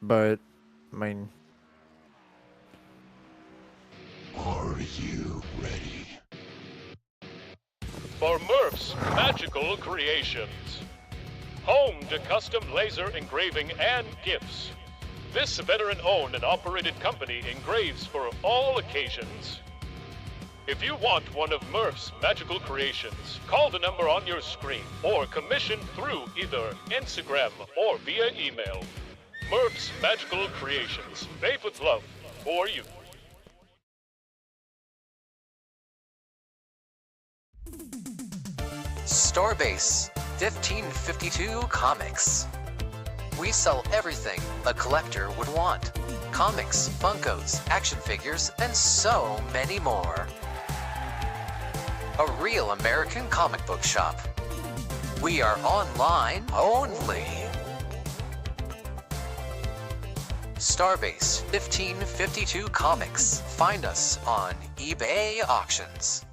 but I mean, Are you ready? For Murph's Magical Creations. Home to custom laser engraving and gifts. This veteran-owned and operated company engraves for all occasions. If you want one of Murph's Magical Creations, call the number on your screen or commission through either Instagram or via email. Murph's Magical Creations, made with love for you. Starbase 1552 Comics. We sell everything a collector would want. Comics, Funkos, action figures, and so many more. A real American comic book shop. We are online only. Starbase 1552 Comics. Find us on eBay Auctions.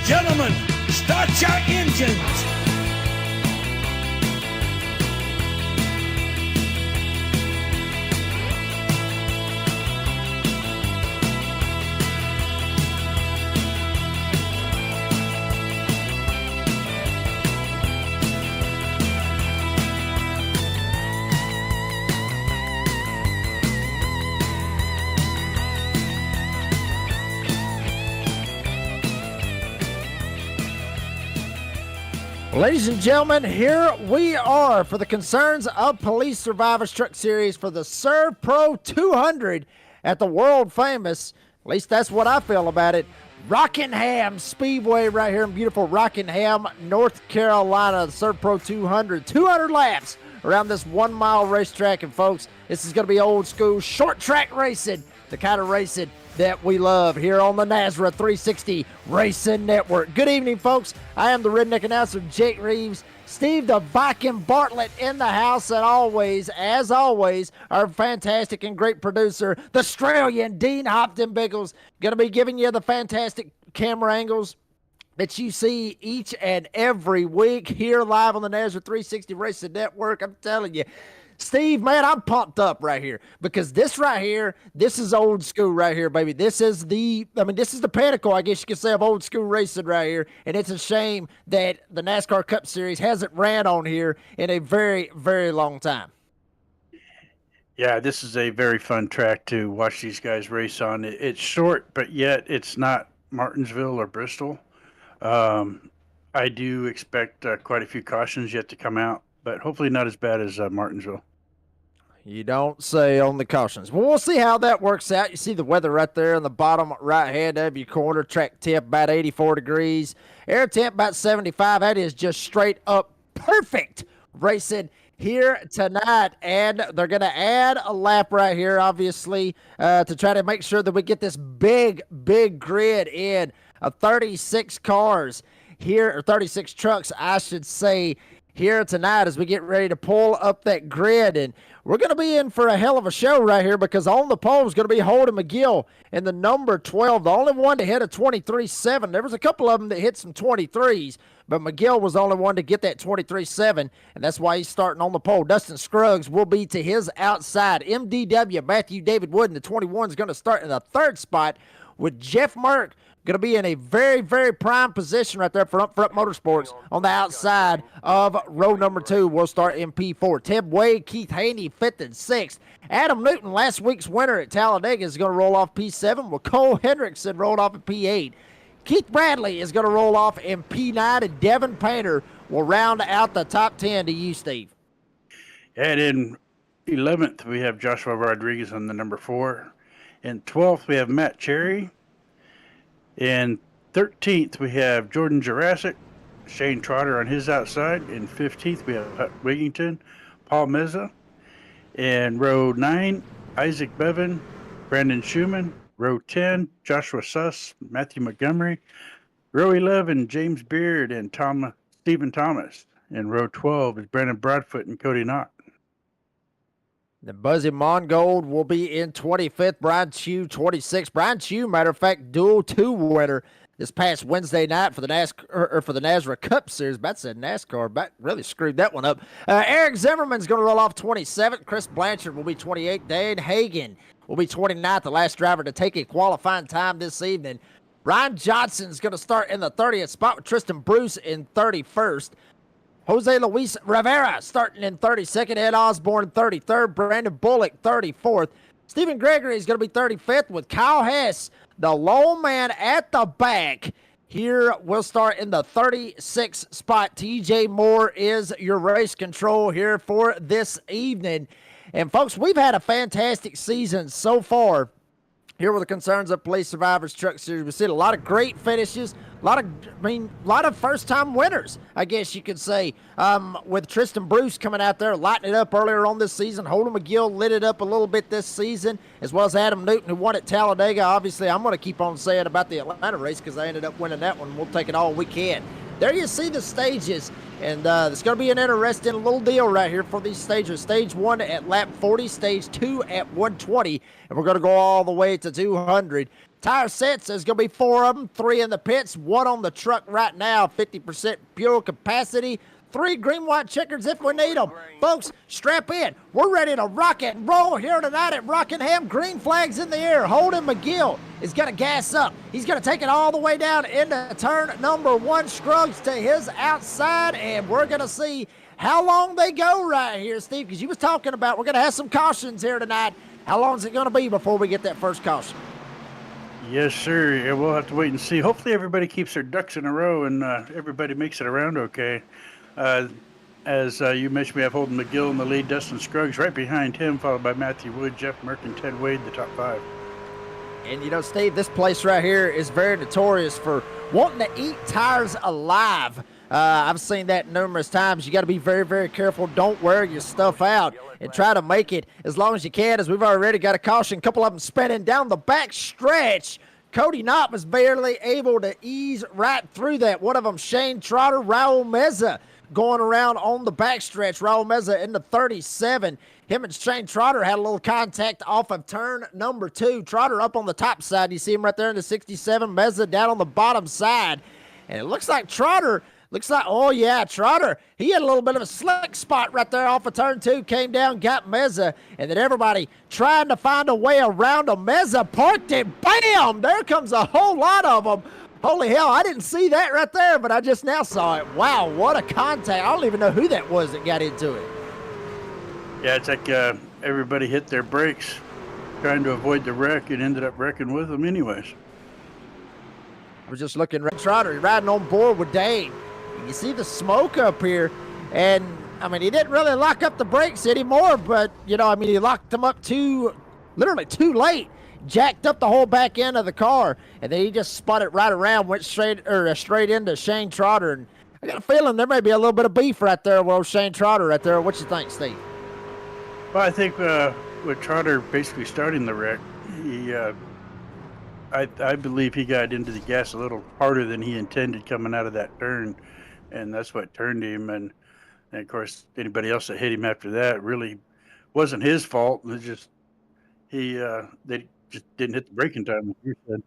Gentlemen, start your engines! ladies and gentlemen, here we are for the Concerns of Police Survivors Truck Series for the ServPro 200 at the world famous, at least that's what I feel about it, Rockingham Speedway right here in beautiful Rockingham, North Carolina. The ServPro 200, 200 laps around this 1 mile racetrack. And folks, this is going to be old school short track racing, the kind of racing that we love here on the Nazareth 360 Racing Network. Good evening, folks. I am the redneck announcer, Jake Reeves. Steve the Viking Bartlett in the house, and always, as always, our fantastic and great producer, the Australian Dean Hopton Biggles, going to be giving you the fantastic camera angles that you see each and every week here live on the Nazareth 360 Racing Network. I'm telling you, Steve, man, I'm pumped up right here because this right here, this is old school right here, baby. This is the pinnacle, I guess you could say, of old school racing right here. And it's a shame that the NASCAR Cup Series hasn't ran on here in a very, very long time. Yeah, this is a very fun track to watch these guys race on. It's short, but yet it's not Martinsville or Bristol. I do expect quite a few cautions yet to come out, but hopefully not as bad as Martinsville. You don't say on the cautions. Well, we'll see how that works out. You see the weather right there in the bottom right hand of your corner. Track temp about 84 degrees. Air temp about 75. That is just straight up perfect racing here tonight. And they're going to add a lap right here, obviously, to try to make sure that we get this big, big grid in. 36 cars here, or 36 trucks, I should say, here tonight as we get ready to pull up that grid. And we're going to be in for a hell of a show right here because on the pole is going to be Holden McGill in the number 12, the only one to hit a 23.7. There was a couple of them that hit some 23s, but McGill was the only one to get that 23.7, and that's why he's starting on the pole. Dustin Scruggs will be to his outside. MDW, Matthew David Wood in the 21 is going to start in the third spot with Jeff Merck going to be in a very, very prime position right there for Upfront Motorsports on the outside of row number 2. We'll start in P4. Ted Wade, Keith Haney, 5th and 6th. Adam Newton, last week's winner at Talladega, is going to roll off P7, with Cole Hendrickson rolled off at P8. Keith Bradley is going to roll off in P9, and Devin Painter will round out the top 10 to you, Steve. And in 11th, we have Joshua Rodriguez on the number 4. In 12th, we have Matt Cherry. In 13th, we have Jordan Jurassic, Shane Trotter on his outside. In 15th, we have Hut Wigington, Paul Meza. In row 9, Isaac Bevan, Brandon Schumann. Row 10, Joshua Suss, Matthew Montgomery. Row 11, James Beard and Stephen Thomas. In row 12 is Brandon Broadfoot and Cody Knott. The Buzzy Mongold will be in 25th. Brian Chew, 26th. Brian Chew, matter of fact, dual 2 winner this past Wednesday night for the NASCAR Cup Series. About said NASCAR, but really screwed that one up. Eric Zimmerman's going to roll off 27th. Chris Blanchard will be 28th. Dan Hagan will be 29th, the last driver to take a qualifying time this evening. Ryan Johnson's going to start in the 30th spot with Tristan Bruce in 31st. Jose Luis Rivera starting in 32nd. Ed Osborne 33rd. Brandon Bullock 34th. Stephen Gregory is going to be 35th with Kyle Hess, the lone man at the back. Here we'll start in the 36th spot. TJ Moore is your race control here for this evening. And folks, we've had a fantastic season so far here with the Concerns of Police Survivors Truck Series. We've seen a lot of great finishes, a lot of first-time winners, I guess you could say, with Tristan Bruce coming out there, lighting it up earlier on this season. Holden McGill lit it up a little bit this season, as well as Adam Newton, who won at Talladega. Obviously, I'm going to keep on saying about the Atlanta race because I ended up winning that one. We'll take it all we can. There you see the stages, and it's going to be an interesting little deal right here for these stages. Stage 1 at lap 40, Stage 2 at 120, and we're going to go all the way to 200. Tire sets, there's going to be 4 of them, 3 in the pits, 1 on the truck right now, 50% fuel capacity, 3 green, white checkers if we need them. Folks, strap in. We're ready to rock and roll here tonight at Rockingham. Green flags in the air. Holden McGill is going to gas up. He's going to take it all the way down into turn number 1. Scruggs to his outside, and we're going to see how long they go right here, Steve, because you was talking about we're going to have some cautions here tonight. How long is it going to be before we get that first caution? Yes, sir. Yeah, we'll have to wait and see. Hopefully everybody keeps their ducks in a row and everybody makes it around okay. As you mentioned, we have Holden McGill in the lead, Dustin Scruggs right behind him, followed by Matthew Wood, Jeff Merck, and Ted Wade, the top 5. And, you know, Steve, this place right here is very notorious for wanting to eat tires alive. I've seen that numerous times. You got to be very, very careful. Don't wear your stuff out and try to make it as long as you can, as we've already got a caution. A couple of them spinning down the back stretch. Cody Knott was barely able to ease right through that. One of them, Shane Trotter, Raul Meza, going around on the backstretch. Raul Meza in the 37. Him and Shane Trotter had a little contact off of turn number 2. Trotter up on the top side. You see him right there in the 67. Meza down on the bottom side. And it looks like Trotter, Trotter, he had a little bit of a slick spot right there off of turn 2. Came down, got Meza, and then everybody trying to find a way around him. Meza parked it. Bam! There comes a whole lot of them. Holy hell, I didn't see that right there, but I just now saw it. Wow, what a contact. I don't even know who that was that got into it. Yeah, it's like everybody hit their brakes trying to avoid the wreck and ended up wrecking with them anyways. I was just looking at Trotter riding on board with Dane. You see the smoke up here, and, I mean, he didn't really lock up the brakes anymore, but, you know, I mean, he locked them up literally too late. Jacked up the whole back end of the car, and then he just spun it right around, went straight into Shane Trotter. And I got a feeling there may be a little bit of beef right there with Shane Trotter right there. What you think, Steve? Well, I think with Trotter basically starting the wreck, he, I believe he got into the gas a little harder than he intended coming out of that turn, and that's what turned him. And And of course, anybody else that hit him after that really wasn't his fault. It was just they just didn't hit the braking time, like you said.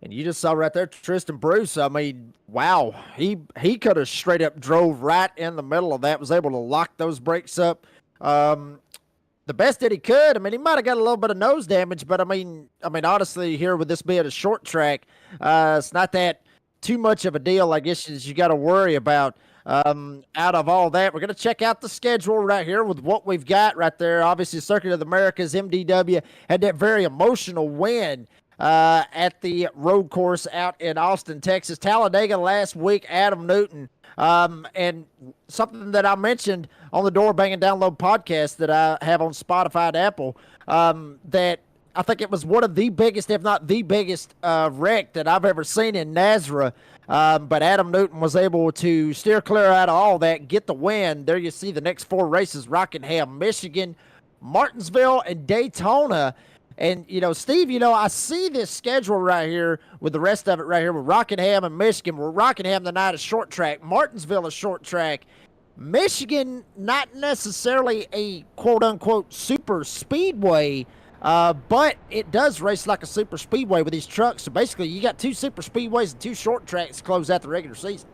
And you just saw right there, Tristan Bruce. I mean, wow, he could have straight up drove right in the middle of that, was able to lock those brakes up. The best that he could. I mean, he might have got a little bit of nose damage, but I mean, honestly, here with this being a short track, it's not that too much of a deal, I guess, as you got to worry about. Out of all that, we're going to check out the schedule right here with what we've got right there. Obviously, Circuit of the Americas, MDW, had that very emotional win at the road course out in Austin, Texas. Talladega last week, Adam Newton. And something that I mentioned on the Door Bang and Download podcast that I have on Spotify and Apple, that I think it was one of the biggest, if not the biggest, wreck that I've ever seen in NASRA. But Adam Newton was able to steer clear out of all that, get the win. There you see the next 4 races: Rockingham, Michigan, Martinsville, and Daytona. And, Steve, I see this schedule right here with the rest of it right here with Rockingham and Michigan. Well, Rockingham tonight is short track. Martinsville is short track. Michigan, not necessarily a quote-unquote super speedway, but it does race like a super speedway with these trucks. So basically, you got 2 super speedways and 2 short tracks to close out the regular season.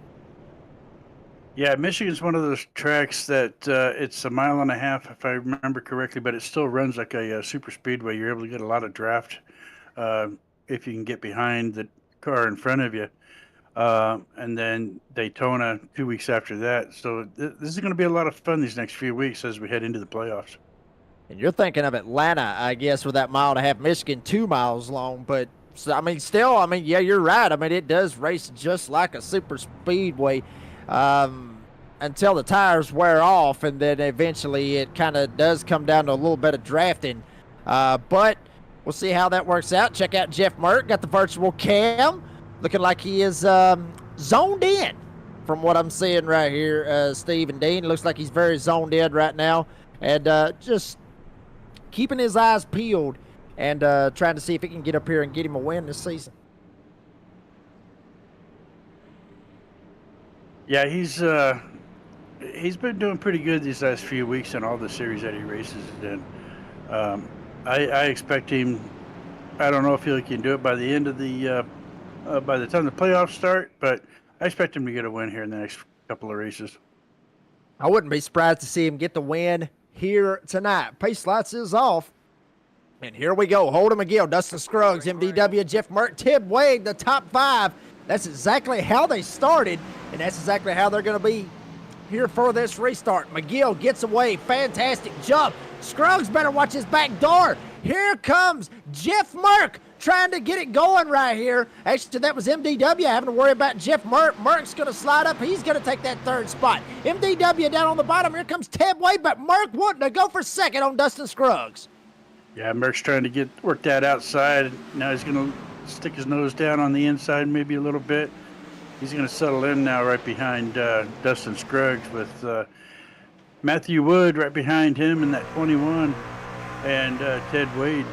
Yeah, Michigan's one of those tracks that it's 1.5 miles, if I remember correctly, but it still runs like a super speedway. You're able to get a lot of draft if you can get behind the car in front of you. And then Daytona 2 weeks after that. So this is going to be a lot of fun these next few weeks as we head into the playoffs. And you're thinking of Atlanta, I guess, with that 1.5 miles, Michigan 2 miles long. But, yeah, you're right. It does race just like a super speedway. Until the tires wear off, and then eventually it kind of does come down to a little bit of drafting. But we'll see how that works out. Check out Jeff Merck, got the virtual cam, looking like he is zoned in from what I'm seeing right here. Steve and Dean, looks like he's very zoned in right now, and just keeping his eyes peeled and trying to see if he can get up here and get him a win this season. Yeah, he's been doing pretty good these last few weeks in all the series that he races in. I expect him. I don't know if he can do it by the end of by the time the playoffs start, but I expect him to get a win here in the next couple of races. I wouldn't be surprised to see him get the win here tonight. Pace lights is off. And here we go. Holden McGill, Dustin Scruggs, MDW, Jeff Merck, Tim Wade, the top 5. That's exactly how they started, and that's exactly how they're going to be here for this restart. McGill gets away. Fantastic jump. Scruggs better watch his back door. Here comes Jeff Merck trying to get it going right here. Actually, that was MDW having to worry about Jeff Merck. Merck's going to slide up. He's going to take that 3rd spot. MDW down on the bottom. Here comes Ted Wade, but Merck wanting to go for 2nd on Dustin Scruggs. Yeah, Merck's trying to work that outside. Now he's going to stick his nose down on the inside maybe a little bit. He's going to settle in now right behind Dustin Scruggs with Matthew Wood right behind him in that 21 and Ted Wade.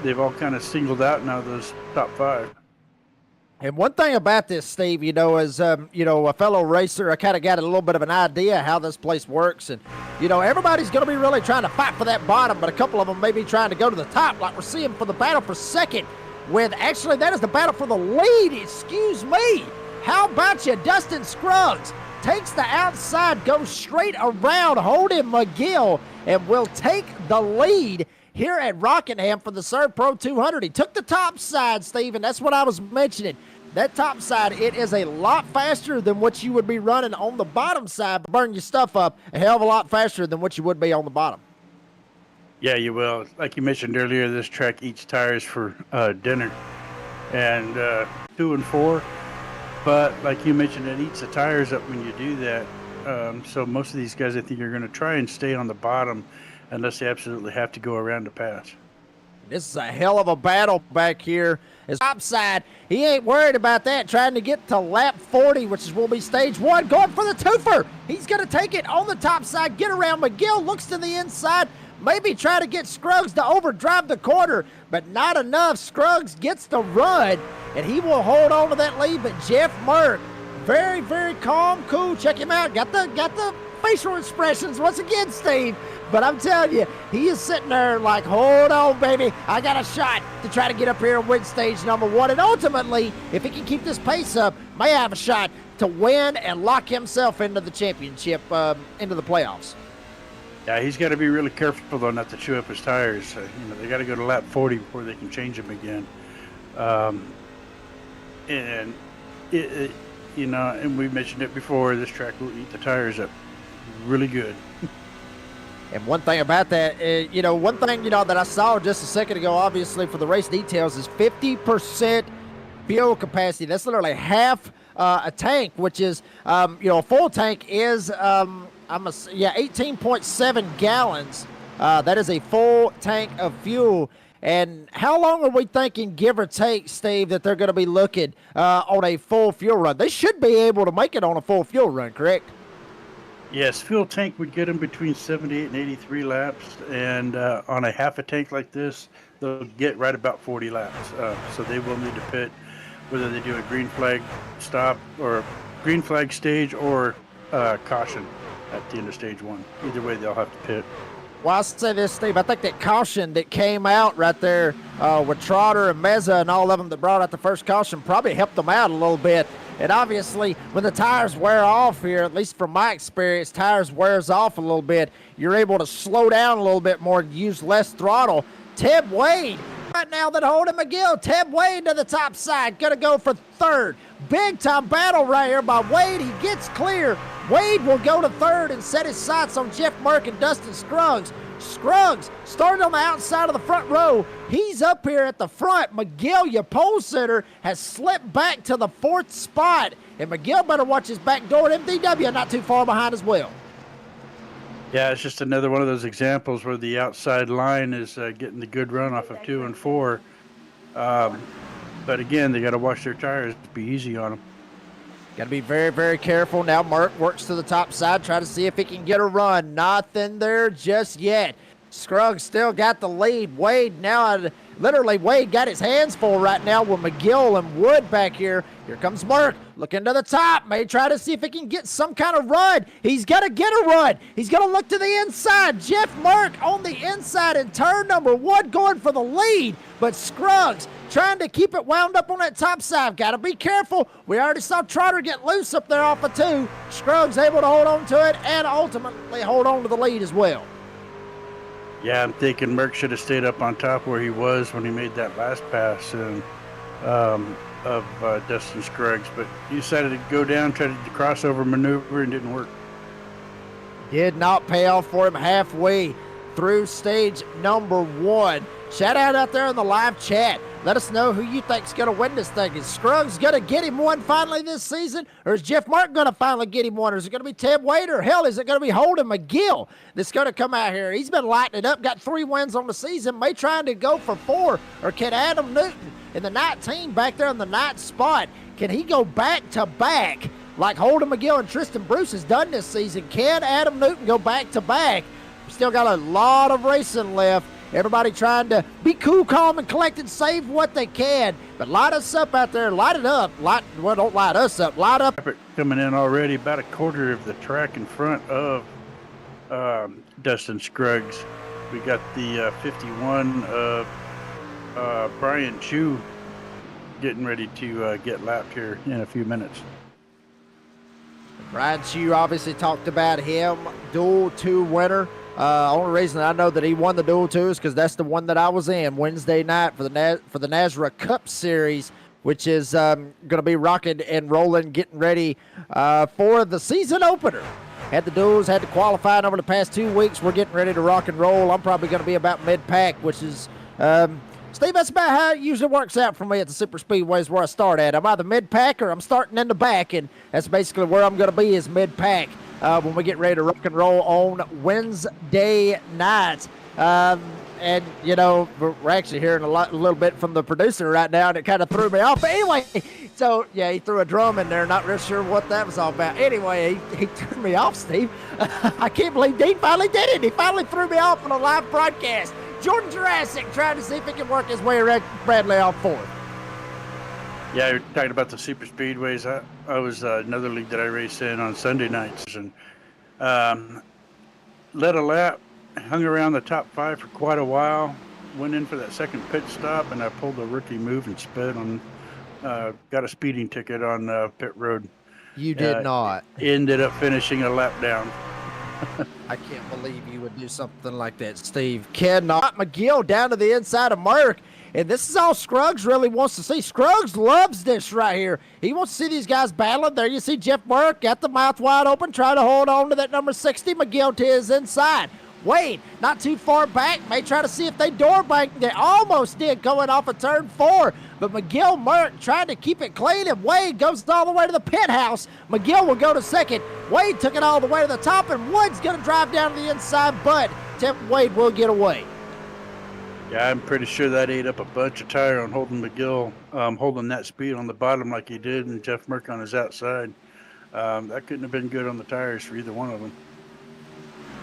They've all kind of singled out now those top 5. And one thing about this, Steve, as a fellow racer, I kind of got a little bit of an idea how this place works. And, everybody's going to be really trying to fight for that bottom, but a couple of them may be trying to go to the top, like we're seeing for the battle for 2nd. Actually, that is the battle for the lead. Excuse me. How about you? Dustin Scruggs takes the outside, goes straight around Holden McGill, and will take the lead here at Rockingham for the ServPro 200. He took the top side, Steve, and that's what I was mentioning. That top side, it is a lot faster than what you would be running on the bottom side, but burn your stuff up a hell of a lot faster than what you would be on the bottom. Yeah, you will. Like you mentioned earlier, this track eats tires for dinner, and 2 and 4. But like you mentioned, it eats the tires up when you do that. So most of these guys, I think, are going to try and stay on the bottom unless they absolutely have to go around to pass. This is a hell of a battle back here. His top side, he ain't worried about that. Trying to get to lap 40, which will be stage 1. Going for the twofer. He's going to take it on the top side. Get around. McGill looks to the inside. Maybe try to get Scruggs to overdrive the corner, but not enough. Scruggs gets the run, and he will hold on to that lead. But Jeff Merck Very, very calm, cool. Check him out. Got the facial expressions once again, Steve. But I'm telling you, he is sitting there like, hold on, baby. I got a shot to try to get up here and win stage number 1. And ultimately, if he can keep this pace up, may have a shot to win and lock himself into the championship, into the playoffs. Yeah, he's got to be really careful, though, not to chew up his tires. They got to go to lap 40 before they can change them again. And we mentioned it before, this track will eat the tires up really good. And one thing about that, one thing, that I saw just a second ago, obviously, for the race details is 50% fuel capacity. That's literally half a tank, which is, a full tank is, 18.7 gallons. That is a full tank of fuel. And how long are we thinking, give or take, Steve, that they're going to be looking on a full fuel run? They should be able to make it on a full fuel run, correct? Yes, fuel tank would get them between 78 and 83 laps, and on a half a tank like this, they'll get right about 40 laps. So they will need to pit, whether they do a green flag stop or green flag stage or caution at the end of stage 1. Either way, they'll have to pit. Well, I'll say this, Steve. I think that caution that came out right there with Trotter and Meza and all of them that brought out the first caution probably helped them out a little bit. And obviously, when the tires wear off here, at least from my experience, tires wears off a little bit. You're able to slow down a little bit more, use less throttle. Teb Wade, right now that Holden McGill, Teb Wade to the top side, going to go for third. Big time battle right here by Wade. He gets clear. Wade will go to third and set his sights on Jeff Merck and Dustin Scruggs. Scruggs started on the outside of the front row. He's up here at the front. McGill, your pole sitter, has slipped back to the 4th spot. And McGill better watch his back door. MDW not too far behind as well. Yeah, it's just another one of those examples where the outside line is getting the good run off of 2 and 4. But again, they got to watch their tires. Be easy on them. Got to be very, very careful. Now Merck works to the top side, try to see if he can get a run. Nothing there just yet. Scruggs still got the lead. Wade now, literally Wade got his hands full right now with McGill and Wood back here. Here comes Merck, looking to the top. May try to see if he can get some kind of run. He's got to get a run. He's going to look to the inside. Jeff Merck on the inside in turn number 1 going for the lead. But Scruggs trying to keep it wound up on that top side. Got to be careful. We already saw Trotter get loose up there off of 2. Scruggs able to hold on to it and ultimately hold on to the lead as well. Yeah, I'm thinking Merck should have stayed up on top where he was when he made that last pass of Dustin Scruggs, but he decided to go down, try to do the crossover maneuver, and didn't work. Did not pay off for him halfway through stage number 1. Shout out there in the live chat. Let us know who you think's going to win this thing. Is Scruggs going to get him one finally this season? Or is Jeff Mark going to finally get him one? Or is it going to be Teb Wade? Or hell, is it going to be Holden McGill that's going to come out here? He's been lighting it up, got 3 wins on the season, may trying to go for 4. Or can Adam Newton in the 19 back there in the 9th spot, can he go back-to-back like Holden McGill and Tristan Bruce has done this season? Can Adam Newton go back-to-back? Still got a lot of racing left. Everybody trying to be cool, calm, and collected, save what they can. But light us up out there. Light it up. Don't light us up. Light up. Coming in already, about a quarter of the track in front of Dustin Scruggs. We got the 51 of Brian Chu getting ready to get lapped here in a few minutes. Brian Chu obviously talked about him, Duel 2 winner. Only reason I know that he won the Duel 2 is because that's the one that I was in Wednesday night for the NASRA Cup Series, which is going to be rocking and rolling, getting ready for the season opener. Had the duels, had the qualifying over the past 2 weeks. We're getting ready to rock and roll. I'm probably going to be about mid-pack, which is, Steve, that's about how it usually works out for me at the super speedways where I start at. I'm either mid-pack or I'm starting in the back, and that's basically where I'm going to be is mid-pack. When we get ready to rock and roll on Wednesday night. And, you know, we're actually hearing a little bit from the producer right now, and it kind of threw me off. But anyway, so, yeah, he threw a drum in there. Not real sure what that was all about. Anyway, he threw me off, Steve. I can't believe Dean finally did it. He finally threw me off on a live broadcast. Jordan Jurassic trying to see if he can work his way around Bradley off fourth. Yeah, you're talking about the super speedways. I was another league that I race in on Sunday nights, and um, led a lap, hung around the top 5 for quite a while. Went in for that second pit stop, and I pulled a rookie move and sped on. Got a speeding ticket on pit road. You did not. Ended up finishing a lap down. I can't believe you would do something like that, Steve. Cannot. McGill down to the inside of Merck. And this is all Scruggs really wants to see. Scruggs loves this right here. He wants to see these guys battling. There you see Jeff Merck got the mouth wide open, trying to hold on to that number 60. McGill to his inside. Wade, not too far back, may try to see if they door bank. They almost did going off of turn 4, but McGill Merck trying to keep it clean, and Wade goes all the way to the pit house. McGill will go to second. Wade took it all the way to the top, and Wood's going to drive down to the inside, but Tim Wade will get away. Yeah, I'm pretty sure that ate up a bunch of tire on holding McGill, holding that speed on the bottom like he did, and Jeff Merck on his outside. That couldn't have been good on the tires for either one of them.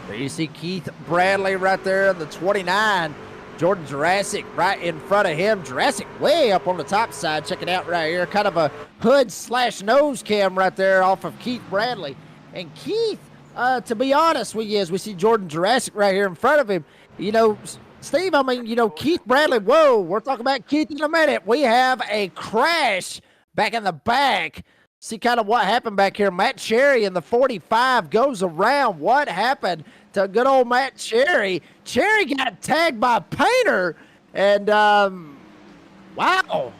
There you see Keith Bradley right there in the 29. Jordan Jurassic right in front of him. Jurassic way up on the top side. Check it out right here. Kind of a hood/nose cam right there off of Keith Bradley. And Keith, to be honest with you, as we see Jordan Jurassic right here in front of him, you know, Steve, I mean, you know, Keith Bradley, whoa, we're talking about Keith in a minute. We have a crash back in the back. See kind of what happened back here. Matt Cherry in the 45 goes around. What happened to good old Matt Cherry? Cherry got tagged by Painter, and wow.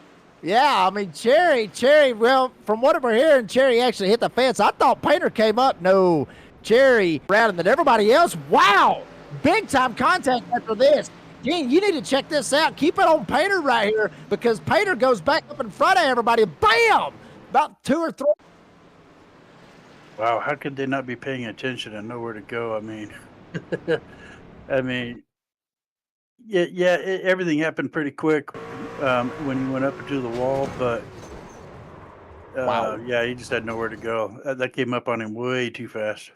Yeah, I mean, Cherry, well, from what we're hearing, Cherry actually hit the fence. I thought Painter came up. No, Cherry around, and then everybody else, wow, big time contact after this. Gene, you need to check this out. Keep it on Painter right here, because Painter goes back up in front of everybody. Bam! About 2 or 3. Wow, how could they not be paying attention and know where to go? I mean, everything happened pretty quick when he went up into the wall, but wow. Yeah, he just had nowhere to go. That came up on him way too fast.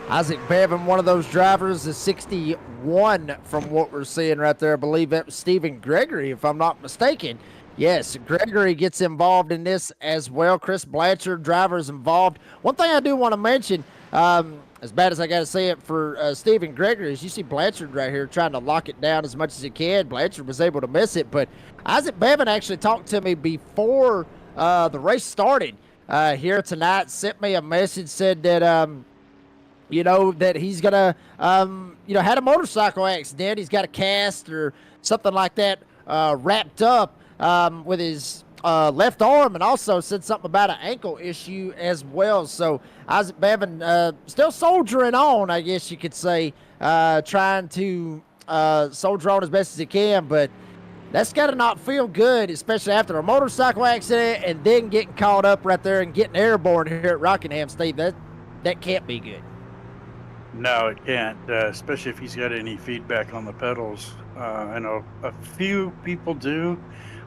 Isaac Bevan, one of those drivers, is 61 from what we're seeing right there. I believe that was Stephen Gregory, if I'm not mistaken. Yes, Gregory gets involved in this as well. Chris Blanchard, drivers involved. One thing I do want to mention, as bad as I got to say it for Stephen Gregory, is you see Blanchard right here trying to lock it down as much as he can. Blanchard was able to miss it, but Isaac Bevan actually talked to me before the race started here tonight, sent me a message, said that, you know, that he's going to, you know, had a motorcycle accident. He's got a cast or something like that wrapped up with his left arm, and also said something about an ankle issue as well. So Isaac Bevan still soldiering on, I guess you could say, trying to soldier on as best as he can, but that's got to not feel good, especially after a motorcycle accident and then getting caught up right there and getting airborne here at Rockingham, Steve. That can't be good. No, it can't, especially if he's got any feedback on the pedals. I know a few people do,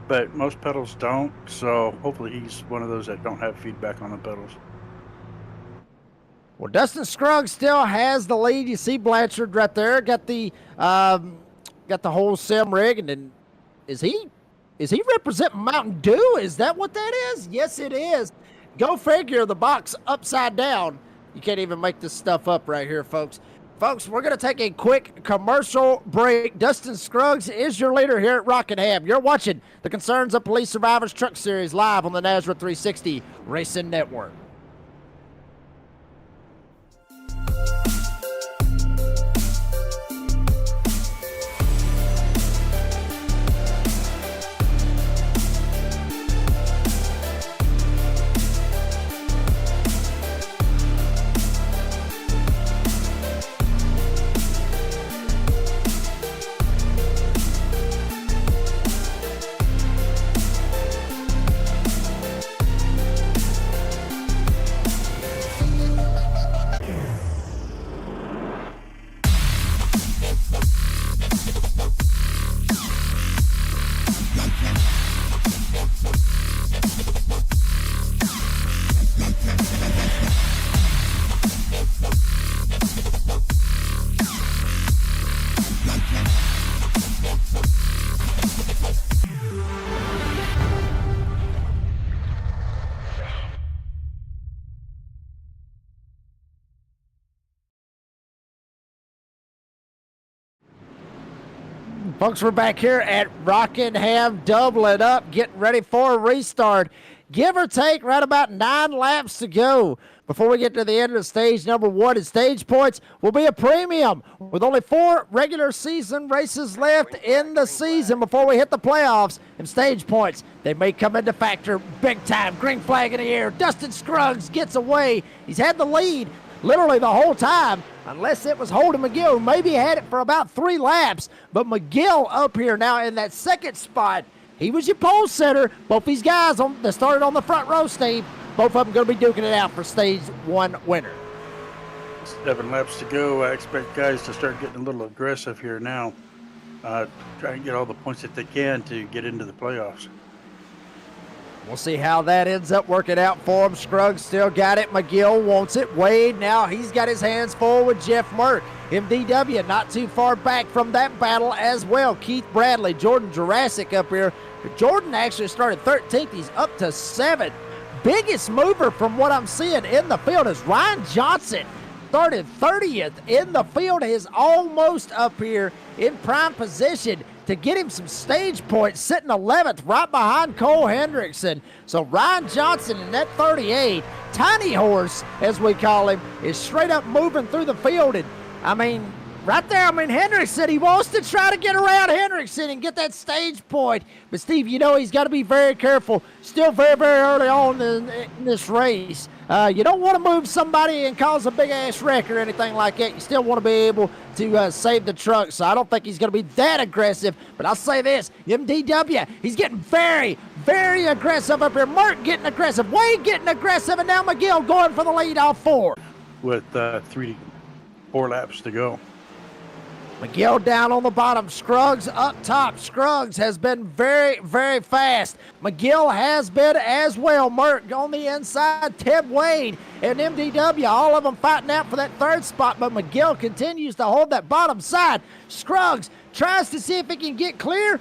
but most pedals don't, so hopefully he's one of those that don't have feedback on the pedals. Well, Dustin Scruggs still has the lead. You see Blanchard right there, got the whole sim rig, and then is he representing Mountain Dew? Is that what that is? Yes, it is. Go figure, the box upside down. You can't even make this stuff up right here, folks. Folks, we're going to take a quick commercial break. Dustin Scruggs is your leader here at Rockingham. You're watching the Concerns of Police Survivors Truck Series live on the NASRA 360 Racing Network. Folks, we're back here at Rockingham, doubling up, getting ready for a restart. Give or take right about 9 laps to go before we get to the end of stage number 1. And stage points will be a premium with only 4 regular season races left in the season before we hit the playoffs. And stage points, they may come into factor big time. Green flag in the air. Dustin Scruggs gets away. He's had the lead literally the whole time, unless it was Holden McGill, who maybe had it for about 3 laps. But McGill up here now in that second spot. He was your pole sitter. Both these guys that started on the front row, Steve, both of them going to be duking it out for stage 1 winner. 7 laps to go. I expect guys to start getting a little aggressive here now. Try and get all the points that they can to get into the playoffs. We'll see how that ends up working out for him. Scruggs still got it. McGill wants it. Wade now, he's got his hands full with Jeff Merck. MDW not too far back from that battle as well. Keith Bradley, Jordan Jurassic up here. Jordan actually started 13th. He's up to 7th. Biggest mover from what I'm seeing in the field is Ryan Johnson. Started 30th in the field. He's almost up here in prime position to get him some stage points, sitting 11th right behind Cole Hendrickson. So Ryan Johnson in that 38, tiny horse as we call him, is straight up moving through the field. And I mean, right there, Hendrickson, he wants to try to get around Hendrickson and get that stage point. But Steve, you know he's got to be very careful. Still very, very early on in this race. You don't want to move somebody and cause a big-ass wreck or anything like that. You still want to be able to save the truck. So I don't think he's going to be that aggressive. But I'll say this, MDW, he's getting very, very aggressive up here. Merck getting aggressive. Wade getting aggressive. And now McGill going for the lead off 4. With 4 laps to go. McGill down on the bottom, Scruggs up top. Scruggs has been very, very fast. McGill has been as well. Merck on the inside, Ted Wade and MDW, all of them fighting out for that 3rd spot, but McGill continues to hold that bottom side. Scruggs tries to see if he can get clear.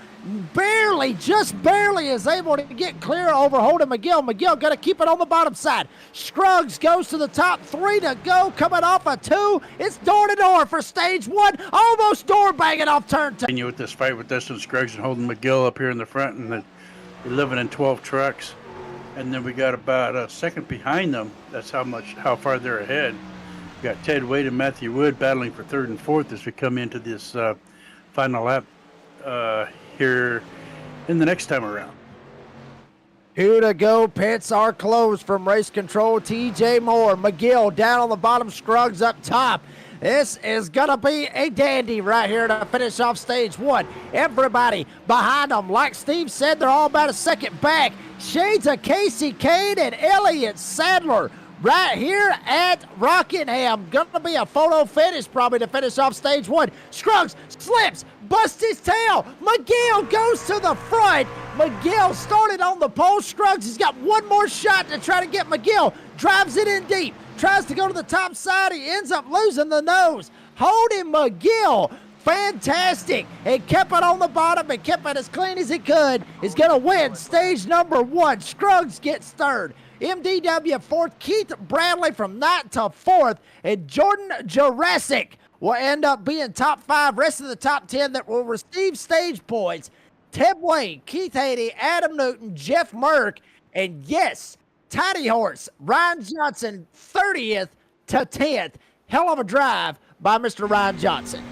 Barely, just barely is able to get clear over Holden McGill. McGill got to keep it on the bottom side. Scruggs goes to the top, 3 to go, coming off a 2. It's door to door for stage 1. Almost door banging off turn 2. Continue with this fight with Dustin Scruggs and Holden McGill up here in the front, and the 11 and 12 trucks. And then we got about a second behind them. That's how far they're ahead. We got Ted Wade and Matthew Wood battling for 3rd and 4th as we come into this final lap here in the next time around. 2 to go. Pits are closed from race control. TJ Moore, McGill down on the bottom, Scruggs up top. This is going to be a dandy right here to finish off stage 1. Everybody behind them, like Steve said, they're all about a second back. Shades of Casey Kane and Elliott Sadler right here at Rockingham. Going to be a photo finish probably to finish off stage 1. Scruggs slips, busts his tail. McGill goes to the front. McGill started on the pole. Scruggs has got one more shot to try to get McGill. Drives it in deep. Tries to go to the top side. He ends up losing the nose. Holden McGill, fantastic. He kept it on the bottom and kept it as clean as he could. Is going to win stage number 1. Scruggs gets 3rd. MDW 4th. Keith Bradley from 9th to 4th. And Jordan Jurassic will end up being top 5. Rest of the top 10 that will receive stage points: Ted Wade, Keith Haiti, Adam Newton, Jeff Merck, and yes, tiny horse Ryan Johnson, 30th to 10th. Hell of a drive by Mr. Ryan Johnson.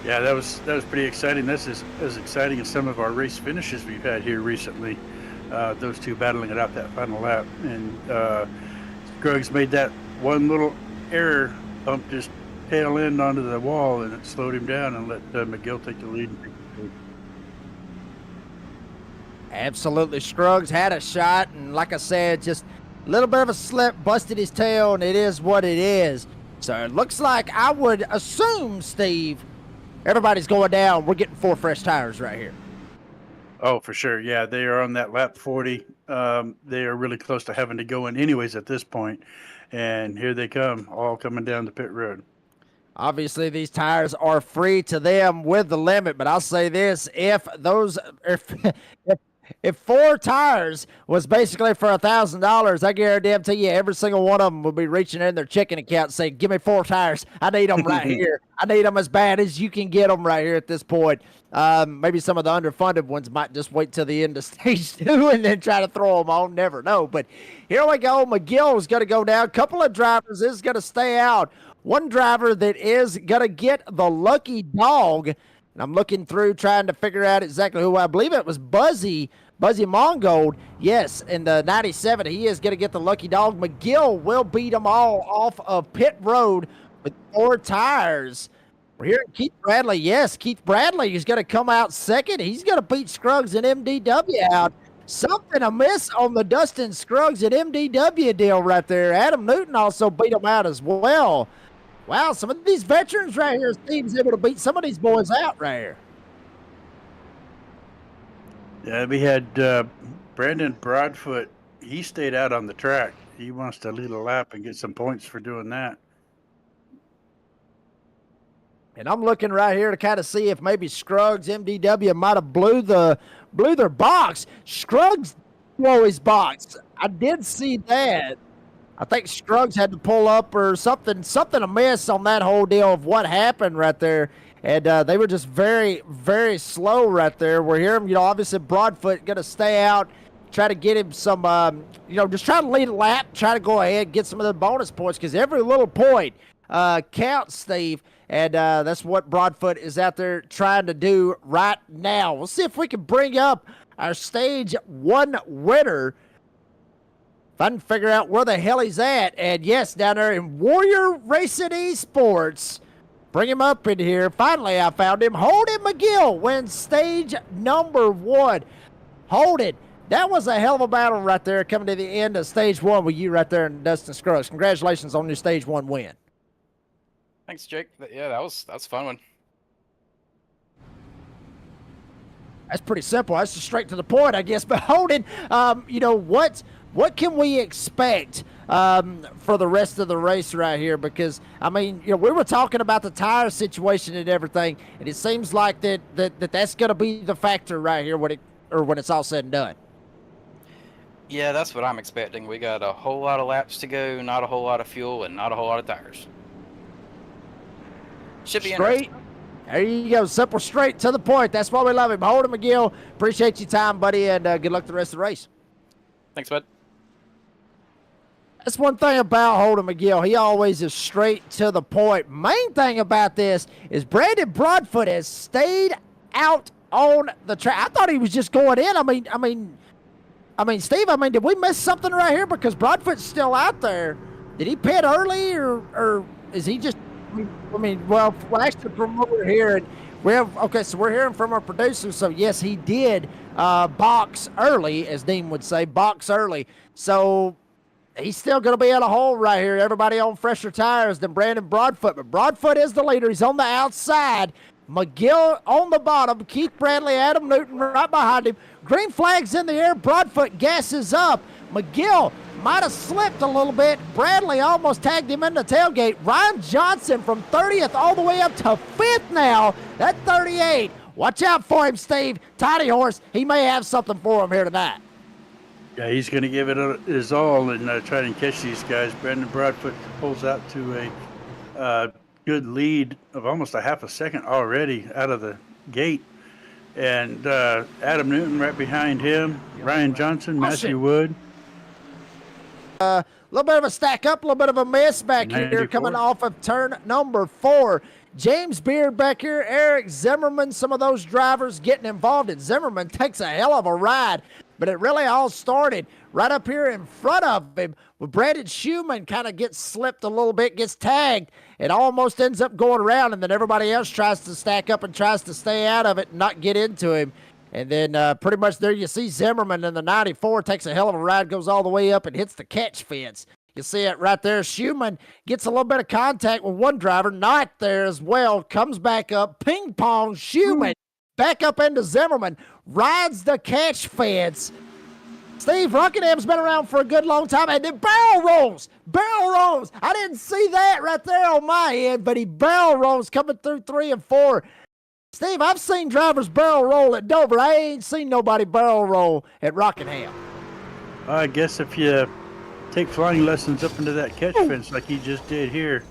Yeah, that was pretty exciting. This is as exciting as some of our race finishes we've had here recently. Those two battling it out that final lap, and Scruggs made that one little error, bumped his tail end onto the wall, and it slowed him down and let McGill take the lead. Absolutely. Scruggs had a shot, and like I said, just a little bit of a slip, busted his tail, and it is what it is. So it looks like, I would assume, Steve, everybody's going down. We're getting 4 fresh tires right here. Oh, for sure. Yeah, they are on that lap 40. They are really close to having to go in anyways at this point. And here they come, all coming down the pit road. Obviously, these tires are free to them with the limit, but I'll say this: if If 4 tires was basically for $1,000, I guarantee you every single one of them would be reaching in their checking account saying, "Give me 4 tires. I need them right here. I need them as bad as you can get them right here at this point." Maybe some of the underfunded ones might just wait till the end of stage 2 and then try to throw them on. Never know. But here we go. McGill is going to go down. A couple of drivers is going to stay out. One driver that is going to get the lucky dog. And I'm looking through trying to figure out exactly who. I believe it was Buzzy Mongold. Yes, in the 97, he is going to get the lucky dog. McGill will beat them all off of pit road with 4 tires. We're hearing Keith Bradley. Yes, Keith Bradley is going to come out second. He's going to beat Scruggs and MDW out. Something amiss on the Dustin Scruggs and MDW deal right there. Adam Newton also beat him out as well. Wow, some of these veterans right here, Steve's able to beat some of these boys out right here. Yeah, we had Brandon Broadfoot. He stayed out on the track. He wants to lead a lap and get some points for doing that. And I'm looking right here to kind of see if maybe Scruggs, MDW might have blew their box. Scruggs blew his box. I did see that. I think Scruggs had to pull up or something amiss on that whole deal of what happened right there. And they were just very, very slow right there. We're hearing, obviously Broadfoot going to stay out, try to get him some, just try to lead a lap, try to go ahead, get some of the bonus points because every little point counts, Steve. And that's what Broadfoot is out there trying to do right now. We'll see if we can bring up our stage 1 winner. If I can figure out where the hell he's at. And yes, down there in Warrior Racing Esports. Bring him up in here. Finally, I found him. Holden McGill wins stage number 1. Holden, that was a hell of a battle right there coming to the end of stage 1 with you right there and Dustin Scruggs. Congratulations on your stage 1 win. Thanks, Jake. Yeah, that was a fun one. That's pretty simple. That's just straight to the point, I guess. But Holden, what can we expect for the rest of the race right here? Because, we were talking about the tire situation and everything, and it seems like that's going to be the factor right here when it's all said and done. Yeah, that's what I'm expecting. We got a whole lot of laps to go, not a whole lot of fuel, and not a whole lot of tires. Should be straight. There you go. Simple, straight to the point. That's why we love him. Holden McGill, appreciate your time, buddy, and good luck the rest of the race. Thanks, bud. That's one thing about Holden McGill. He always is straight to the point. Main thing about this is Brandon Broadfoot has stayed out on the track. I thought he was just going in. Steve, did we miss something right here? Because Broadfoot's still out there. Did he pit early or is he just, actually from over here, and we're hearing from our producer. So yes, he did box early, as Dean would say, box early. So he's still going to be in a hole right here. Everybody on fresher tires than Brandon Broadfoot. But Broadfoot is the leader. He's on the outside. McGill on the bottom. Keith Bradley, Adam Newton right behind him. Green flag's in the air. Broadfoot gasses up. McGill might have slipped a little bit. Bradley almost tagged him in the tailgate. Ryan Johnson from 30th all the way up to 5th now. That 38. Watch out for him, Steve. Tiny Horse, he may have something for him here tonight. Yeah, he's going to give it his all and try to catch these guys. Brandon Broadfoot pulls out to a good lead of almost a half a second already out of the gate. And Adam Newton right behind him. Ryan Johnson, Matthew Wood. A little bit of a stack up, a little bit of a miss back 94. Here coming off of turn number 4. James Beard back here, Eric Zimmerman, some of those drivers getting involved. And Zimmerman takes a hell of a ride, but it really all started right up here in front of him with Brandon Schumann kind of gets slipped a little bit, gets tagged. It almost ends up going around, and then everybody else tries to stack up and tries to stay out of it and not get into him. And then pretty much there you see Zimmerman in the 94 takes a hell of a ride, goes all the way up and hits the catch fence. You see it right there. Schumann gets a little bit of contact with one driver, not there as well, comes back up, ping pong Schumann, back up into Zimmerman, rides the catch fence. Steve, Rockingham's been around for a good long time, and then barrel rolls. I didn't see that right there on my end, but he barrel rolls coming through 3 and 4. Steve, I've seen drivers barrel roll at Dover. I ain't seen nobody barrel roll at Rockingham. I guess if you take flying lessons up into that catch fence like he just did here,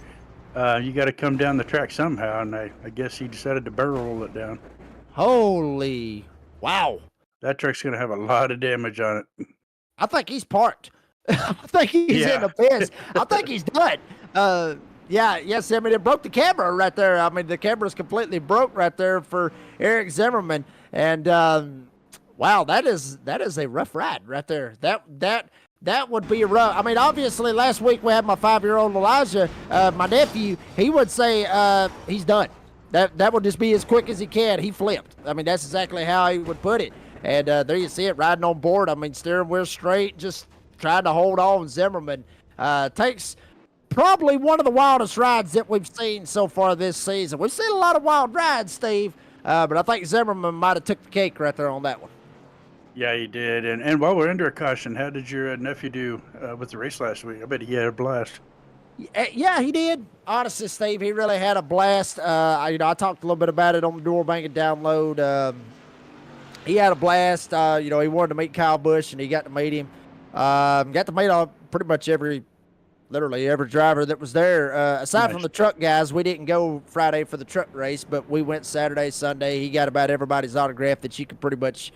you got to come down the track somehow, and I guess he decided to barrel roll it down. Holy wow. That truck's going to have a lot of damage on it. I think he's parked. I think he's in the pits. I think he's done. Yes, I mean, it broke the camera right there. I mean, the camera's completely broke right there for Eric Zimmerman. And, wow, that is a rough ride right there. That would be a rough. I mean, obviously, last week we had my 5-year-old Elijah, my nephew. He would say he's done. That would just be as quick as he can. He flipped. I mean, that's exactly how he would put it. And there you see it, riding on board. I mean, steering wheel straight, just trying to hold on. Zimmerman takes probably one of the wildest rides that we've seen so far this season. We've seen a lot of wild rides, Steve, but I think Zimmerman might have took the cake right there on that one. Yeah, he did. And while we're under a caution, how did your nephew do with the race last week? I bet he had a blast. Yeah, he did. Honestly, Steve, he really had a blast. I talked a little bit about it on the door banging download. He had a blast. He wanted to meet Kyle Busch, and he got to meet him. Got to meet pretty much literally every driver that was there. Aside from the truck guys, we didn't go Friday for the truck race, but we went Saturday, Sunday. He got about everybody's autograph that you could pretty much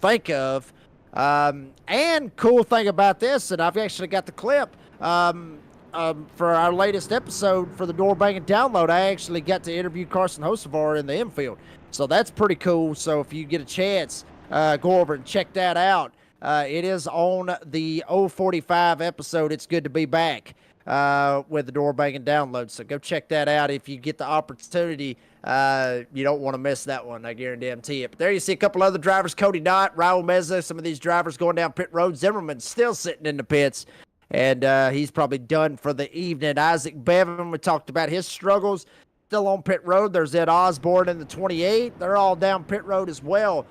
think of. And cool thing about this, and I've actually got the clip for our latest episode for the door banging download. I actually got to interview Carson Hocevar in the infield. So that's pretty cool. So if you get a chance, go over and check that out. It is on the 045 episode. It's good to be back with the door banging download. So go check that out if you get the opportunity. You don't want to miss that one, I guarantee it. But there you see a couple other drivers, Cody Knott, Raul Meza, some of these drivers going down pit road. Zimmerman's still sitting in the pits, and he's probably done for the evening. Isaac Bevan, we talked about his struggles. Still on pit road. There's Ed Osborne in the 28. They're all down pit road as well.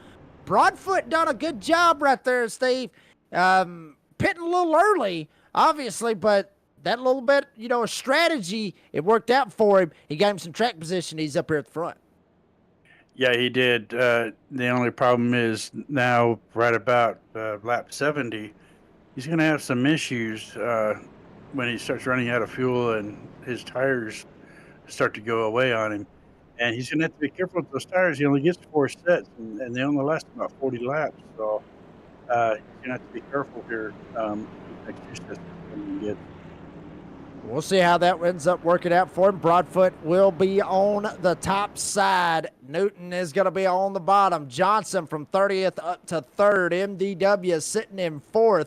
Broadfoot done a good job right there, Steve. Pitting a little early, obviously, but that little bit, a strategy, it worked out for him. He got him some track position. He's up here at the front. Yeah, he did. The only problem is now right about lap 70, he's going to have some issues when he starts running out of fuel and his tires start to go away on him, and he's gonna have to be careful with those tires. He only gets 4 sets, and they only last about 40 laps, so he's gonna have to be careful here. Next 2 sets get. We'll see how that ends up working out for him. Broadfoot will be on the top side. Newton is going to be on the bottom. Johnson from 30th up to 3rd. MDW sitting in 4th.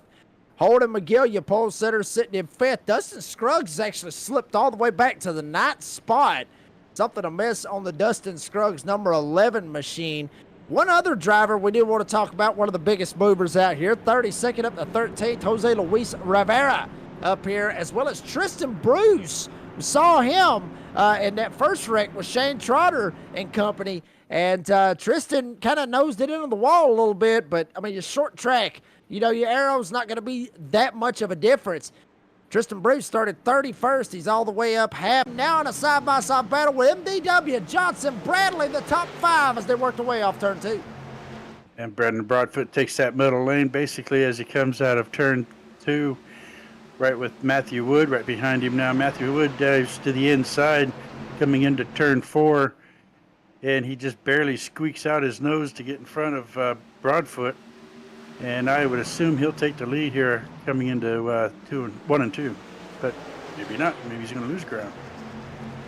Holden McGill, your pole sitter, sitting in 5th. Dustin Scruggs actually slipped all the way back to the 9th spot. Something amiss on the Dustin Scruggs number 11 machine. One other driver we did want to talk about, one of the biggest movers out here, 32nd up to 13th, Jose Luis Rivera up here, as well as Tristan Bruce. We saw him in that first wreck with Shane Trotter and company, and Tristan kind of nosed it into the wall a little bit, but, I mean, your short track, your arrow's not going to be that much of a difference. Tristan Bruce started 31st. He's all the way up half. Now in a side-by-side battle with MDW, Johnson, Bradley, the top 5 as they work their way off turn 2. And Brandon Broadfoot takes that middle lane basically as he comes out of turn 2, right with Matthew Wood right behind him now. Matthew Wood dives to the inside coming into turn 4, and he just barely squeaks out his nose to get in front of Broadfoot. And I would assume he'll take the lead here coming into 1 and 2. But maybe not. Maybe he's going to lose ground.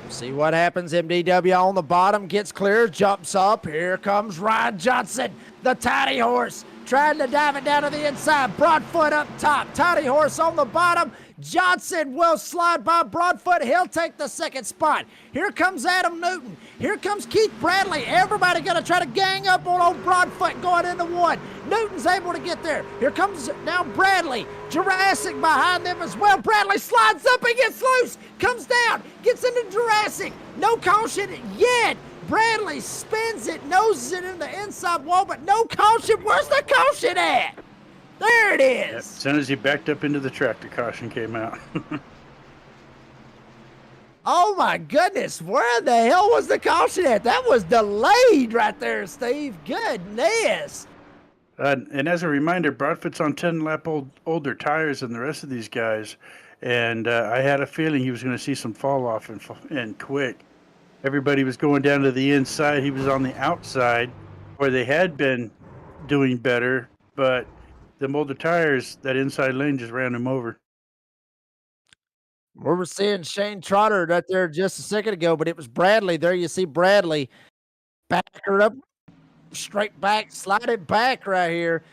See what happens. MDW on the bottom, gets clear, jumps up. Here comes Ryan Johnson, the tiny horse, trying to dive it down to the inside. Broadfoot up top, tiny horse on the bottom. Johnson will slide by Broadfoot. He'll take the 2nd spot. Here comes Adam Newton. Here comes Keith Bradley. Everybody going to try to gang up on old Broadfoot going into 1. Newton's able to get there. Here comes now Bradley. Jurassic behind them as well. Bradley slides up and gets loose. Comes down. Gets into Jurassic. No caution yet. Bradley spins it, noses it in the inside wall, but no caution. Where's the caution at? There it is. Yep. As soon as he backed up into the track, the caution came out. Oh my goodness, where the hell was the caution at? That was delayed right there, Steve. Goodness. And as a reminder, Broadfoot's on 10-lap older tires than the rest of these guys, and I had a feeling he was going to see some fall off and quick. Everybody was going down to the inside. He was on the outside, where they had been doing better, but the older tires, that inside lane just ran him over. We were seeing Shane Trotter right there just a second ago, but it was Bradley. There you see Bradley back her up, straight back, slide it back right here.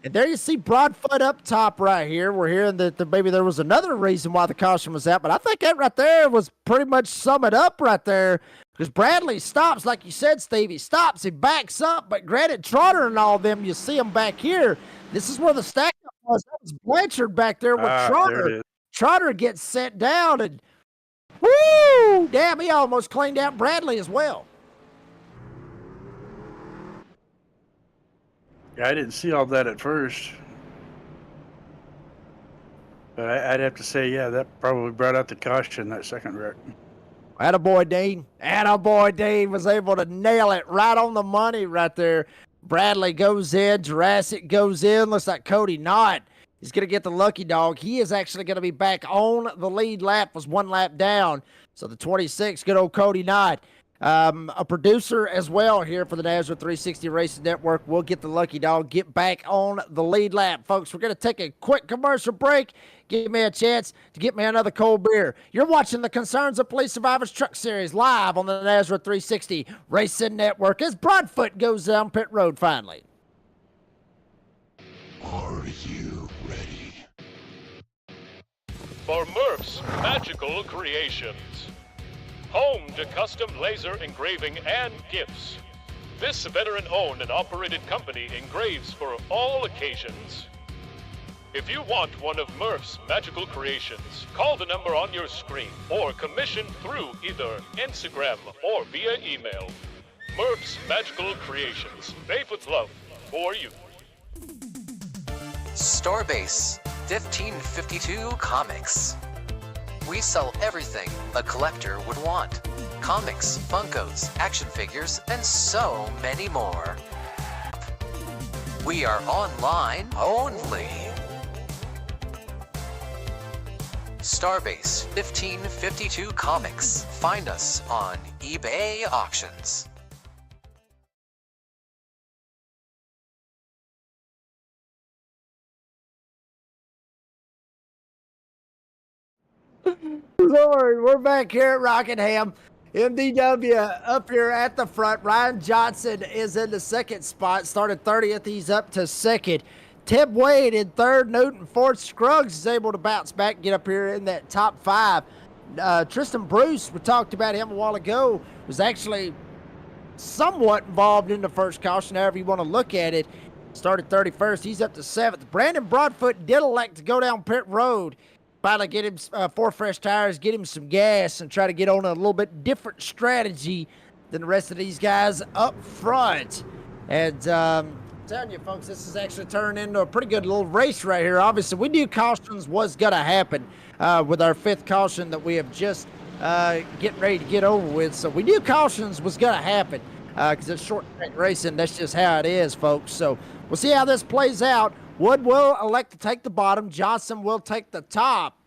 And there you see Broadfoot up top right here. We're hearing that maybe there was another reason why the caution was out, but I think that right there was pretty much sum it up right there. Because Bradley stops, like you said, Steve. He stops, he backs up, but granted, Trotter and all them, you see them back here. This is where the stack was. That was Blanchard back there with Trotter. Trotter gets set down, and woo! Damn, he almost cleaned out Bradley as well. Yeah, I didn't see all that at first. But I'd have to say, yeah, that probably brought out the caution, that second wreck. Attaboy, Dean. Attaboy, Dean was able to nail it right on the money right there. Bradley goes in. Jurassic goes in. Looks like Cody Knott is going to get the lucky dog. He is actually going to be back on the lead lap. Was one lap down. So the 26, good old Cody Knott. A producer as well here for the NASCAR 360 Racing Network will get the lucky dog, get back on the lead lap. Folks, we're going to take a quick commercial break. Give me a chance to get me another cold beer. You're watching the Concerns of Police Survivors Truck Series live on the NASCAR 360 Racing Network as Broadfoot goes down pit road finally. Are you ready? For Murph's Magical Creations. Home to custom laser engraving and gifts. This veteran-owned and operated company engraves for all occasions. If you want one of Murph's magical creations, call the number on your screen or commission through either Instagram or via email. Murph's Magical Creations, made with love for you. Starbase 1552 Comics. We sell everything a collector would want. Comics, Funkos, action figures, and so many more. We are online only. Starbase 1552 Comics. Find us on eBay Auctions. Lord, we're back here at Rockingham. MDW up here at the front. Ryan Johnson is in the second spot. Started 30th. He's up to second. Tim Wade in third. Newton fourth. Scruggs is able to bounce back, get up here in that top five. Tristan Bruce, we talked about him a while ago, was actually somewhat involved in the first caution, however you want to look at it. Started 31st. He's up to seventh. Brandon Broadfoot did elect to go down pit road. Finally get him 4 fresh tires, get him some gas, and try to get on a little bit different strategy than the rest of these guys up front. And I'm telling you, folks, this is actually turning into a pretty good little race right here. Obviously, we knew cautions was going to happen with our 5th caution that we have just getting ready to get over with. So we knew cautions was going to happen because it's short track racing. That's just how it is, folks. So we'll see how this plays out. Wood will elect to take the bottom. Johnson will take the top.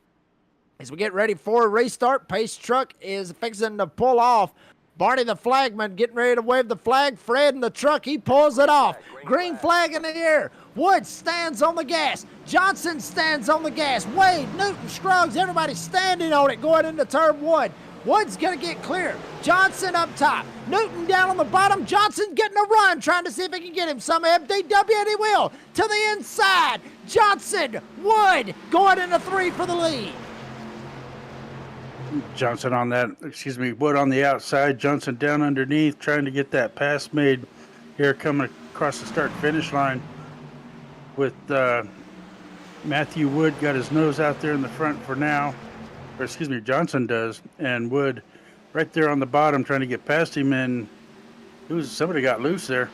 As we get ready for a restart, Pace truck is fixing to pull off. Barney the flagman getting ready to wave the flag. Fred in the truck, he pulls it off. Green flag in the air. Wood stands on the gas. Johnson stands on the gas. Wade, Newton, Scruggs, everybody standing on it going into turn 1. Wood's going to get clear. Johnson up top. Newton down on the bottom. Johnson getting a run, trying to see if he can get him some MDW, and he will. To the inside. Johnson, Wood going into 3 for the lead. Johnson on that, Wood on the outside. Johnson down underneath, trying to get that pass made here coming across the start-finish line with Matthew Wood got his nose out there in the front for now. Johnson does, and Wood right there on the bottom trying to get past him, and somebody got loose there.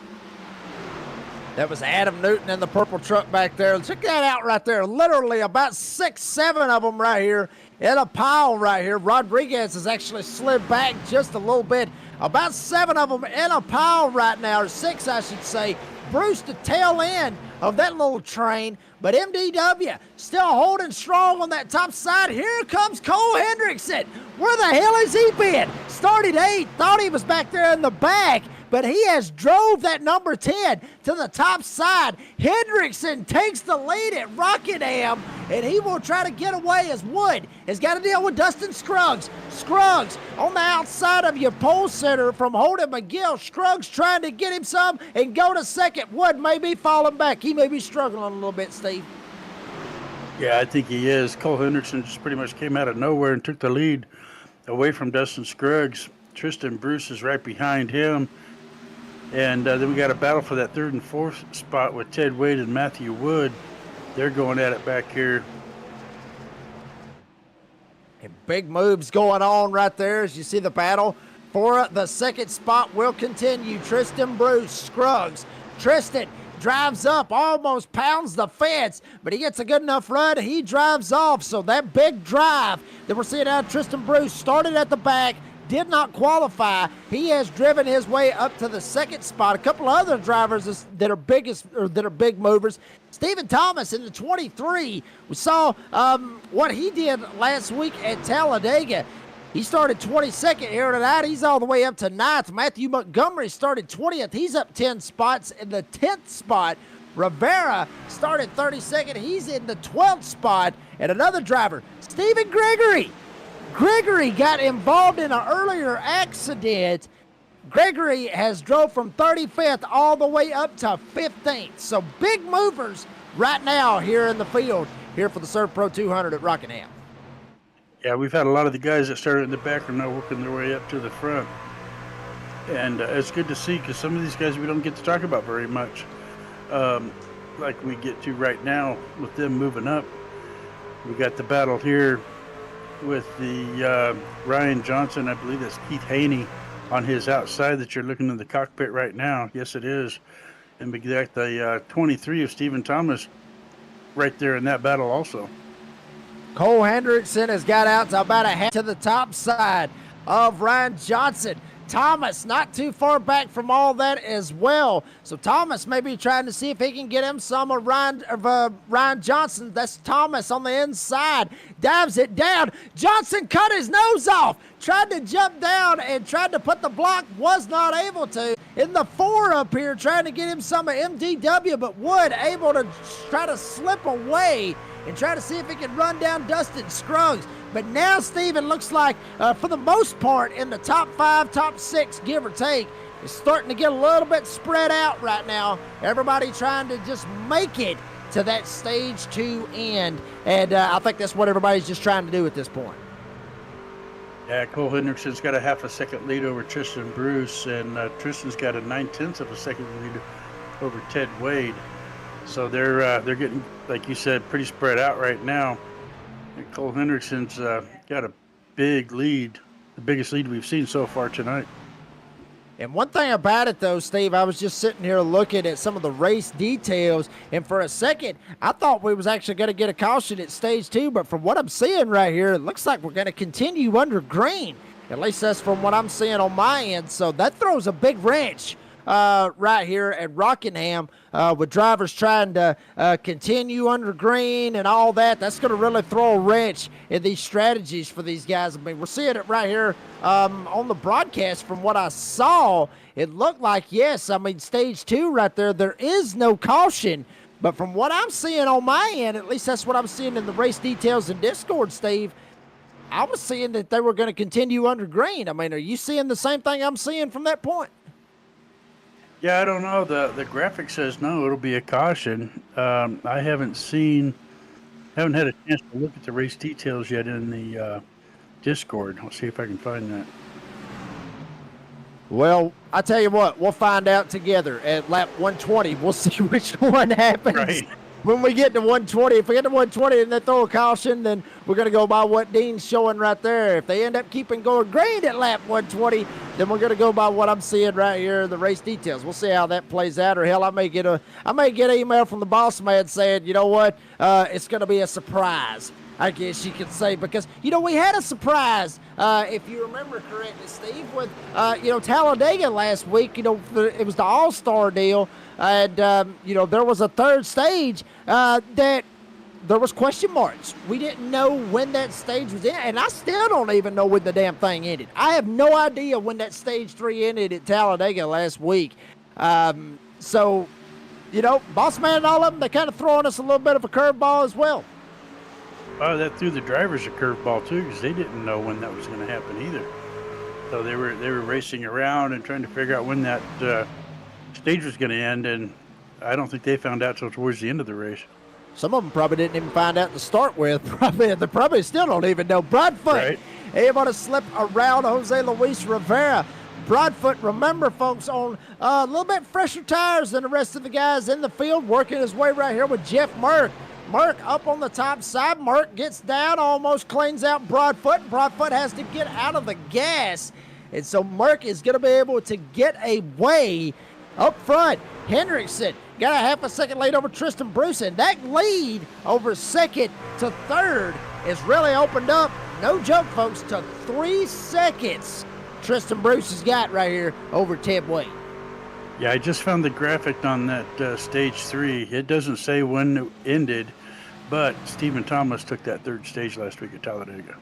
That was Adam Newton in the purple truck back there. Check that out right there. Literally about 6, 7 of them right here in a pile right here. Rodriguez has actually slid back just a little bit. About 7 of them in a pile right now, or 6, I should say. Bruce, the tail end of that little train, but MDW still holding strong on that top side. Here comes Cole Hendrickson. Where the hell has he been? Started 8, thought he was back there in the back, but he has drove that number 10 to the top side. Hendrickson takes the lead at Rockingham, and he will try to get away as Wood has got to deal with Dustin Scruggs. Scruggs on the outside of your pole center from Holden McGill. Scruggs trying to get him some and go to second. Wood may be falling back. He may be struggling a little bit, Steve. Yeah, I think he is. Cole Henderson just pretty much came out of nowhere and took the lead away from Dustin Scruggs. Tristan Bruce is right behind him. And then we got a battle for that 3rd and 4th spot with Ted Wade and Matthew Wood. They're going at it back here. And big moves going on right there as you see the battle for the 2nd spot will continue. Tristan Bruce, Scruggs. Tristan drives up, almost pounds the fence, but he gets a good enough run. He drives off. So that big drive that we're seeing out of Tristan Bruce started at the back, did not qualify. He has driven his way up to the 2nd spot. A couple of other drivers that are big movers. Stephen Thomas in the 23. We saw what he did last week at Talladega. He started 22nd here tonight. He's all the way up to 9th. Matthew Montgomery started 20th. He's up 10 spots in the 10th spot. Rivera started 32nd. He's in the 12th spot. And another driver, Stephen Gregory. Gregory got involved in an earlier accident. Gregory has drove from 35th all the way up to 15th. So big movers right now here in the field here for the ServPro 200 at Rockingham. Yeah, we've had a lot of the guys that started in the back are now working their way up to the front. And it's good to see because some of these guys we don't get to talk about very much. Like we get to right now with them moving up. We got the battle here with the Ryan Johnson. I believe that's Keith Haney on his outside that you're looking in the cockpit right now. Yes, it is. And we got the 23 of Stephen Thomas right there in that battle also. Cole Hendrickson has got out to about a half to the top side of Ryan Johnson. Thomas not too far back from all that as well. So Thomas may be trying to see if he can get him some of Ryan Johnson. That's Thomas on the inside. Dives it down. Johnson cut his nose off. Tried to jump down and tried to put the block. Was not able to. In the 4 up here trying to get him some of MDW, but Wood able to try to slip away and try to see if he can run down Dustin Scruggs. But now Steven looks like, for the most part, in the top 5, top 6, give or take, is starting to get a little bit spread out right now. Everybody trying to just make it to that stage 2 end. And I think that's what everybody's just trying to do at this point. Yeah, Cole Hendrickson's got a half a second lead over Tristan Bruce, and Tristan's got a 9/10 of a second lead over Ted Wade. So they're getting, like you said, pretty spread out right now. And Cole Hendrickson's got a big lead, the biggest lead we've seen so far tonight. And one thing about it, though, Steve, I was just sitting here looking at some of the race details, and for a second, I thought we was actually going to get a caution at stage 2, but from what I'm seeing right here, it looks like we're going to continue under green. At least that's from what I'm seeing on my end, so that throws a big wrench right here at Rockingham with drivers trying to continue under green and all that. That's going to really throw a wrench in these strategies for these guys. I mean, we're seeing it right here on the broadcast. From what I saw, it looked like, yes, I mean, stage 2 right there, there is no caution. But from what I'm seeing on my end, at least that's what I'm seeing in the race details in Discord, Steve, I was seeing that they were going to continue under green. I mean, are you seeing the same thing I'm seeing from that point? Yeah, I don't know. The graphic says no, it'll be a caution. I haven't had a chance to look at the race details yet in the Discord. I'll see if I can find that. Well, I tell you what, we'll find out together at lap 120. We'll see which one happens. Right. When we get to 120, if we get to 120 and they throw a caution, then we're going to go by what Dean's showing right there. If they end up keeping going green at lap 120, then we're going to go by what I'm seeing right here, the race details. We'll see how that plays out. Or hell, I may get an email from the boss man saying, you know what, it's going to be a surprise. I guess you could say, because, we had a surprise, if you remember correctly, Steve, with, Talladega last week. It was the All-Star deal, and, there was a third stage that there was question marks. We didn't know when that stage was in, and I still don't even know when the damn thing ended. I have no idea when that stage 3 ended at Talladega last week. So, Boss Man and all of them, they kind of throwing us a little bit of a curveball as well. Oh, that threw the drivers a curveball too, because they didn't know when that was going to happen either. So they were racing around and trying to figure out when that stage was going to end, and I don't think they found out till towards the end of the race. Some of them probably didn't even find out to start with. They probably still don't even know. Broadfoot Right. able to slip around Jose Luis Rivera. Broadfoot, remember, folks, on a little bit fresher tires than the rest of the guys in the field, working his way right here with Jeff Merck. Merck up on the top side. Merck gets down, almost cleans out Broadfoot. Broadfoot has to get out of the gas. And so Merck is going to be able to get away up front. Hendrickson got a half a second lead over Tristan Bruce, and that lead over second to third is really opened up. No joke, folks, to 3 seconds Tristan Bruce has got right here over Ted Wade. Yeah, I just found the graphic on that stage 3. It doesn't say when it ended, but Stephen Thomas took that third stage last week at Talladega.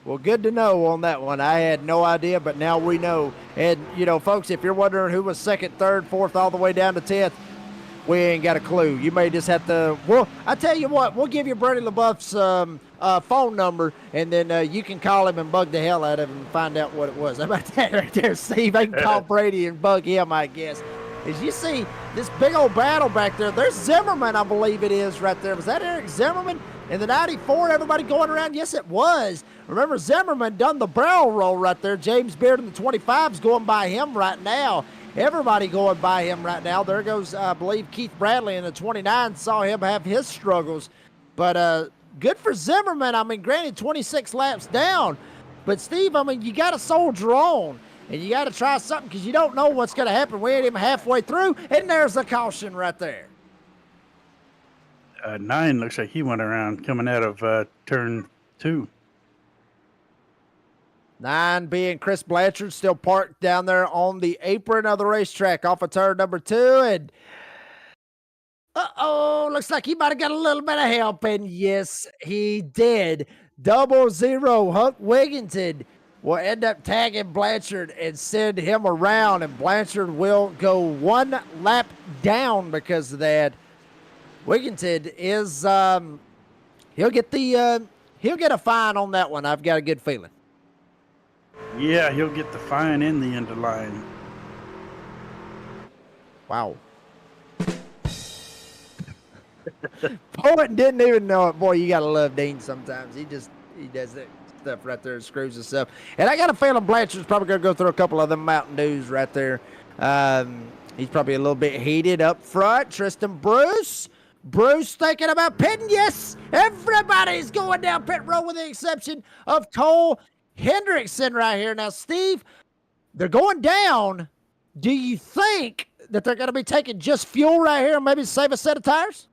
Well, good to know on that one. I had no idea, but now we know. And, folks, if you're wondering who was second, third, fourth, all the way down to 10th, we ain't got a clue. You may just have to, well, I tell you what, we'll give you Brady LaBeouf's phone number, and then you can call him and bug the hell out of him and find out what it was. How about that right there, Steve? I can call Brady and bug him, I guess. As you see, this big old battle back there, there's Zimmerman, I believe it is right there. Was that Eric Zimmerman? In the 94, everybody going around? Yes, it was. Remember, Zimmerman done the barrel roll right there. James Beard in the 25's going by him right now. Everybody going by him right now. There goes, I believe, Keith Bradley in the 29. Saw him have his struggles. But good for Zimmerman. I mean, granted, 26 laps down. But, Steve, I mean, you got to soldier on. And you got to try something because you don't know what's going to happen. We ain't even halfway through, and there's the caution right there. 9 looks like he went around coming out of turn 2. 9 being Chris Blanchard, still parked down there on the apron of the racetrack off of turn number 2. And looks like he might have got a little bit of help. And yes, he did. 00 Huck Wigginton will end up tagging Blanchard and send him around. And Blanchard will go 1 lap down because of that. Wigginton is he'll get a fine on that one. I've got a good feeling. Yeah, he'll get the fine in the end of line. Wow. Poet didn't even know it. Boy, you gotta love Dean sometimes. He does that stuff right there and screws himself. And I got a feeling Blanchard's probably gonna go through a couple of them Mountain Dews right there. He's probably a little bit heated up front. Tristan Bruce thinking about pitting. Yes, everybody's going down pit road with the exception of Cole Hendrickson right here. Now, Steve, they're going down. Do you think that they're going to be taking just fuel right here and maybe save a set of tires?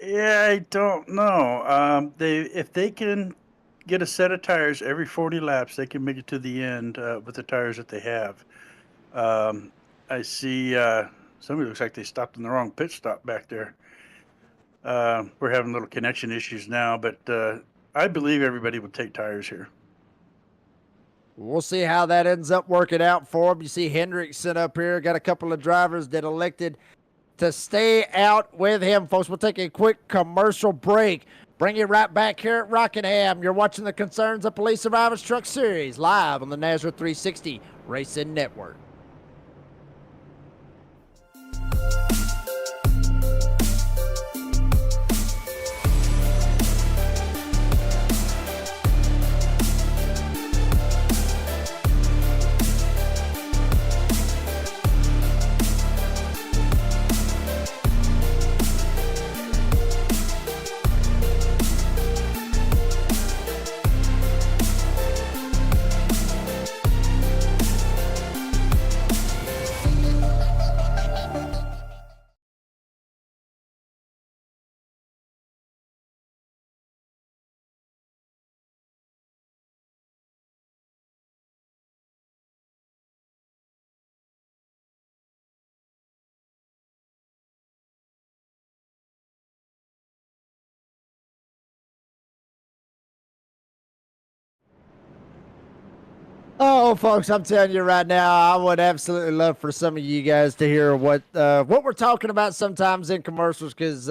Yeah, I don't know. If they can get a set of tires every 40 laps, they can make it to the end with the tires that they have. I see somebody looks like they stopped in the wrong pit stop back there. We're having little connection issues now, but I believe everybody will take tires here. We'll see how that ends up working out for him. You see Hendrickson up here. Got a couple of drivers that elected to stay out with him. Folks, we'll take a quick commercial break. Bring you right back here at Rockingham. You're watching the Concerns of Police Survivors Truck Series live on the Nazareth 360 Racing Network. Oh, folks, I'm telling you right now, I would absolutely love for some of you guys to hear what we're talking about sometimes in commercials, because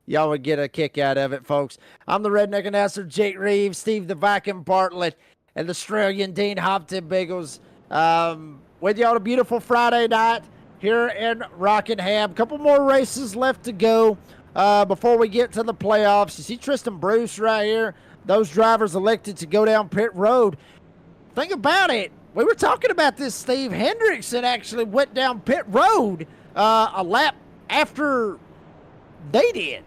y'all would get a kick out of it, folks. I'm the redneck announcer, Jake Reeves, Steve the Viking Bartlett, and the Australian Dean Hopton Biggles. With you on a beautiful Friday night here in Rockingham. A couple more races left to go before we get to the playoffs. You see Tristan Bruce right here. Those drivers elected to go down pit road. Think about it. We were talking about this. Steve Hendrickson actually went down pit road a lap after they did.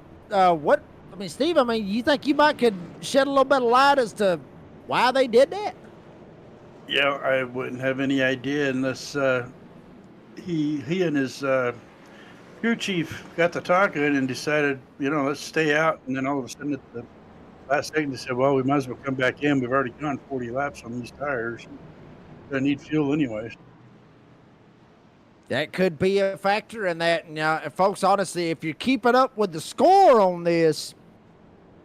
Steve, you think you might could shed a little bit of light as to why they did that? Yeah, I wouldn't have any idea unless he and his crew chief got to talking and decided, let's stay out. And then all of a sudden at the last second, they said, well, we might as well come back in. We've already gone 40 laps on these tires. They need fuel anyways. That could be a factor in that. And folks, honestly, if you're keeping up with the score on this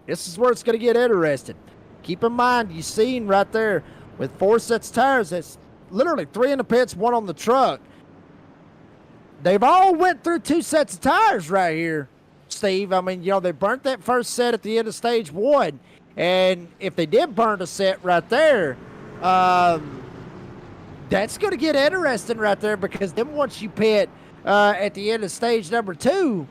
is where it's going to get interesting. Keep in mind, you seen right there with 4 sets of tires, that's literally 3 in the pits, 1 on the truck. They've all went through 2 sets of tires right here, Steve. They burnt that first set at the end of stage 1. And if they did burn a set right there, that's going to get interesting right there, because then once you pit at the end of stage number 2,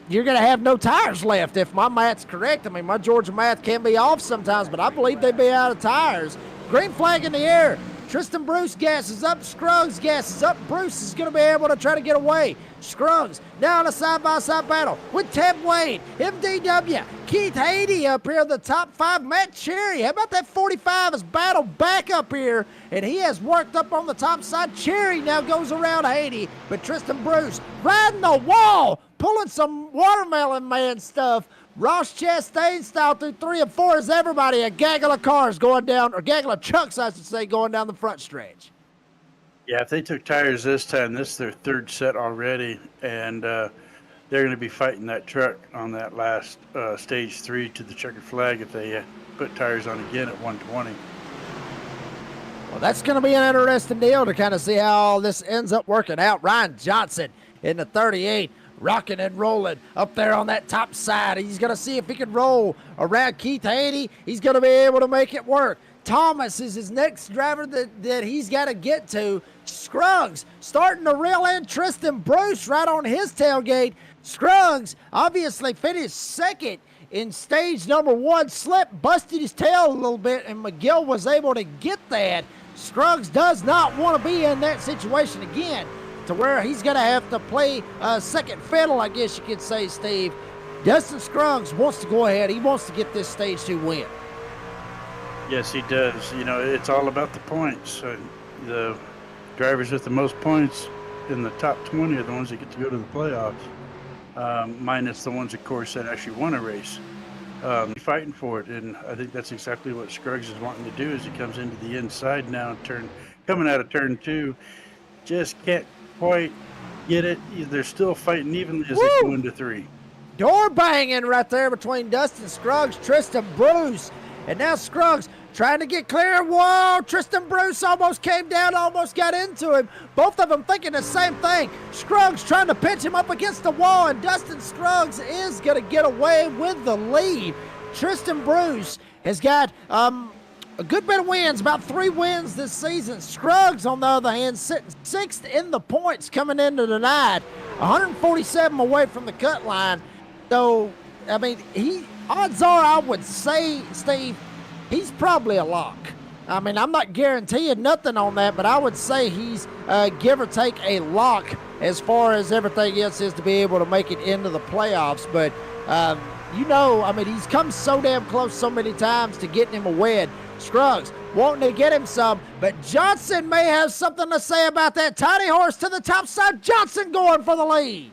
you're going to have no tires left, if my math's correct. My Georgia math can be off sometimes, but I believe they'd be out of tires. Green flag in the air. Tristan Bruce gasses up. Scruggs gasses up. Bruce is going to be able to try to get away. Scruggs now in a side-by-side battle with Ted Wade, MDW, Keith Haiti up here in the top 5. Matt Cherry, how about that 45 is battled back up here, and he has worked up on the top side. Cherry now goes around Haiti, but Tristan Bruce riding the wall, pulling some watermelon man stuff. Ross Chastain style through 3 and 4 is everybody. A gaggle of cars going down, or gaggle of trucks, I should say, going down the front stretch. Yeah, if they took tires this time, this is their 3rd set already, and they're going to be fighting that truck on that last stage 3 to the checkered flag if they put tires on again at 120. Well, that's going to be an interesting deal to kind of see how all this ends up working out. Ryan Johnson in the 38. Rocking and rolling up there on that top side. He's going to see if he can roll around Keith Haiti. He's going to be able to make it work. Thomas is his next driver that he's got to get to. Scruggs starting to reel in Tristan Bruce right on his tailgate. Scruggs obviously finished 2nd in stage number 1. Slipped, busted his tail a little bit, and McGill was able to get that. Scruggs does not want to be in that situation again, to where he's going to have to play second fiddle, I guess you could say, Steve. Dustin Scruggs wants to go ahead. He wants to get this stage 2 win. Yes, he does. It's all about the points. The drivers with the most points in the top 20 are the ones that get to go to the playoffs, minus the ones, of course, that actually won a race. Fighting for it, and I think that's exactly what Scruggs is wanting to do as he comes into the inside now, coming out of turn 2. Just can't quite get it. They're still fighting evenly as they go into 3. Door banging right there between Dustin Scruggs, Tristan Bruce, and now Scruggs trying to get clear. Whoa, Tristan Bruce almost came down, almost got into him. Both of them thinking the same thing. Scruggs trying to pinch him up against the wall, and Dustin Scruggs is going to get away with the lead. Tristan Bruce has got a good bit of wins, about 3 wins this season. Scruggs, on the other hand, sitting 6th in the points coming into the night, 147 away from the cut line. So, odds are, I would say, Steve, he's probably a lock. I'm not guaranteeing nothing on that, but I would say he's, give or take, a lock as far as everything else is to be able to make it into the playoffs. But, he's come so damn close so many times to getting him a win. Scruggs wanting to get him some, but Johnson may have something to say about that. Tiny horse to the top side. Johnson going for the lead.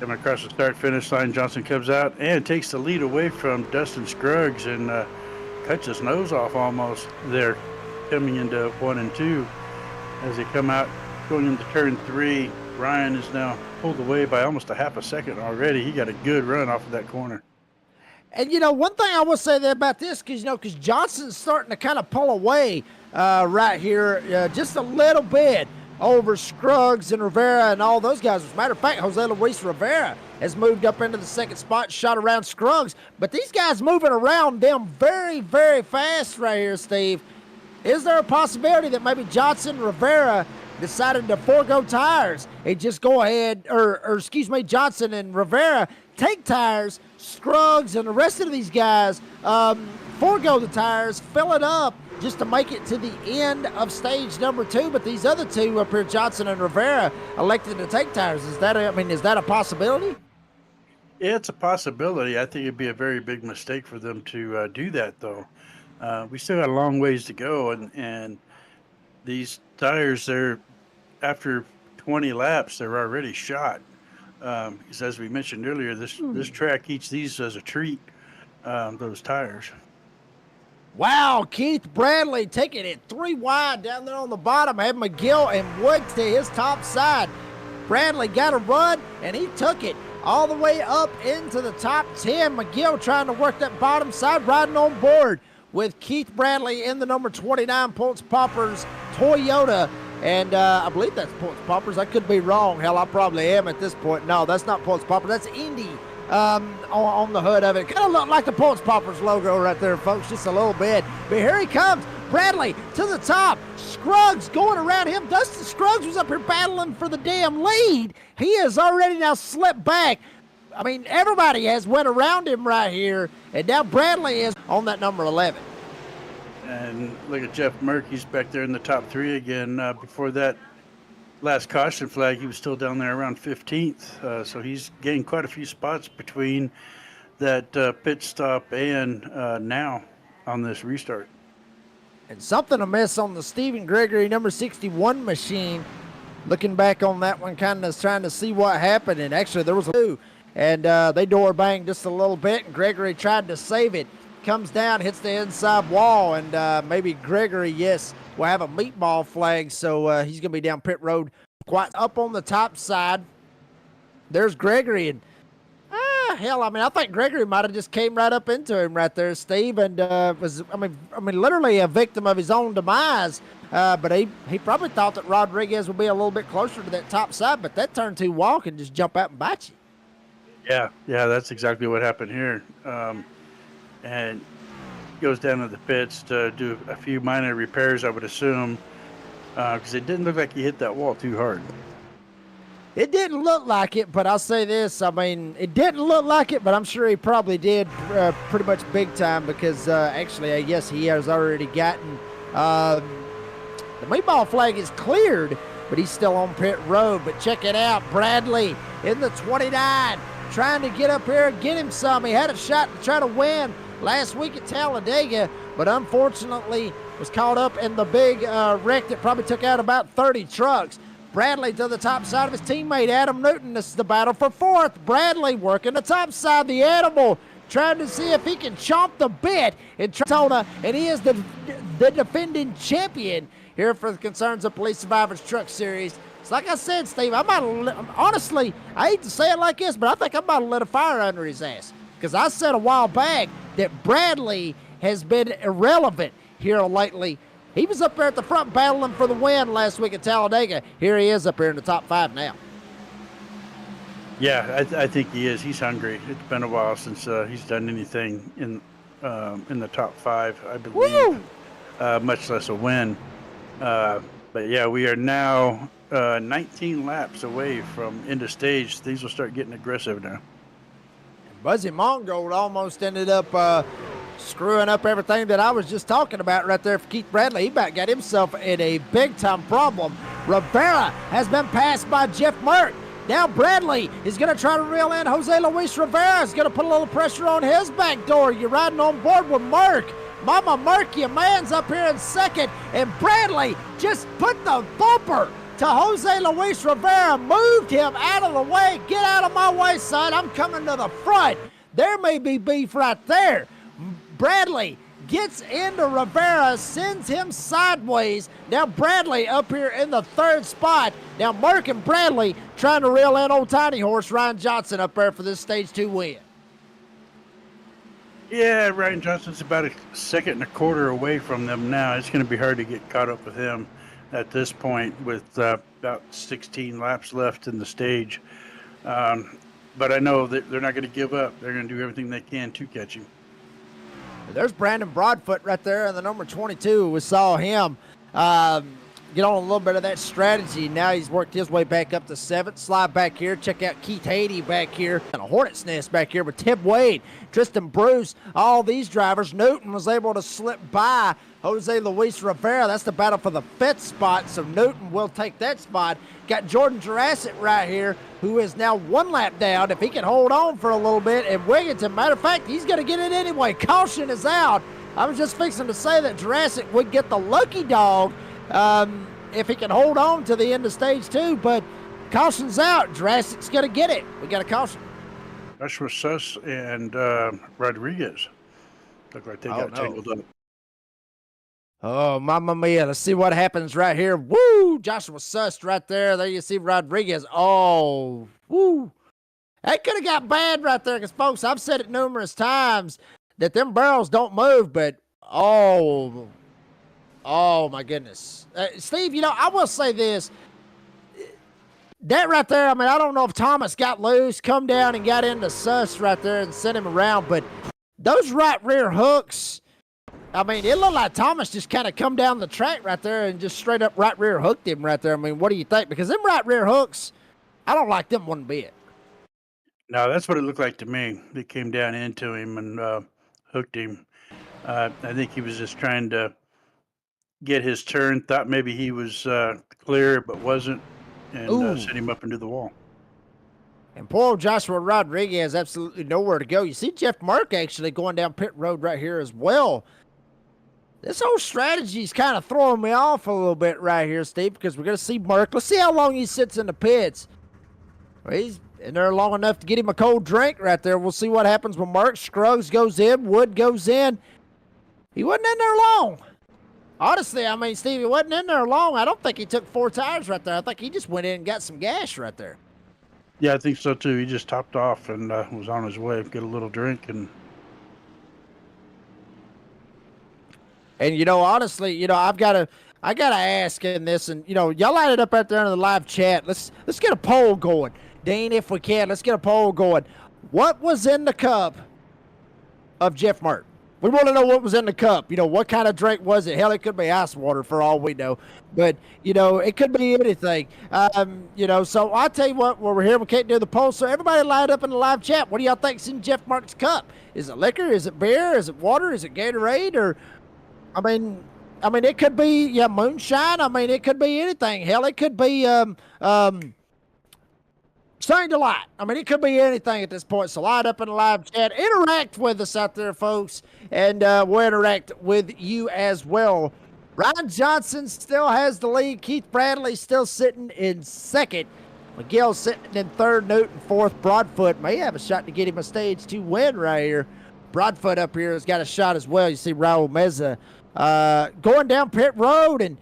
Coming across the start-finish line, Johnson comes out and takes the lead away from Dustin Scruggs and cuts his nose off almost there, coming into 1 and 2. As they come out, going into turn 3, Ryan is now pulled away by almost a half a second already. He got a good run off of that corner. And, one thing I will say there about this, because Johnson's starting to kind of pull away right here just a little bit over Scruggs and Rivera and all those guys. As a matter of fact, Jose Luis Rivera has moved up into the second spot, shot around Scruggs. But these guys moving around them very, very fast right here, Steve. Is there a possibility that maybe Johnson and Rivera decided to forego tires and just go ahead, Johnson and Rivera take tires, Scruggs and the rest of these guys forego the tires, fill it up just to make it to the end of stage number 2, but these other two up here, Johnson and Rivera, elected to take tires. Is that a possibility? Yeah, it's a possibility. I think it'd be a very big mistake for them to do that, though. We still got a long ways to go, and these tires, they're after 20 laps, they're already shot. Because as we mentioned earlier, this track eats these as a treat, those tires. Wow, Keith Bradley taking it 3 wide down there on the bottom. Had McGill and Wood to his top side. Bradley got a run, and he took it all the way up into the top 10. McGill trying to work that bottom side, riding on board with Keith Bradley in the number 29 Points Poppers Toyota. And I believe that's Points Poppers. I could be wrong. Hell, I probably am at this point. No, that's not Points Poppers. That's Indy on the hood of it. Kind of look like the Points Poppers logo right there, folks, just a little bit. But here he comes. Bradley to the top. Scruggs going around him. Dustin Scruggs was up here battling for the damn lead. He has already now slipped back. I mean, everybody has went around him right here. And now Bradley is on that number 11. And look at Jeff Murphy's back there in the top 3 again. Before that last caution flag, he was still down there around 15th. So he's gained quite a few spots between that pit stop and now on this restart. And something amiss on the Stephen Gregory number 61 machine. Looking back on that one, kind of trying to see what happened. And actually, there was a 2. And they door banged just a little bit. And Gregory tried to save it. Comes down, hits the inside wall. And maybe Gregory, yes, will have a meatball flag. So he's going to be down pit road quite up on the top side. There's Gregory. And hell, I think Gregory might have just came right up into him right there, Steve, and was literally a victim of his own demise. But he probably thought that Rodriguez would be a little bit closer to that top side, but that turn 2 wall can just jump out and bite you. Yeah, that's exactly what happened here. And goes down to the pits to do a few minor repairs, I would assume, because it didn't look like he hit that wall too hard. It didn't look like it, but I'll say this. It didn't look like it, but I'm sure he probably did pretty much big time because actually, I guess he has already gotten the meatball flag is cleared, but he's still on pit road. But check it out. Bradley in the 29 trying to get up here and get him some. He had a shot to try to win last week at Talladega, but unfortunately was caught up in the big wreck that probably took out about 30 trucks. Bradley to the top side of his teammate, Adam Newton. This is the battle for 4th. Bradley working the top side, the animal, trying to see if he can chomp the bit in Daytona, and he is the defending champion here for the Concerns of Police Survivors Truck Series. It's like I said, Steve, honestly, I hate to say it like this, but I think I'm about to let a fire under his ass. Because I said a while back that Bradley has been irrelevant here lately. He was up there at the front battling for the win last week at Talladega. Here he is up here in the top 5 now. Yeah, I think he is. He's hungry. It's been a while since he's done anything in the top 5, I believe, much less a win. But yeah, we are now 19 laps away from end of stage. Things will start getting aggressive now. Buzzy Mongold almost ended up screwing up everything that I was just talking about right there for Keith Bradley. He about got himself in a big-time problem. Rivera has been passed by Jeff Merck. Now Bradley is going to try to reel in Jose Luis Rivera. Is going to put a little pressure on his back door. You're riding on board with Merck. Mama Merck, your man's up here in second. And Bradley just put the bumper to Jose Luis Rivera, moved him out of the way. Get out of my way, son. I'm coming to the front. There may be beef right there. Bradley gets into Rivera, sends him sideways. Now Bradley up here in the 3rd spot. Now Merck and Bradley trying to reel in old tiny horse Ryan Johnson up there for this stage 2 win. Yeah, Ryan Johnson's about a second and a quarter away from them now. It's going to be hard to get caught up with him at this point with about 16 laps left in the stage. But I know that they're not going to give up. They're going to do everything they can to catch him. There's Brandon Broadfoot right there in the number 22. We saw him get on a little bit of that strategy. Now he's worked his way back up to 7th. Slide back here. Check out Keith Haiti back here. And a hornet's nest back here with Tim Wade, Tristan Bruce, all these drivers. Newton was able to slip by Jose Luis Rivera. That's the battle for the 5th spot, so Newton will take that spot. Got Jordan Jurassic right here, who is now 1 lap down. If he can hold on for a little bit, and Wigginton, matter of fact, he's going to get it anyway. Caution is out. I was just fixing to say that Jurassic would get the lucky dog if he can hold on to the end of stage 2, but caution's out. Jurassic's going to get it. We got a caution. Joshua Suss and Rodriguez look like they got tangled up. Oh, mamma mia. Let's see what happens right here. Woo! Joshua Suss right there. There you see Rodriguez. Oh, woo. That could have got bad right there because, folks, I've said it numerous times that them barrels don't move, but, oh, my goodness. Steve, I will say this. That right there, I mean, I don't know if Thomas got loose, come down and got into Suss right there and sent him around, but those right rear hooks, I mean, it looked like Thomas just kind of come down the track right there and just straight up right rear hooked him right there. I mean, what do you think? Because them right rear hooks, I don't like them one bit. No, that's what it looked like to me. They came down into him and hooked him. I think he was just trying to get his turn, thought maybe he was clear, but wasn't, and sent him up into the wall. And poor old Joshua Rodriguez has absolutely nowhere to go. You see Jeff Mark actually going down pit road right here as well. This whole strategy is kind of throwing me off a little bit right here, Steve, because we're going to see Mark. Let's see how long he sits in the pits. Well, he's in there long enough to get him a cold drink right there. We'll see what happens when Mark. Scruggs goes in. Wood goes in. He wasn't in there long. Honestly, I mean, Steve, he wasn't in there long. I don't think he took 4 tires right there. I think he just went in and got some gas right there. Yeah, I think so too. He just topped off and was on his way to get a little drink. And honestly, I gotta ask in this, and y'all light it up out there in the live chat. Let's get a poll going, Dean, if we can. Let's get a poll going. What was in the cup of Jeff Mark? We want to know what was in the cup. What kind of drink was it? Hell, it could be ice water for all we know. But, it could be anything. So I'll tell you what, while we're here, we can't do the poll. So everybody light up in the live chat. What do y'all think's in Jeff Mark's cup? Is it liquor? Is it beer? Is it water? Is it Gatorade? Or, I mean, it could be, moonshine. I mean, it could be anything. Hell, it could be, Starting to light. I mean, it could be anything at this point. So light up in the live chat. Interact with us out there, folks. And we'll interact with you as well. Ryan Johnson still has the lead. Keith Bradley still sitting in 2nd. McGill sitting in 3rd. Newton 4th. Broadfoot may have a shot to get him a stage 2 win right here. Broadfoot up here has got a shot as well. You see Raul Meza going down pit road. And,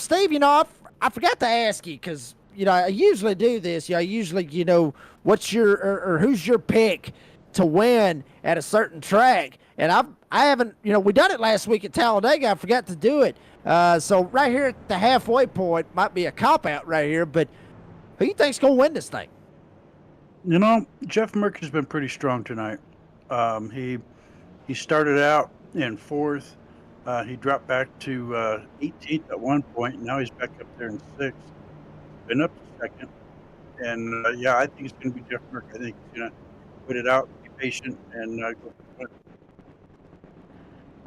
Steve, I forgot to ask you because, I usually do this. I usually, what's your or who's your pick to win at a certain track? And I haven't, we done it last week at Talladega. I forgot to do it. So right here at the halfway point might be a cop-out right here, but who you think's going to win this thing? Jeff Mark has been pretty strong tonight. He started out in 4th. He dropped back to 18th at one point. And now he's back up there in 6th. Been up to 2nd. And, I think it's going to be Jeff Mark. I think he's going to put it out, be patient, and go for the win.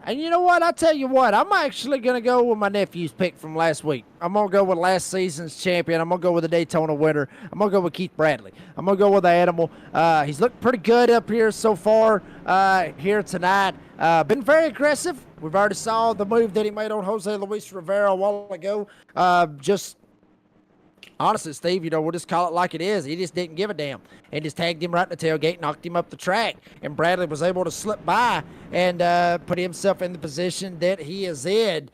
And you know what? I'll tell you what. I'm actually going to go with my nephew's pick from last week. I'm going to go with last season's champion. I'm going to go with the Daytona winner. I'm going to go with Keith Bradley. I'm going to go with the Animal. He's looked pretty good up here so far here tonight. Been very aggressive. We've already saw the move that he made on Jose Luis Rivera a while ago. Honestly, Steve, we'll just call it like it is. He just didn't give a damn and just tagged him right in the tailgate, knocked him up the track. And Bradley was able to slip by and put himself in the position that he is in.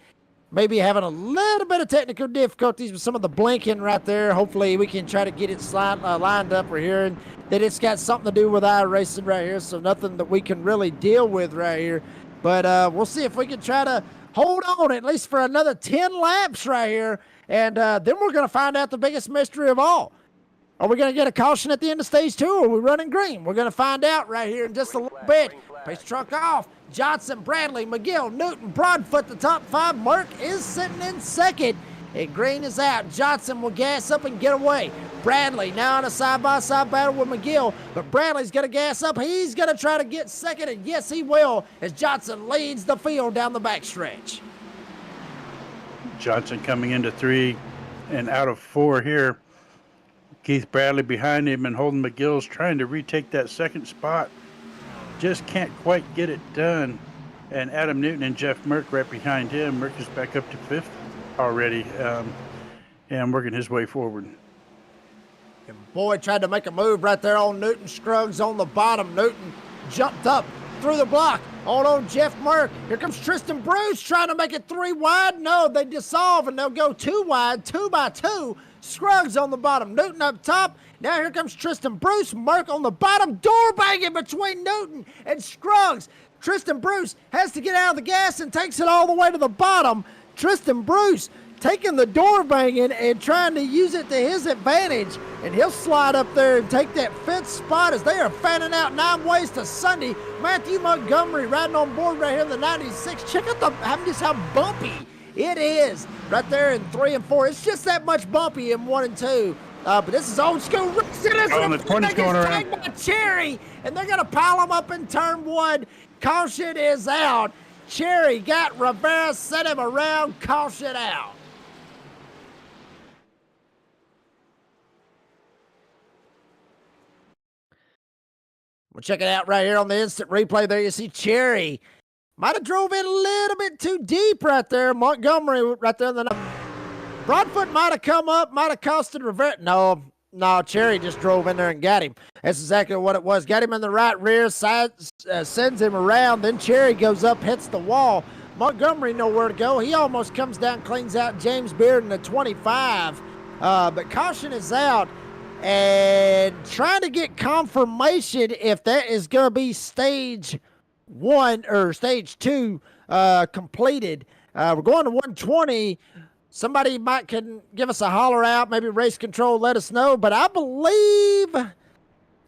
maybe having a little bit of technical difficulties with some of the blinking right there. Hopefully we can try to get it lined up. We're hearing that it's got something to do with iRacing right here, so nothing that we can really deal with right here. But we'll see if we can try to hold on at least for another 10 laps right here, and then we're going to find out the biggest mystery of all. Are we going to get a caution at the end of stage 2, or are we running green? We're going to find out right here in just a little bit. Pace truck off. Johnson, Bradley, McGill, Newton, Broadfoot, the top 5. Merck is sitting in second, and green is out. Johnson will gas up and get away. Bradley now in a side-by-side battle with McGill, but Bradley's going to gas up. He's going to try to get second, and yes, he will, as Johnson leads the field down the backstretch. Johnson coming into 3 and out of 4 here. Keith Bradley behind him, and Holden McGill's trying to retake that second spot. Just can't quite get it done. And Adam Newton and Jeff Merck right behind him. Merck is back up to 5th already, and working his way forward. And Boyd tried to make a move right there on Newton. Scruggs on the bottom. Newton jumped up through the block. On Jeff Merck. Here comes Tristan Bruce trying to make it 3 wide. No, they dissolve and they'll go 2 wide, 2 by 2. Scruggs on the bottom. Newton up top. Now here comes Tristan Bruce. Merck on the bottom. Door banging between Newton and Scruggs. Tristan Bruce has to get out of the gas and takes it all the way to the bottom. Tristan Bruce taking the door banging and trying to use it to his advantage, and he'll slide up there and take that 5th spot as they are fanning out 9 ways to Sunday. Matthew Montgomery riding on board right here in the 96. Check out just how bumpy it is right there in 3 and 4. It's just that much bumpy in 1 and 2. But this is old school racing. The 20's going around. By Cherry, and they're going to pile them up in turn 1. Caution is out. Cherry got Rivera, set him around, caution out. We'll check it out right here on the instant replay. There you see Cherry might have drove in a little bit too deep right there. Montgomery right there in the Broadfoot might have come up, might have costed Rivera. No, Cherry just drove in there and got him. That's exactly what it was. Got him in the right rear side, sends him around. Then Cherry goes up, hits the wall. Montgomery nowhere to go. He almost comes down, cleans out James Beard in the 25. But caution is out. And trying to get confirmation if that is going to be stage 1 or stage 2 completed. We're going to 120. Somebody can give us a holler out, maybe race control, let us know. But I believe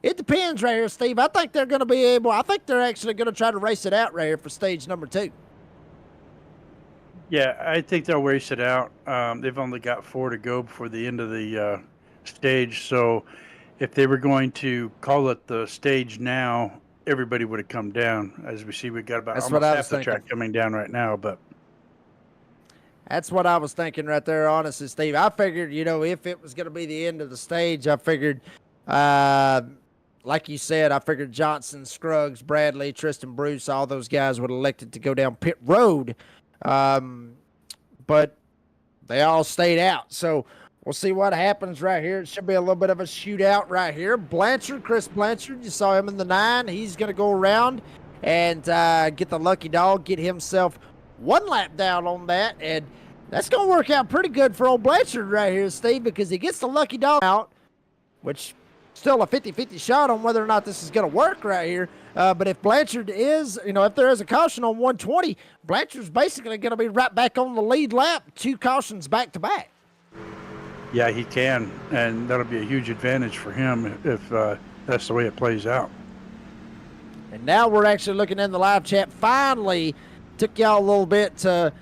it depends right here, Steve. I think they're going to be able, I think they're actually going to try to race it out right here for stage number 2. Yeah, I think they'll race it out. They've only got 4 to go before the end of the stage. So if they were going to call it the stage now, everybody would have come down. As we see, we got about almost half the track coming down right now. But that's what I was thinking right there, honestly, Steve. I figured, if it was going to be the end of the stage, I figured, like you said, I figured Johnson, Scruggs, Bradley, Tristan Bruce, all those guys would have elected to go down pit road. But they all stayed out. So we'll see what happens right here. It should be a little bit of a shootout right here. Chris Blanchard, you saw him in the 9. He's going to go around and get the lucky dog, get himself 1 lap down on that. And that's going to work out pretty good for old Blanchard right here, Steve, because he gets the lucky dog out, which still a 50-50 shot on whether or not this is going to work right here. But if Blanchard is, if there is a caution on 120, Blanchard's basically going to be right back on the lead lap, 2 cautions back to back. Yeah, he can, and that'll be a huge advantage for him if that's the way it plays out. And now we're actually looking in the live chat. Finally, took y'all a little bit to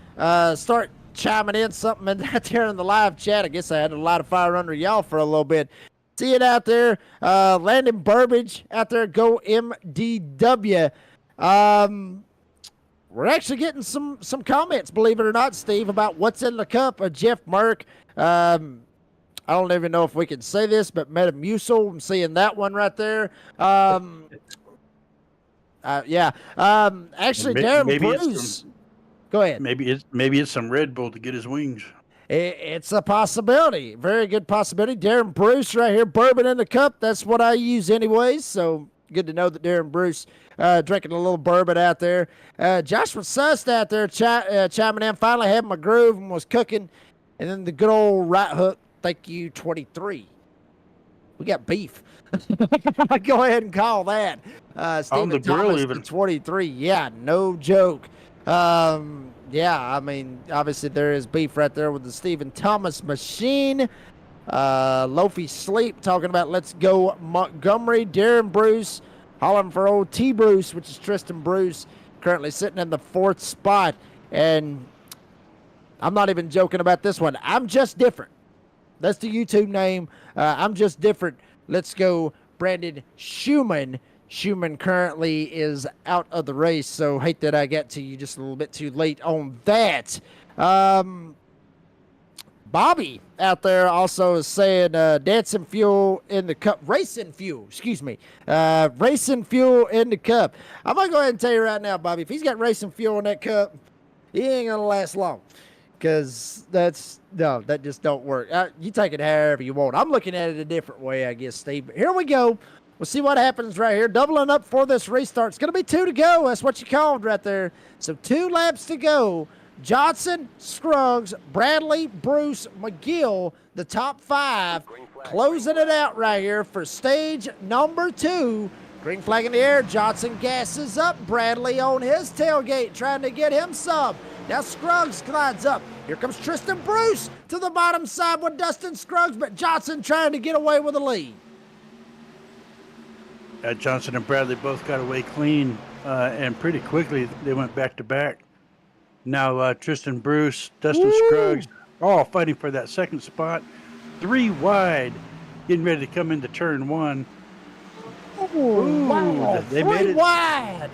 start chiming in something out there in the live chat. I guess I had a lot of fire under y'all for a little bit. See it out there. Landon Burbage out there. Go MDW. We're actually getting some comments, believe it or not, Steve, about what's in the cup of Jeff Merck. I don't even know if we can say this, but Metamucil, I'm seeing that one right there. Yeah. Actually, Darren Bruce. Go ahead. Maybe it's some Red Bull to get his wings. It's a possibility. Very good possibility. Darren Bruce right here, bourbon in the cup. That's what I use anyways. So good to know that Darren Bruce drinking a little bourbon out there. Joshua Sust out there chiming in. Finally had my groove and was cooking. And then the good old right hook, thank you, 23. We got beef. Go ahead and call that. Stephen the grill Thomas, even. the 23. Yeah, no joke. Yeah, I mean, obviously there is beef right there with the Stephen Thomas machine. Lofi Sleep talking about let's go Montgomery. Darren Bruce hollering for old T Bruce, which is Tristan Bruce, currently sitting in the 4th spot. And I'm not even joking about this one. I'm just different. That's the YouTube name. I'm just different. Let's go Brandon Schumann. Schumann currently is out of the race, so hate that I got to you just a little bit too late on that. Bobby out there also is saying dancing fuel in the cup, racing fuel, excuse me. Racing fuel in the cup. I'm going to go ahead and tell you right now, Bobby, if he's got racing fuel in that cup, he ain't going to last long. Because that just don't work. You take it however you want. I'm looking at it a different way, I guess, Steve. But here we go. We'll see what happens right here. Doubling up for this restart. It's going to be 2 to go. That's what you called right there. So 2 laps to go. Johnson, Scruggs, Bradley, Bruce, McGill, the top 5. Closing it out right here for stage number 2. Green flag in the air. Johnson gasses up. Bradley on his tailgate trying to get him some. Now Scruggs glides up. Here comes Tristan Bruce to the bottom side with Dustin Scruggs, but Johnson trying to get away with the lead. Johnson and Bradley both got away clean, and pretty quickly they went back to back. Now Tristan Bruce, Dustin Scruggs, all fighting for that 2nd spot. 3 wide, getting ready to come into turn 1. Ooh, wow. They 3 made it wide.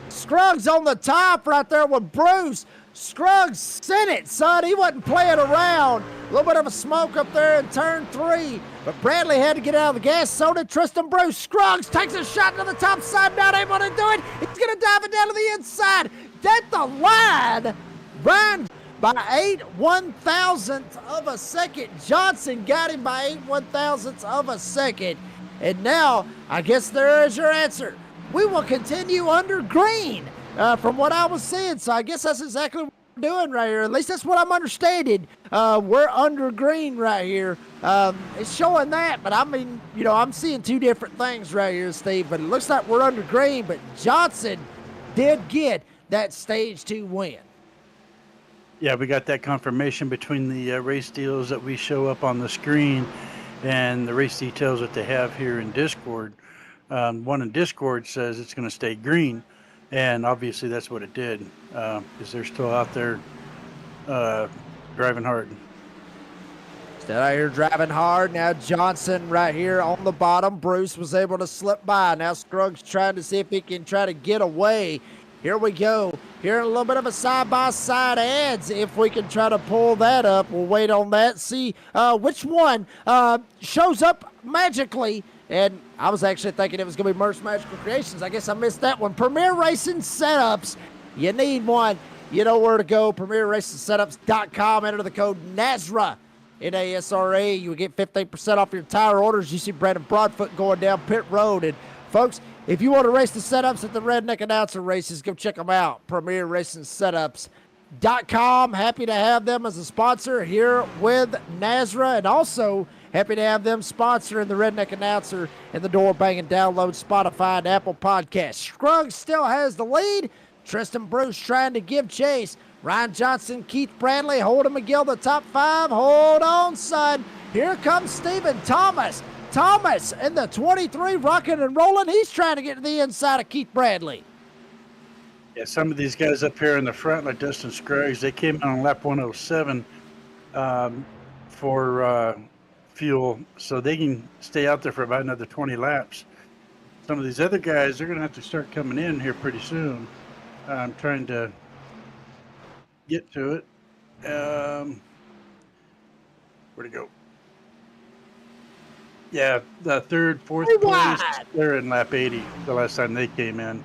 Scruggs on the top right there with Bruce. Scruggs sent it, son. He wasn't playing around. A little bit of a smoke up there in turn 3. But Bradley had to get out of the gas. So did Tristan Bruce. Scruggs takes a shot to the top side. Not able to do it. He's going to dive it down to the inside. At the line. Ryan by 8/1000th of a second. Johnson got him by 8/1000th of a second. And now, I guess there is your answer. We will continue under green from what I was seeing. So I guess that's exactly what we're doing right here. At least that's what I'm understanding. We're under green right here. It's showing that, but I mean, you know, I'm seeing 2 different things right here, Steve. But it looks like we're under green, but Johnson did get that stage 2 win. Yeah, we got that confirmation between the race deals that we show up on the screen and the race details that they have here in Discord. One in Discord says it's going to stay green, and obviously that's what it did, because they're still out there driving hard. Still out here driving hard. Now Johnson right here on the bottom. Bruce was able to slip by. Now Scruggs trying to see if he can try to get away. Here we go. Here a little bit of a side-by-side ads. If we can try to pull that up, we'll wait on that. See which one shows up magically. And I was actually thinking it was going to be Merch Magical Creations. I guess I missed that one. Premier Racing Setups. You need one. You know where to go. PremierRacingSetups.com. Enter the code NASRA. N-A-S-R-A. You will get 15% off your tire orders. You see Brandon Broadfoot going down pit road. And, folks, if you want to race the setups at the Redneck Announcer races, go check them out. PremierRacingSetups.com. Happy to have them as a sponsor here with NASRA. And also happy to have them sponsoring the Redneck Announcer and the door banging download Spotify and Apple Podcasts. Scruggs still has the lead. Tristan Bruce trying to give chase. Ryan Johnson, Keith Bradley, Holden McGill, the top 5. Hold on, son. Here comes Stephen Thomas. Thomas in the 23, rocking and rolling. He's trying to get to the inside of Keith Bradley. Yeah, some of these guys up here in the front, like Dustin Scruggs, they came on lap 107 for fuel, so they can stay out there for about another 20 laps. Some of these other guys, they're going to have to start coming in here pretty soon. I'm trying to get to it. Where'd it go? Yeah, the 3rd, 4th place, they're in lap 80 the last time they came in.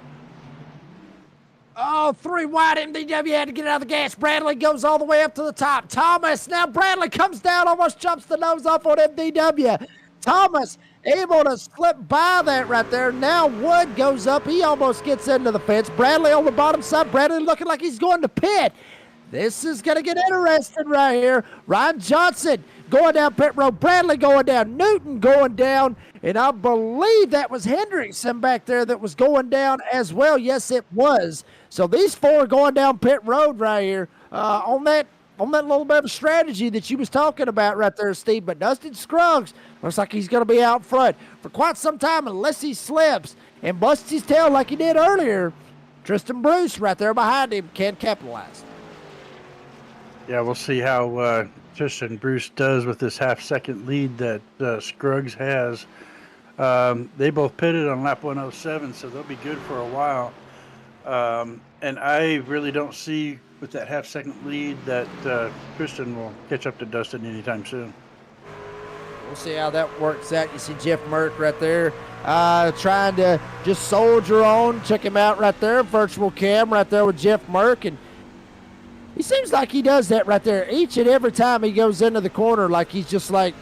Oh, 3 wide. MDW had to get out of the gas. Bradley goes all the way up to the top. Thomas, now Bradley comes down, almost jumps the nose off on MDW. Thomas able to slip by that right there. Now Wood goes up. He almost gets into the fence. Bradley on the bottom side. Bradley looking like he's going to pit. This is going to get interesting right here. Ryan Johnson going down pit road. Bradley going down. Newton going down. And I believe that was Hendrickson back there that was going down as well. Yes, it was. So these four are going down pit road right here on that little bit of strategy that you was talking about right there, Steve. But Dustin Scruggs looks like he's going to be out front for quite some time unless he slips and busts his tail like he did earlier. Tristan Bruce right there behind him can capitalize. Yeah, we'll see how Tristan Bruce does with this half-second lead that Scruggs has. They both pitted on lap 107, so they'll be good for a while. And I really don't see with that half-second lead that Tristan will catch up to Dustin anytime soon. We'll see how that works out. You see Jeff Merck right there trying to just soldier on. Check him out right there. Virtual cam right there with Jeff Merck. And he seems like he does that right there each and every time he goes into the corner, like he's just like,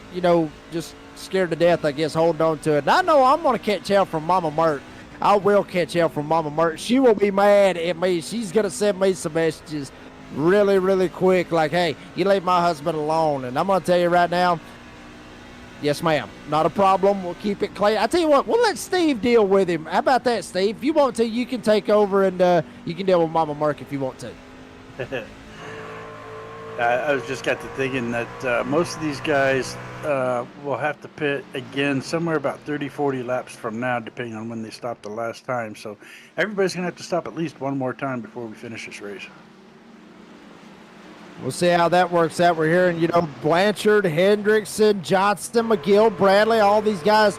just scared to death, I guess, holding on to it. And I know I'm going to catch hell from Mama Mert. I will catch hell from Mama Mert. She will be mad at me. She's going to send me some messages really, really quick, like, hey, you leave my husband alone. And I'm going to tell you right now, yes, ma'am, not a problem. We'll keep it clean. I tell you what, we'll let Steve deal with him. How about that, Steve? If you want to, you can take over and you can deal with Mama Merck if you want to. I was just got to thinking that most of these guys will have to pit again somewhere about 30, 40 laps from now, depending on when they stopped the last time. So everybody's going to have to stop at least one more time before we finish this race. We'll see how that works out. We're hearing, Blanchard, Hendrickson, Johnston, McGill, Bradley, all these guys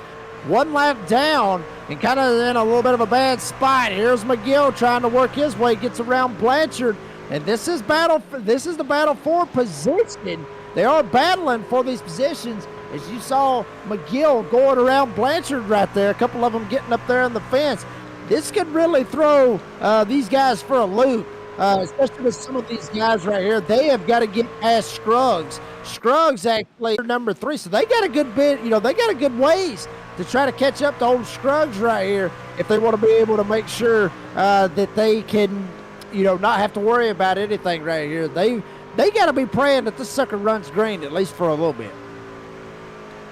one lap down and kind of in a little bit of a bad spot. Here's McGill trying to work his way, gets around Blanchard. And this is the battle for position. They are battling for these positions. As you saw McGill going around Blanchard right there, a couple of them getting up there in the fence. This could really throw these guys for a loop, especially with some of these guys right here. They have got to get past Scruggs. Scruggs actually number 3, so they got a good bit, they got a good ways to try to catch up to old Scruggs right here if they want to be able to make sure that they can not have to worry about anything right here. They got to be praying that this sucker runs green at least for a little bit.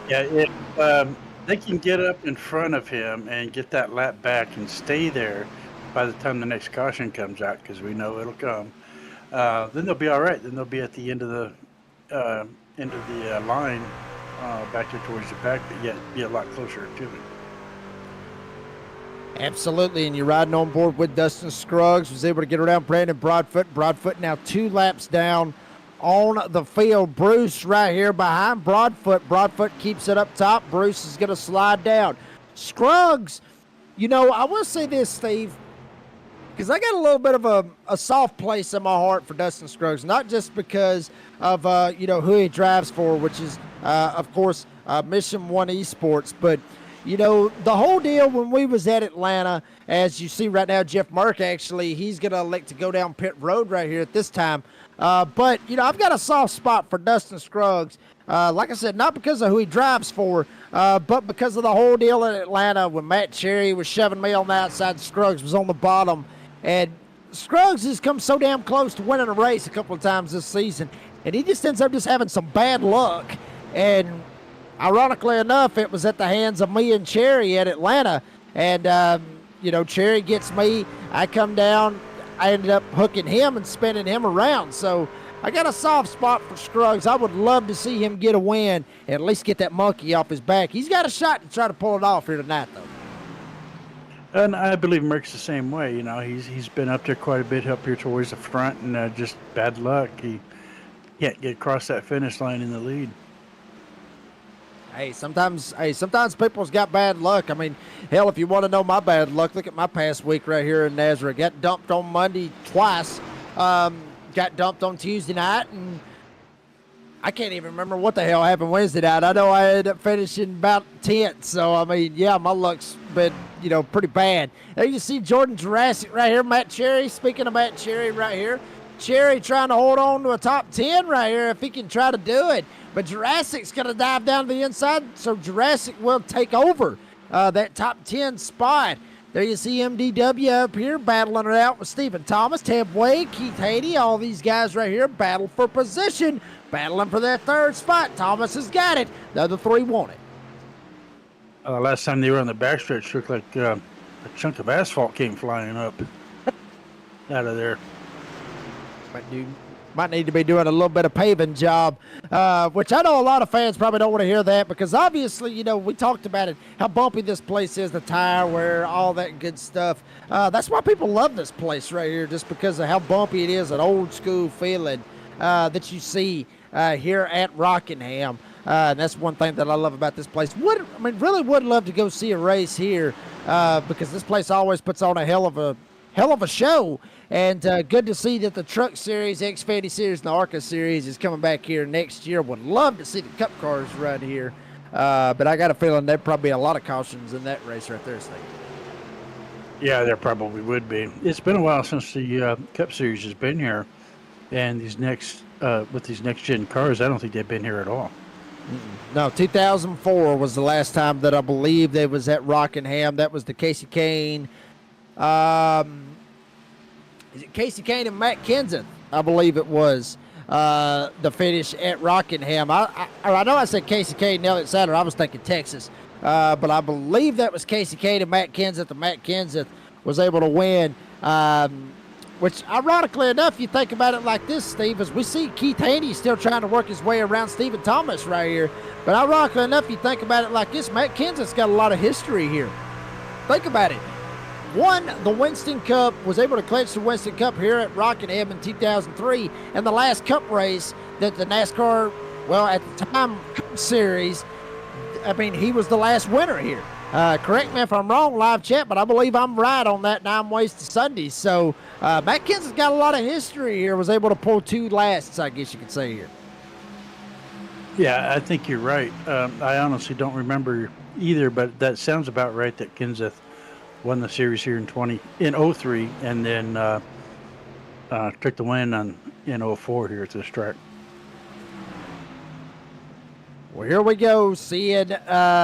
Yeah, if they can get up in front of him and get that lap back and stay there by the time the next caution comes out, because we know it'll come, then they'll be all right. Then they'll be at the end of the line, back there towards the back, but yet be a lot closer to him. Absolutely, and you're riding on board with Dustin Scruggs. Was able to get around Brandon Broadfoot. Broadfoot now 2 laps down on the field. Bruce right here behind Broadfoot. Broadfoot keeps it up top. Bruce is going to slide down. Scruggs, I will say this, Steve, because I got a little bit of a soft place in my heart for Dustin Scruggs, not just because of, who he drives for, which is, of course, Mission 1 Esports, but the whole deal when we was at Atlanta, as you see right now, Jeff Merck, actually, he's going to elect to go down pit road right here at this time. But, I've got a soft spot for Dustin Scruggs. Like I said, not because of who he drives for, but because of the whole deal in Atlanta when Matt Cherry was shoving me on the outside, Scruggs was on the bottom. And Scruggs has come so damn close to winning a race a couple of times this season. And he just ends up just having some bad luck. And ironically enough, it was at the hands of me and Cherry at Atlanta. And, Cherry gets me. I come down. I ended up hooking him and spinning him around. So I got a soft spot for Scruggs. I would love to see him get a win and at least get that monkey off his back. He's got a shot to try to pull it off here tonight, though. And I believe Merck's the same way. He's been up there quite a bit up here towards the front, and just bad luck. He can't get across that finish line in the lead. Hey, sometimes people's got bad luck. I mean, hell, if you want to know my bad luck, look at my past week right here in Nazareth. Got dumped on Monday twice. Got dumped on Tuesday night, and I can't even remember what the hell happened Wednesday night. I know I ended up finishing about 10th. So, I mean, yeah, my luck's been, pretty bad. There you see Jordan Jurassic right here, Matt Cherry. Speaking of Matt Cherry right here, Cherry trying to hold on to a top 10 right here if he can try to do it. But Jurassic's going to dive down to the inside, so Jurassic will take over that top 10 spot. There you see MDW up here battling it out with Stephen Thomas, Ted Wade, Keith Haney. All these guys right here battle for position, battling for that third spot. Thomas has got it. The other three want it. Last time they were on the backstretch, looked like a chunk of asphalt came flying up out of there. Might need to be doing a little bit of paving job, which I know a lot of fans probably don't want to hear that because obviously, you know, we talked about it, how bumpy this place is, the tire wear, all that good stuff. That's why people love this place right here, just because of how bumpy it is, an old school feeling that you see here at Rockingham. And that's one thing that I love about this place. Really would love to go see a race here because this place always puts on a hell of a show. And good to see that the Truck Series, Xfinity Series, and the ARCA Series is coming back here next year. Would love to see the Cup cars run here. But I got a feeling there'd probably be a lot of cautions in that race right there, Steve. Yeah, there probably would be. It's been a while since the Cup Series has been here. And these with these next-gen cars, I don't think they've been here at all. No, 2004 was the last time that I believe they was at Rockingham. That was the Casey Kane. Is it Casey Kane and Matt Kenseth? I believe it was the finish at Rockingham. I know I said Casey Kane and Elliott Sadler. I was thinking Texas. But I believe that was Casey Kane and Matt Kenseth. And Matt Kenseth was able to win. Which, ironically enough, you think about it like this, Steve, as we see Keith Haney still trying to work his way around Stephen Thomas right here. But ironically enough, you think about it like this, Matt Kenseth's got a lot of history here. Think about it. Won the Winston Cup, was able to clinch the Winston Cup here at Rockingham in 2003, and the last Cup race that the NASCAR, well, at the time, Cup Series, I mean, he was the last winner here. Correct me if I'm wrong, live chat, but I believe I'm right on that 9 ways to Sunday. So Matt Kenseth's got a lot of history here, was able to pull 2 lasts, I guess you could say here. Yeah, I think you're right. I honestly don't remember either, but that sounds about right that Kenseth won the series here in 03 and then took the win in 04 here at this track. Well, here we go, seeing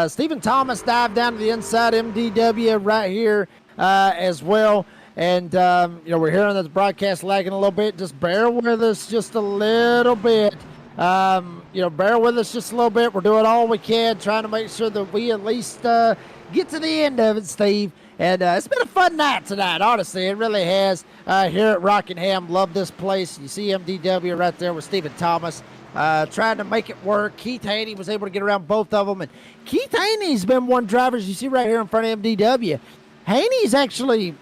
Stephen Thomas dive down to the inside, MDW right here as well. And, we're hearing this broadcast lagging a little bit. Just bear with us just a little bit. Bear with us just a little bit. We're doing all we can, trying to make sure that we at least get to the end of it, Steve. And it's been a fun night tonight, honestly. It really has here at Rockingham. Love this place. You see MDW right there with Stephen Thomas trying to make it work. Keith Haney was able to get around both of them. And Keith Haney's been one driver, as you see right here in front of MDW. Haney's actually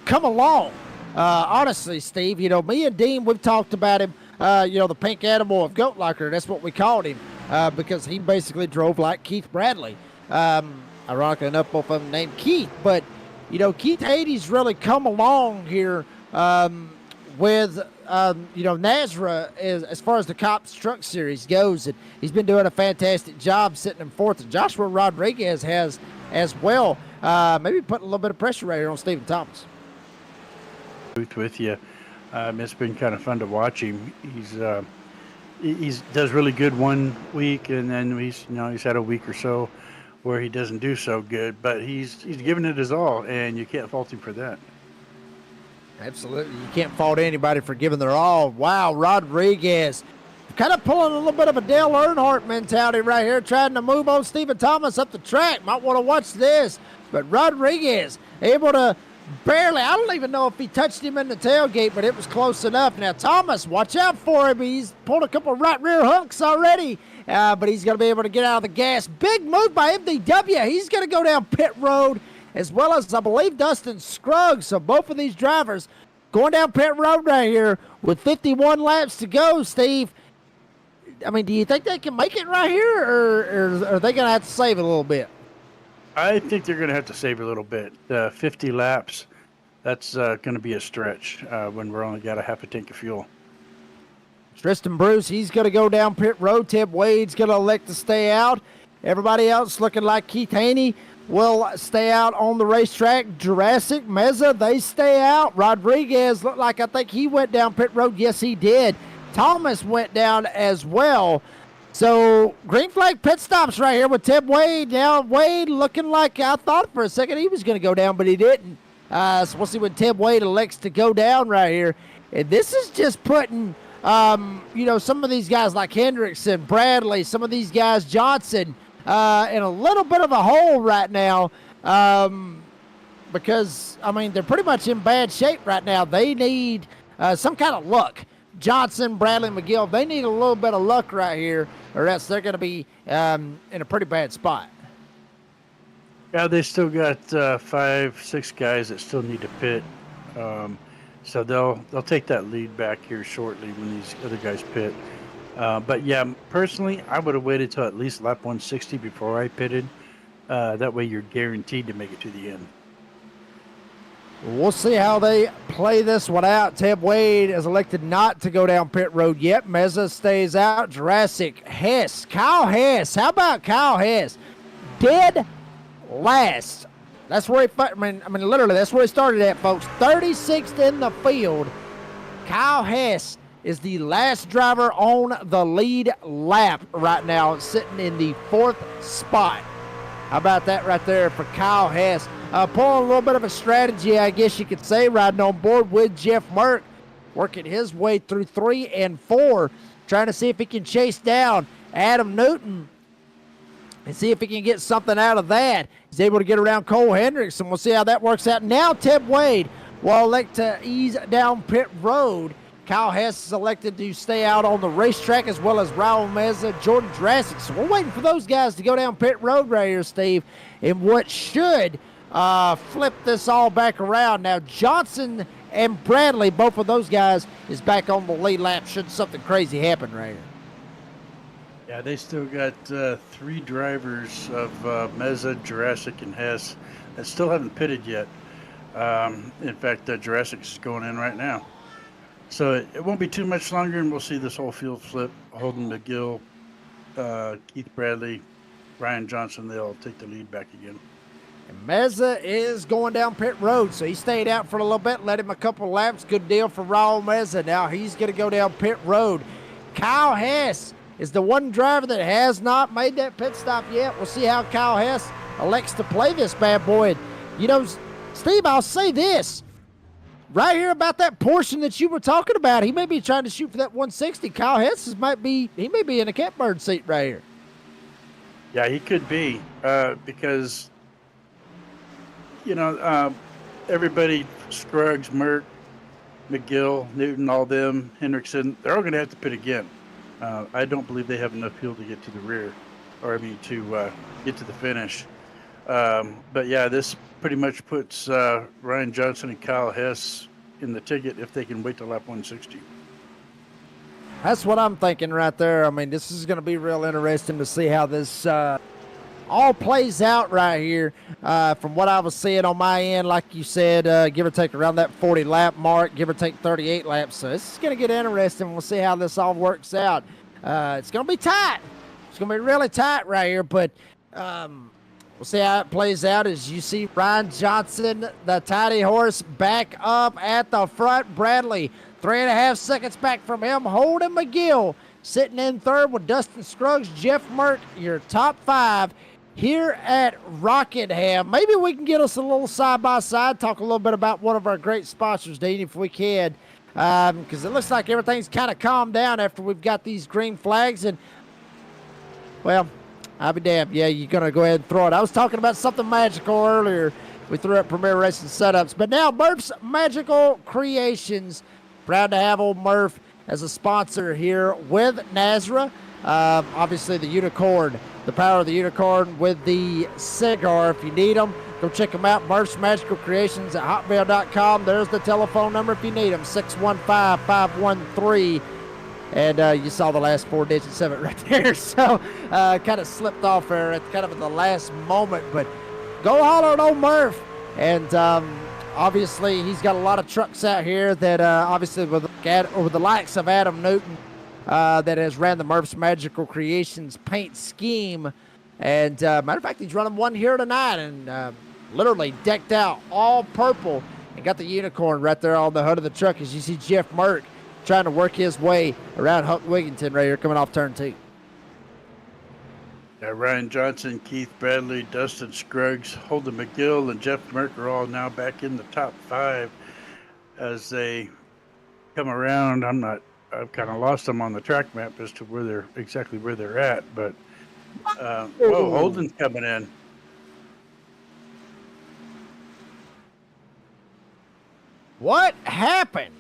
come along, honestly, Steve. You know, me and Dean, we've talked about him, the pink animal of Goat Locker. That's what we called him because he basically drove like Keith Bradley. Ironically enough, both of them named Keith. But, Keith Haney's really come along here with, Nazra as far as the C.O.P.S Truck Series goes. And he's been doing a fantastic job sitting in fourth. And Joshua Rodriguez has as well. Maybe putting a little bit of pressure right here on Stephen Thomas. With you. It's been kind of fun to watch him. He's does really good one week, and then he's had a week or so where he doesn't do so good, but he's giving it his all, and you can't fault him for that. Absolutely. You can't fault anybody for giving their all. Wow, Rodriguez kind of pulling a little bit of a Dale Earnhardt mentality right here, trying to move on Stephen Thomas up the track. Might want to watch this, but Rodriguez able to barely, I don't even know if he touched him in the tailgate, but it was close enough. Now, Thomas, watch out for him. He's pulled a couple of right rear hunks already, but he's going to be able to get out of the gas. Big move by MDW. He's going to go down pit road, as well as, I believe, Dustin Scruggs. So both of these drivers going down pit road right here with 51 laps to go, Steve. I mean, do you think they can make it right here, or are they going to have to save it a little bit? I think they're going to have to save a little bit. 50 laps, that's going to be a stretch when we're only got a half a tank of fuel. Tristan Bruce, he's going to go down pit road. Ted Wade's going to elect to stay out. Everybody else looking like Keith Haney will stay out on the racetrack. Jurassic, Meza, they stay out. Rodriguez looked like I think he went down pit road. Yes, he did. Thomas went down as well. So green flag pit stops right here with Tim Wade. Now Wade looking like I thought for a second he was going to go down, but he didn't. So we'll see when Tim Wade elects to go down right here. And this is just putting, some of these guys like Hendrickson, Bradley, some of these guys, Johnson, in a little bit of a hole right now. Because, they're pretty much in bad shape right now. They need some kind of luck. Johnson, Bradley, McGill, they need a little bit of luck right here, or else they're going to be in a pretty bad spot. Yeah, they still got 5-6 guys that still need to pit. So they'll take that lead back here shortly when these other guys pit. But yeah, personally, I would have waited till at least lap 160 before I pitted. That way you're guaranteed to make it to the end. We'll see how they play this one out. Tim Wade has elected not to go down pit road yet. Meza stays out. Jurassic, Hess, Kyle Hess. How about Kyle Hess? Dead last. That's where literally, that's where he started at, folks. 36th in the field. Kyle Hess is the last driver on the lead lap right now, sitting in the 4th spot. How about that right there for Kyle Hess? Pulling a little bit of a strategy, I guess you could say, riding on board with Jeff Merck, working his way through 3 and 4, trying to see if he can chase down Adam Newton and see if he can get something out of that. He's able to get around Cole Hendricks, and we'll see how that works out. Now Tim Wade will elect to ease down pit road. Kyle Hess is elected to stay out on the racetrack, as well as Raul Meza, Jordan Jurassic. So we're waiting for those guys to go down pit road right here, Steve, in what should flip this all back around. Now Johnson and Bradley, both of those guys, is back on the lead lap should something crazy happen right here. Yeah, they still got 3 drivers of Meza, Jurassic, and Hess that still haven't pitted yet. In fact, Jurassic is going in right now. So it won't be too much longer, and we'll see this whole field flip. Holden McGill, Keith Bradley, Ryan Johnson, they'll take the lead back again. And Meza is going down pit road, so he stayed out for a little bit, let him a couple laps. Good deal for Raul Meza. Now he's going to go down pit road. Kyle Hess is the one driver that has not made that pit stop yet. We'll see how Kyle Hess elects to play this bad boy. And, Steve, I'll say this. Right here about that portion that you were talking about, he may be trying to shoot for that 160. Kyle Hess may be in a catbird seat right here. Yeah, he could be because, everybody, Scruggs, Merck, McGill, Newton, all them, Hendrickson, they're all going to have to pit again. I don't believe they have enough fuel to get to the rear, to get to the finish. But yeah, this pretty much puts Ryan Johnson and Kyle Hess in the ticket if they can wait till lap 160. That's what I'm thinking right there. This is going to be real interesting to see how this all plays out right here. From what I was seeing on my end, like you said, give or take around that 40 lap mark, give or take 38 laps. So this is going to get interesting. We'll see how this all works out. It's going to be tight. It's going to be really tight right here, but we'll see how it plays out as you see Ryan Johnson, the tidy horse, back up at the front. Bradley, 3.5 seconds back from him. Holden McGill sitting in third with Dustin Scruggs, Jeff Merck, your top 5 here at Rockingham. Maybe we can get us a little side-by-side, talk a little bit about one of our great sponsors, Dean, if we can, because it looks like everything's kind of calmed down after we've got these green flags. And, well, I'll be damned. Yeah, you're going to go ahead and throw it. I was talking about something magical earlier. We threw up Premier Racing Setups. But now Murph's Magical Creations. Proud to have old Murph as a sponsor here with Nazra. Obviously, the unicorn, the power of the unicorn with the cigar. If you need them, go check them out. Murph's Magical Creations at hotmail.com. There's the telephone number if you need them, 615-513. And you saw the last 4 digits of it right there. So kind of slipped off there at kind of the last moment. But go holler at old Murph. And obviously he's got a lot of trucks out here that obviously with the likes of Adam Newton that has ran the Murph's Magical Creations paint scheme And matter of fact, he's running one here tonight and literally decked out all purple and got the unicorn right there on the hood of the truck as you see Jeff Merck trying to work his way around Huck Wigginton right here coming off turn 2. Yeah, Ryan Johnson, Keith Bradley, Dustin Scruggs, Holden McGill, and Jeff Merck are all now back in the top 5 as they come around. I've kind of lost them on the track map as to exactly where they're at, but whoa, Holden's coming in. What happened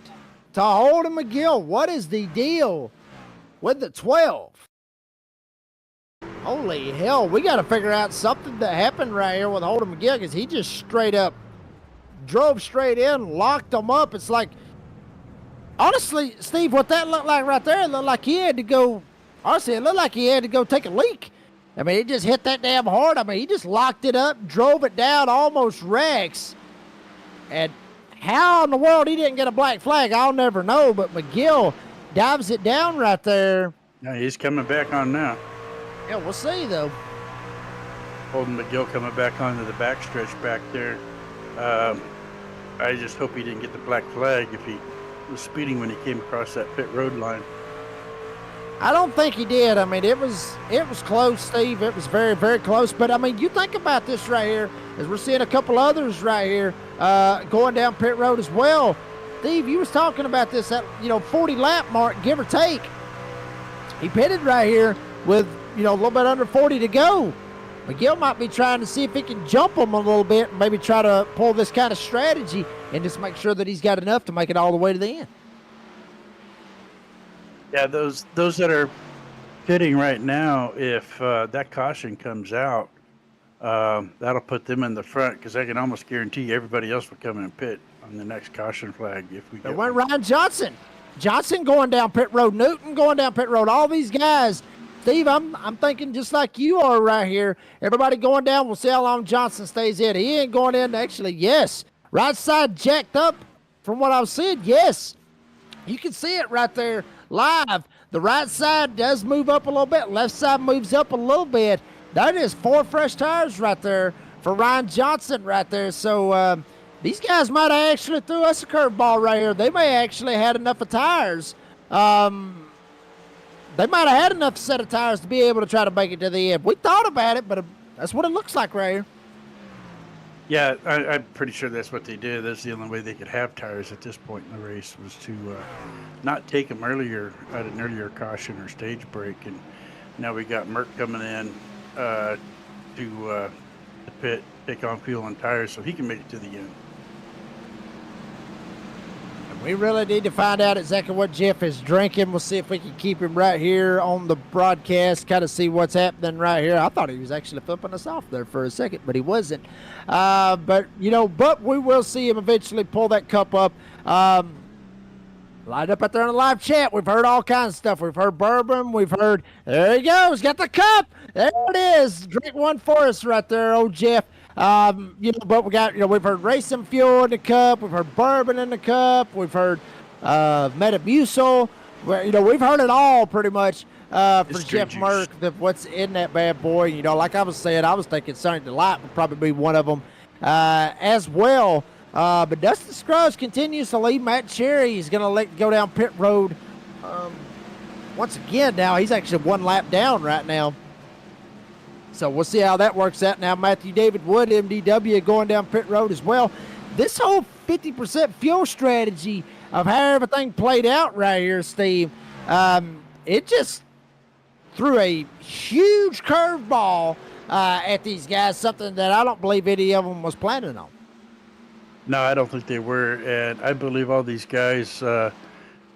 to Holden McGill? What is the deal with the 12? Holy hell, we got to figure out something that happened right here with Holden McGill because he just straight up drove straight in, locked them up. It's like, honestly, Steve, what that looked like right there, it looked like he had to go, honestly, it looked like he had to go take a leak. I mean, it just hit that damn hard. I mean, he just locked it up, drove it down, almost wrecks. And how in the world he didn't get a black flag, I'll never know, but McGill dives it down right there. Yeah, he's coming back on now. Yeah, we'll see, though. Holden McGill coming back onto the backstretch back there. I just hope he didn't get the black flag if he was speeding when he came across that pit road line. I don't think he did. I mean, it was close, Steve. It was very, very close. But, I mean, you think about this right here, as we're seeing a couple others right here going down pit road as well. Steve, you was talking about this at, 40 lap mark, give or take. He pitted right here with, a little bit under 40 to go. McGill might be trying to see if he can jump him a little bit and maybe try to pull this kind of strategy and just make sure that he's got enough to make it all the way to the end. Yeah, those that are pitting right now, if that caution comes out, that'll put them in the front because I can almost guarantee everybody else will come in and pit on the next caution flag if we There get went one. Ryan Johnson. Johnson going down pit road. Newton going down pit road. All these guys. Steve, I'm thinking just like you are right here. Everybody going down. We'll see how long Johnson stays in. He ain't going in. Actually, yes. Right side jacked up from what I've seen. Yes. You can see it right there live. The right side does move up a little bit. Left side moves up a little bit. That is 4 fresh tires right there for Ryan Johnson right there. So these guys might have actually threw us a curveball right here. They may actually had enough of tires. They might have had enough set of tires to be able to try to make it to the end. We thought about it, but that's what it looks like right here. Yeah, I'm pretty sure that's what they did. That's the only way they could have tires at this point in the race was to not take them earlier at an earlier caution or stage break. And now we got Merck coming in to the pit, take on fuel and tires so he can make it to the end. We really need to find out exactly what Jeff is drinking. We'll see if we can keep him right here on the broadcast, kind of see what's happening right here. I thought he was actually flipping us off there for a second, but he wasn't. But we will see him eventually pull that cup up. Lined up out there in the live chat. We've heard all kinds of stuff. We've heard bourbon. We've heard, there he goes, got the cup. There it is. Drink one for us right there, old Jeff. But we got, we've heard racing fuel in the cup. We've heard bourbon in the cup. We've heard Metamucil. We've heard it all pretty much for Jeff Merck, what's in that bad boy. Like I was saying, I was thinking Sunny Delight would probably be one of them as well. But Dustin Scruggs continues to lead. Matt Cherry is going to go down pit road once again now. He's actually 1 lap down right now. So we'll see how that works out. Now Matthew David Wood, MDW, going down pit road as well. This whole 50% fuel strategy of how everything played out right here, Steve, it just threw a huge curveball at these guys, something that I don't believe any of them was planning on. No, I don't think they were. And I believe all these guys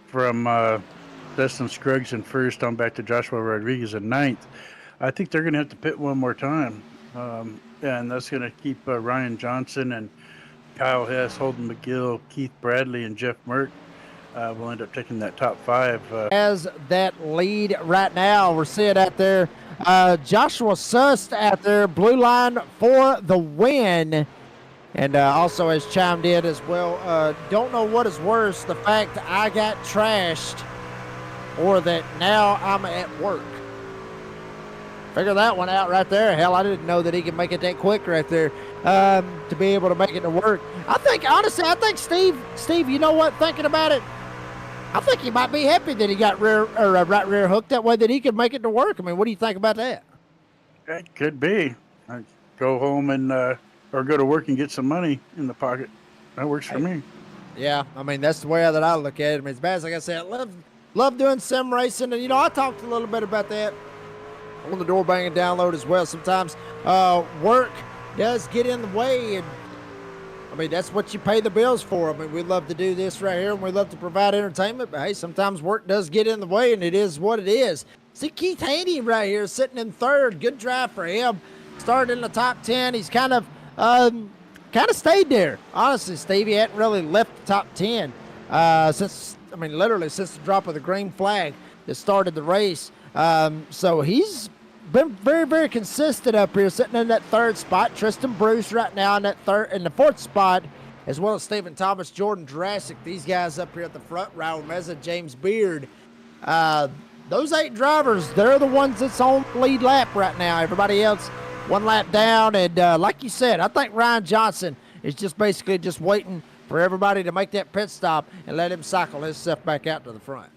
from Dustin Scruggs in first on back to Joshua Rodriguez in ninth, I think they're going to have to pit one more time. And that's going to keep Ryan Johnson and Kyle Hess, Holden McGill, Keith Bradley, and Jeff Merck will end up taking that top 5. As that lead right now, we're seeing out there, Joshua Sust out there, blue line for the win. And also has chimed in as well. Don't know what is worse, the fact that I got trashed or that now I'm at work. Figure that one out right there. Hell, I didn't know that he could make it that quick right there to be able to make it to work. Honestly, I think Steve, you know what? Thinking about it, I think he might be happy that he got right rear hook that way that he could make it to work. I mean, what do you think about that? It could be. I go home and or go to work and get some money in the pocket. That works for me. Yeah, I mean, that's the way that I look at it. I mean, as bad as like I said, I love doing sim racing, and I talked a little bit about that on the door banging download as well. Sometimes work does get in the way, and I mean, that's what you pay the bills for. I mean, we love to do this right here, and we love to provide entertainment, but hey, sometimes work does get in the way, and it is what it is. See Keith Haney right here sitting in third. Good drive for him. Started in the top 10. He's kind of stayed there. Honestly, Steve, he hadn't really left the top 10 literally since the drop of the green flag that started the race. So he's been very, very consistent up here, sitting in that third spot. Tristan Bruce right now in the fourth spot, as well as Stephen Thomas, Jordan Jurassic. These guys up here at the front, Raul Meza, James Beard. Those 8 drivers, they're the ones that's on the lead lap right now. Everybody else 1 lap down, and like you said, I think Ryan Johnson is just basically just waiting for everybody to make that pit stop and let him cycle himself back out to the front.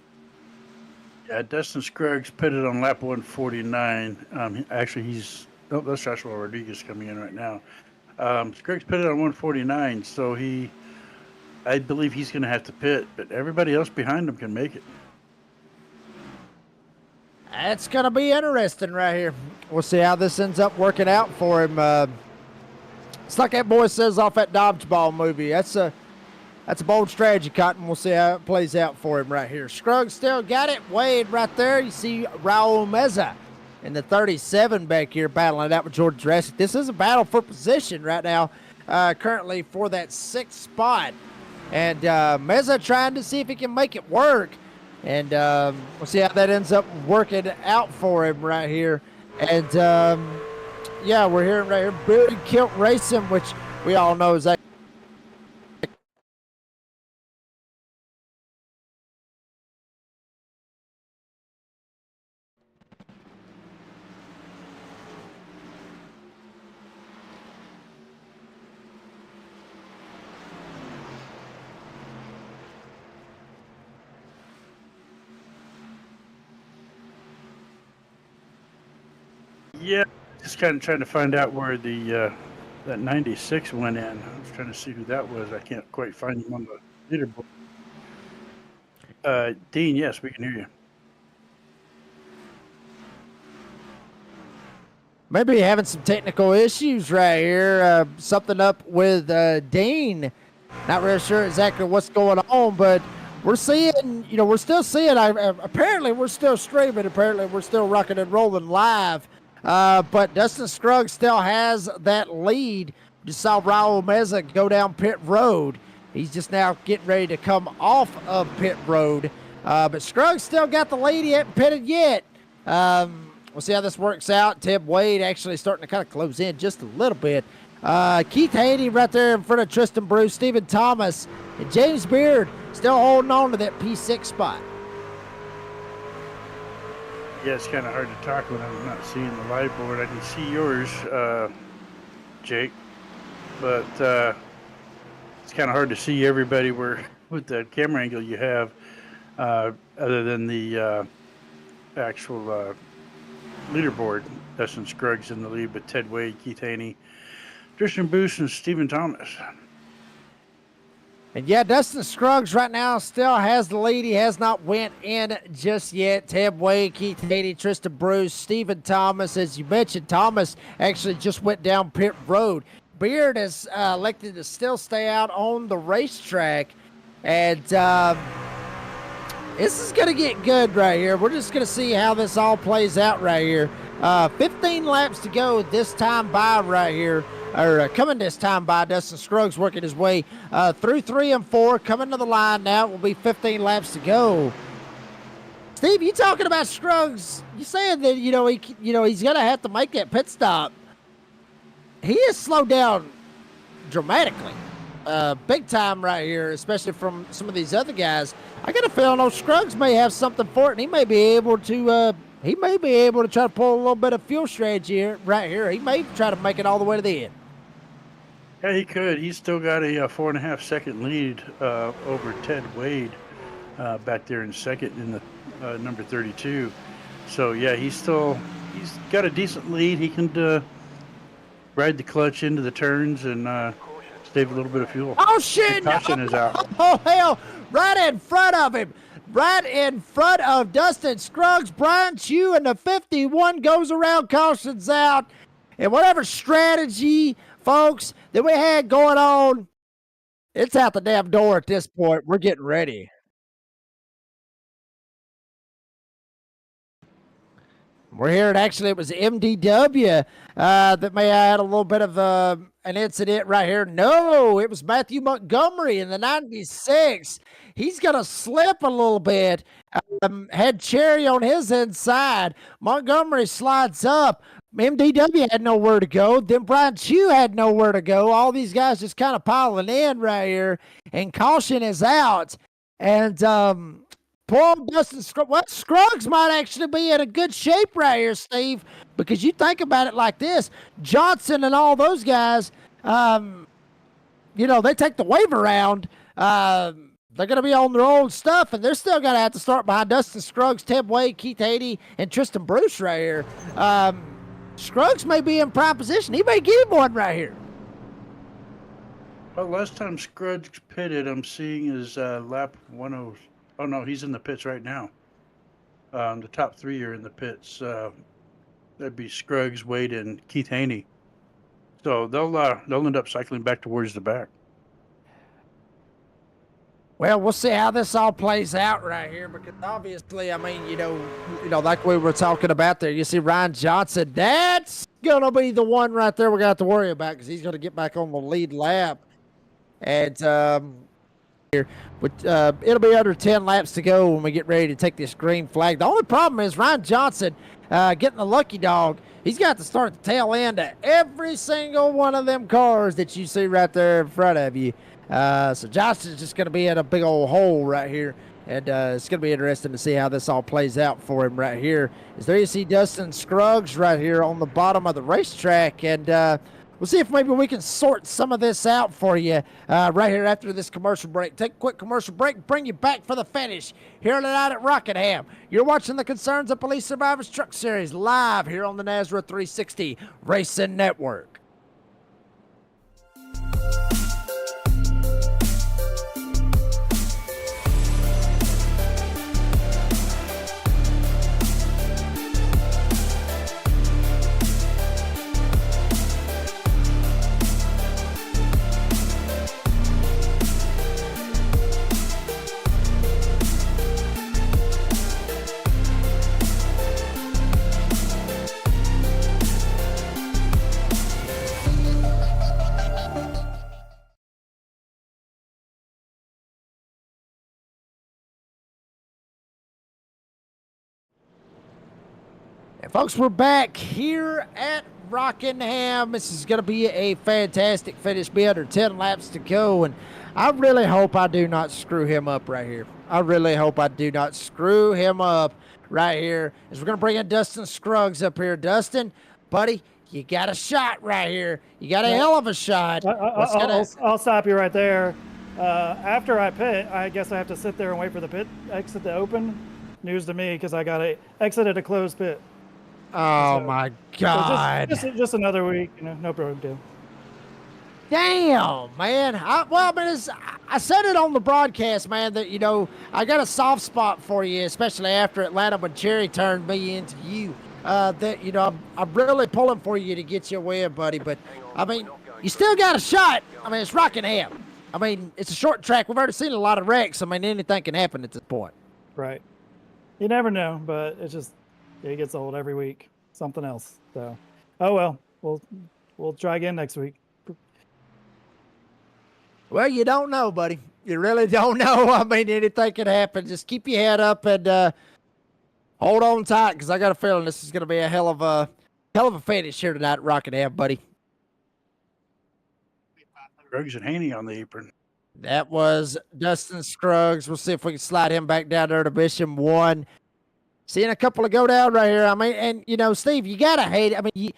Yeah, Dustin Scruggs pitted on lap 149. Actually, that's Joshua Rodriguez coming in right now. Scruggs pitted on 149, so I believe he's going to have to pit, but everybody else behind him can make it. That's going to be interesting right here. We'll see how this ends up working out for him. It's like that boy says off that Dodgeball movie. That's a bold strategy, Cotton. We'll see how it plays out for him right here. Scruggs still got it. Wade right there. You see Raul Meza in the 37 back here battling it out with Jordan Jurassic. This is a battle for position right now, currently for that 6th spot. And Meza trying to see if he can make it work. And we'll see how that ends up working out for him right here. And, yeah, we're hearing right here, Building Kilt Racing, which we all know is that. Yeah, just kind of trying to find out where that 96 went in. I was trying to see who that was. I can't quite find him on the leaderboard. Dean, yes, we can hear you. Maybe having some technical issues right here. Something up with Dean. Not really sure exactly what's going on, but we're seeing, we're still seeing, apparently we're still streaming. Apparently we're still rocking and rolling live. But Dustin Scruggs still has that lead. Just saw Raul Meza go down pit road. He's just now getting ready to come off of pit road. But Scruggs still got the lead. He hasn't pitted yet. We'll see how this works out. Tim Wade actually starting to kind of close in just a little bit. Keith Haney right there in front of Tristan Bruce, Stephen Thomas, and James Beard still holding on to that P6 spot. Yeah, it's kind of hard to talk when I'm not seeing the live board. I can see yours, Jake, but it's kind of hard to see everybody with the camera angle you have, other than the actual leaderboard. Dustin Scruggs in the lead with Ted Wade, Keith Haney, Tristan Bruce, and Stephen Thomas. And yeah, Dustin Scruggs right now still has the lead. He has not went in just yet. Ted Wade, Keith Haney, Tristan Bruce, Stephen Thomas. As you mentioned, Thomas actually just went down pit road. Beard has elected to still stay out on the racetrack. And this is going to get good right here. We're just going to see how this all plays out right here. 15 laps to go this time by right here. Coming this time by, Dustin Scruggs working his way through 3 and 4, coming to the line now. It will be 15 laps to go. Steve, you talking about Scruggs? You saying that he's gonna have to make that pit stop? He has slowed down dramatically, big time right here, especially from some of these other guys. I got a feeling Scruggs may have something for it, and he may be able to he may be able to try to pull a little bit of fuel strategy here, right here. He may try to make it all the way to the end. Yeah, he could. He's still got a 4.5-second lead over Ted Wade back there in second in the number 32. So yeah, he's got a decent lead. He can ride the clutch into the turns and save a little bit of fuel. Oh shit! Caution is out. Oh hell! Right in front of him, right in front of Dustin Scruggs. Brian Chew and the 51 goes around, cautions out, and whatever strategy, folks, that we had going on, it's out the damn door at this point. We're getting ready. We're hearing actually it was MDW that may have had a little bit of an incident right here. No, it was Matthew Montgomery in the 96. He's going to slip a little bit. Had Cherry on his inside. Montgomery slides up. MDW had nowhere to go. Then Brian Chew had nowhere to go. All these guys just kind of piling in right here. And caution is out. And poor Dustin Scruggs. Well, Scruggs might actually be in a good shape right here, Steve, because you think about it like this. Johnson and all those guys, they take the wave around. They're going to be on their own stuff, and they're still going to have to start behind Dustin Scruggs, Ted Wade, Keith Haney, and Tristan Bruce right here. Scruggs may be in prime position. He may get him one right here. Well, last time Scruggs pitted, I'm seeing is lap 10. Oh no, he's in the pits right now. The top three are in the pits. That'd be Scruggs, Wade, and Keith Haney. So they'll end up cycling back towards the back. Well, we'll see how this all plays out right here, because obviously, I mean, like we were talking about there, you see Ryan Johnson. That's gonna be the one right there we're gonna have to worry about, because he's gonna get back on the lead lap, and it'll be under 10 laps to go when we get ready to take this green flag. The only problem is Ryan Johnson getting the lucky dog. He's got to start the tail end of every single one of them cars that you see right there in front of you. So Johnson's just going to be in a big old hole right here. And it's going to be interesting to see how this all plays out for him right here. Is there you see Dustin Scruggs right here on the bottom of the racetrack. And we'll see if maybe we can sort some of this out for you right here after this commercial break. Take a quick commercial break, bring you back for the finish here tonight at Rockingham. You're watching the Concerns of Police Survivors Truck Series live here on the Nazareth 360 Racing Network. Folks, we're back here at Rockingham. This is going to be a fantastic finish. Be under 10 laps to go, and I really hope I do not screw him up right here. I really hope I do not screw him up right here. As we're going to bring in Dustin Scruggs up here. Dustin, buddy, you got a shot right here. You got a hell of a shot. I'll stop you right there. After I pit, I guess I have to sit there and wait for the pit exit to open. News to me, because I got to exit at a closed pit. Oh, so, my God. So just another week, no big deal. Damn, man. I said it on the broadcast, man, that, I got a soft spot for you, especially after Atlanta when Cherry turned me into you. I'm really pulling for you to get your win, buddy. But, you still got a shot. It's Rockingham. It's a short track. We've already seen a lot of wrecks. Anything can happen at this point. Right. You never know, but it's just... it gets old every week. Something else. So, oh well, we'll try again next week. Well, you don't know, buddy. You really don't know. Anything can happen. Just keep your head up and hold on tight, because I got a feeling this is going to be a hell of a finish here tonight at Rockingham, buddy. Scruggs and Haney on the apron. That was Dustin Scruggs. We'll see if we can slide him back down there to Mission 1. seeing a couple of go down right here. I mean, and you know, Steve, you gotta hate it. I mean,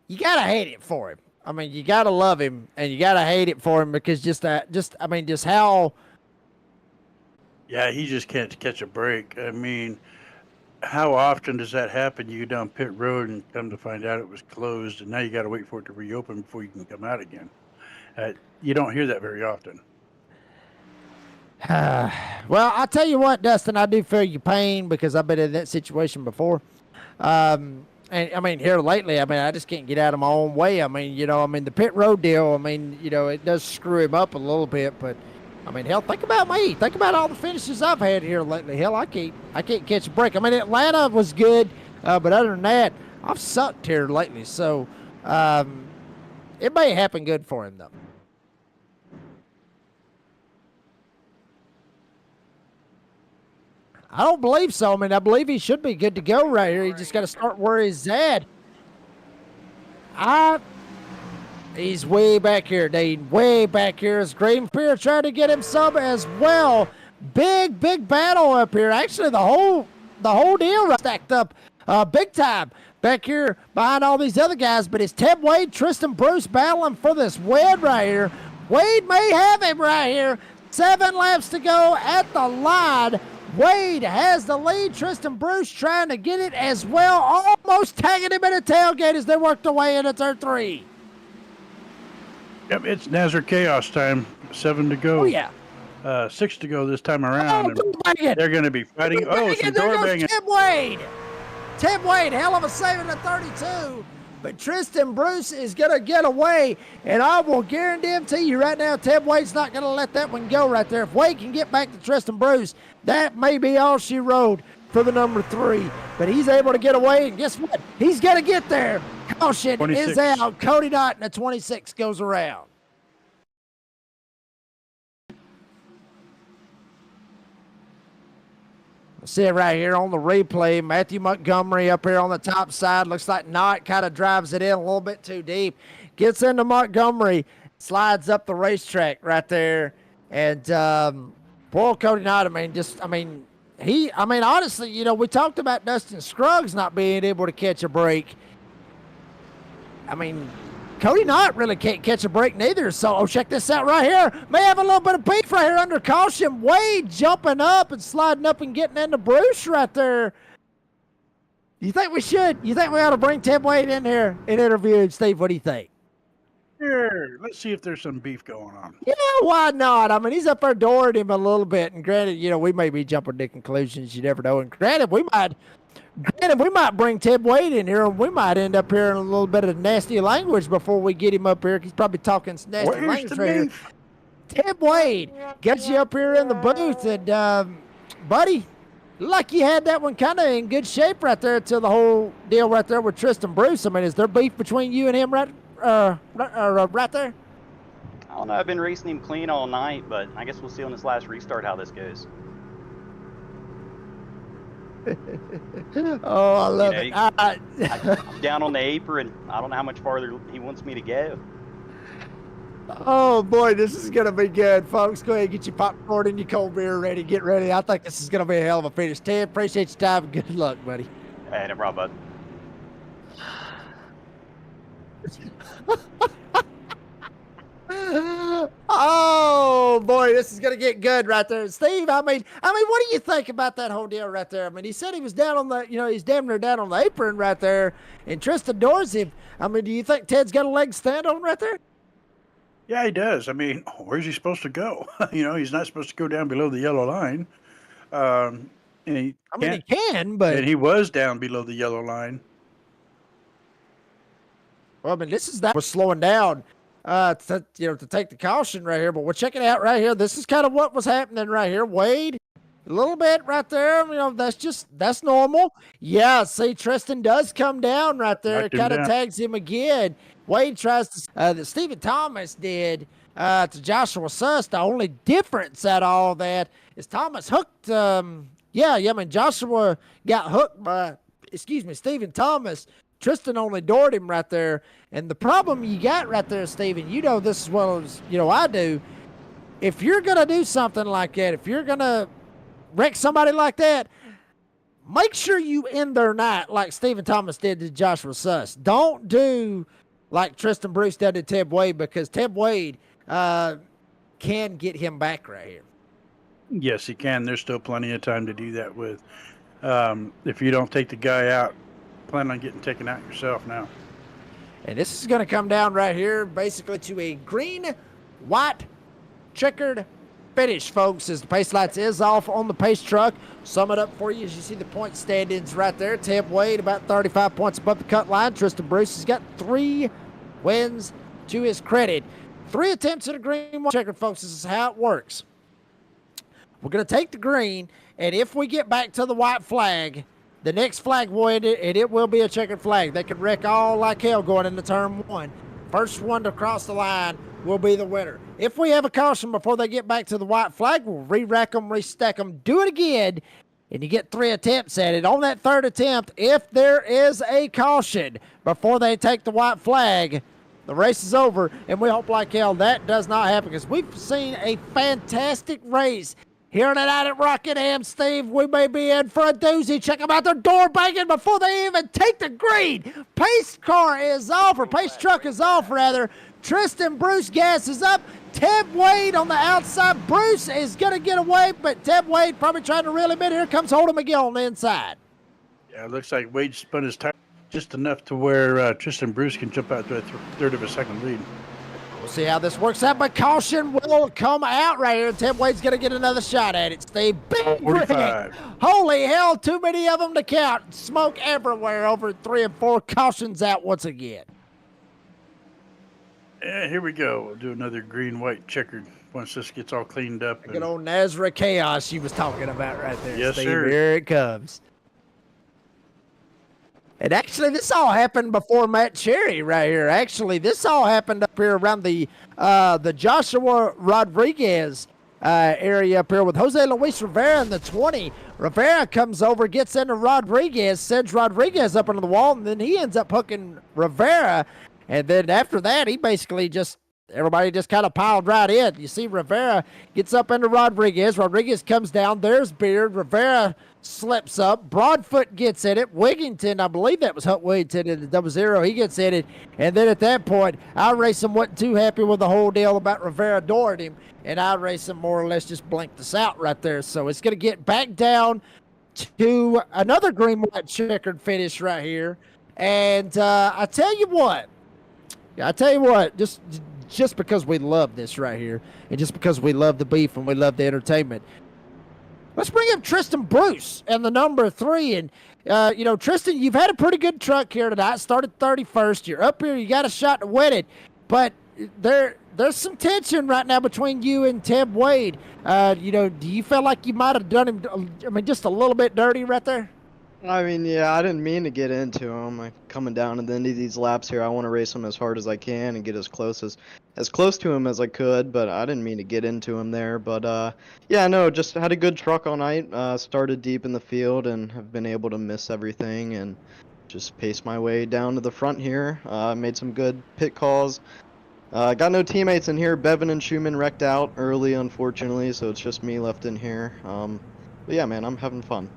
you gotta hate it for him. I mean, you gotta love him, and you gotta hate it for him because just how. Yeah, he just can't catch a break. I mean, how often does that happen? You go down pit road and come to find out it was closed, and now you got to wait for it to reopen before you can come out again. You don't hear that very often. Well, I'll tell you what, Dustin, I do feel your pain because I've been in that situation before. And I mean, here lately, I mean, I just can't get out of my own way. I mean, you know, I mean, the pit road deal, I mean, you know, it does screw him up a little bit, but I mean, hell, think about me. Think about all the finishes I've had here lately. Hell, I can't catch a break. I mean, Atlanta was good, but other than that, I've sucked here lately. So, it may happen good for him, though. I don't believe so. I mean, I believe he should be good to go right here. He just got to start where he's at. He's way back here, Dean. Way back here. Is Green Fear trying to get him some as well. Big battle up here. Actually, the whole deal stacked up big time back here behind all these other guys. But it's Ted Wade, Tristan Bruce battling for this win right here. Wade may have him right here. 7 laps to go at the line. Wade has the lead. Tristan Bruce trying to get it as well. Almost tagging him in a tailgate as they work their way into turn 3. Yep, it's Nazar Chaos time. 7 to go. Oh, yeah. 6 to go this time around. And they're going to be fighting. Oh, some door banging. Tim Wade, hell of a save in the 32. But Tristan Bruce is going to get away. And I will guarantee you right now, Tim Wade's not going to let that one go right there. If Wade can get back to Tristan Bruce, that may be all she wrote for the number 3. But he's able to get away. And guess what? He's going to get there. Caution 26. Is out. Cody Knott and the 26 goes around. See it right here on the replay. Matthew Montgomery up here on the top side. Looks like Knott kind of drives it in a little bit too deep. Gets into Montgomery. Slides up the racetrack right there. And poor Cody Knott, honestly, you know, we talked about Dustin Scruggs not being able to catch a break. I mean, Cody Knott really can't catch a break neither. So, check this out right here. May have a little bit of beef right here under caution. Wade jumping up and sliding up and getting into Bruce right there. You think we should? You think we ought to bring Tim Wade in here and interview him? Steve, what do you think? Sure. Let's see if there's some beef going on. Yeah, why not? I mean, he's up there adoring him a little bit. And granted, you know, we may be jumping to conclusions. You never know. And granted, we might bring Ted Wade in here, and we might end up hearing a little bit of nasty language before we get him up here. He's probably talking some nasty language right here. Ted Wade gets you up here in the booth, and buddy, like you had that one kind of in good shape right there until the whole deal right there with Tristan Bruce. I mean, is there beef between you and him right there? I don't know. I've been racing him clean all night, but I guess we'll see on this last restart how this goes. Oh, I love it. I'm down on the apron. I don't know how much farther he wants me to go. Oh, boy, this is going to be good, folks. Go ahead and get your popcorn and your cold beer ready. Get ready. I think this is going to be a hell of a finish. Ted, appreciate your time. Good luck, buddy. Hey, no problem, bud. Oh boy, this is gonna get good right there, Steve. I mean, what do you think about that whole deal right there? I mean, he said he was down on the, you know, he's damn near down on the apron right there, and Tristan adores him. I mean, do you think Ted's got a leg to stand on right there? Yeah, he does. I mean, where's he supposed to go? You know, he's not supposed to go down below the yellow line. And he can, but and he was down below the yellow line. Well, I mean, that was slowing down. To take the caution right here, but we're checking it out right here. This is kind of what was happening right here. Wade, a little bit right there. You know, that's normal. Yeah, see, Tristan does come down right there. Kind of tags him again. Wade tries to, that Stephen Thomas did to Joshua Suss. The only difference at all that is Thomas hooked. Joshua got hooked by, Stephen Thomas. Tristan only doored him right there. And the problem you got right there, Steven, you know this as well as, you know, I do. If you're going to do something like that, if you're going to wreck somebody like that, make sure you end their night like Stephen Thomas did to Joshua Suss. Don't do like Tristan Bruce did to Ted Wade, because Ted Wade can get him back right here. Yes, he can. There's still plenty of time to do that with. If you don't take the guy out, plan on getting taken out yourself now. And this is going to come down right here basically to a green, white, checkered finish, folks, as the pace lights is off on the pace truck. Sum it up for you as you see the point standings right there. Ted Wade about 35 points above the cut line. Tristan Bruce has got 3 wins to his credit. 3 attempts at a green, white, checkered, folks. This is how it works. We're going to take the green, and if we get back to the white flag, the next flag will end it, and it will be a checkered flag. They can wreck all like hell going into turn 1. First one to cross the line will be the winner. If we have a caution before they get back to the white flag, we'll re-rack them, restack them, do it again, and you get 3 attempts at it. On that 3rd attempt, if there is a caution before they take the white flag, the race is over, and we hope like hell that does not happen, because we've seen a fantastic race here tonight at Rockingham, Steve. We may be in for a doozy. Check them out. Their door banging before they even take the green. Pace car is off, or pace truck is off, rather. Tristan Bruce gas is up. Ted Wade on the outside. Bruce is going to get away, but Ted Wade probably trying to reel him in. Here comes Holden McGill on the inside. Yeah, it looks like Wade spun his tire just enough to where Tristan Bruce can jump out to a third of a second lead. We'll see how this works out, but caution will come out right here. Ted Wade's going to get another shot at it, Steve. Big 45. rig. Holy hell, too many of them to count. Smoke everywhere over 3 and 4. Caution's out once again. Yeah, here we go. We'll do another green, white, checkered once this gets all cleaned up. Good old Nazareth chaos you was talking about right there, Yes, Steve. sir. Here it comes. And actually, this all happened before Matt Cherry right here. Actually, this all happened up here around the Joshua Rodriguez area up here with Jose Luis Rivera in the 20. Rivera comes over, gets into Rodriguez, sends Rodriguez up into the wall, and then he ends up hooking Rivera. And then after that, he basically just, everybody just kind of piled right in. You see Rivera gets up into Rodriguez. Rodriguez comes down. There's Beard. Rivera slips up. Broadfoot gets in it. Wigington, I believe that was Hunt Wigington in the 00. He gets in it. And then at that point, iRacing wasn't too happy with the whole deal about Rivera doored him. And iRacing more or less just blinked us out right there. So it's going to get back down to another green, white, checkered finish right here. And I tell you what, just because we love this right here, and just because we love the beef and we love the entertainment, let's bring up Tristan Bruce and the number 3. And, Tristan, you've had a pretty good truck here tonight. Started 31st. You're up here. You got a shot to win it. But there's some tension right now between you and Ted Wade. Do you feel like you might have done him, just a little bit dirty right there? I mean, yeah, I didn't mean to get into him. Coming down at the end of these laps here, I want to race him as hard as I can and get as close to him as I could, but I didn't mean to get into him there. But yeah, no, just had a good truck all night. Started deep in the field and have been able to miss everything and just pace my way down to the front here. Made some good pit calls. Got no teammates in here. Bevan and Schumann wrecked out early, unfortunately, so it's just me left in here. But yeah, man, I'm having fun.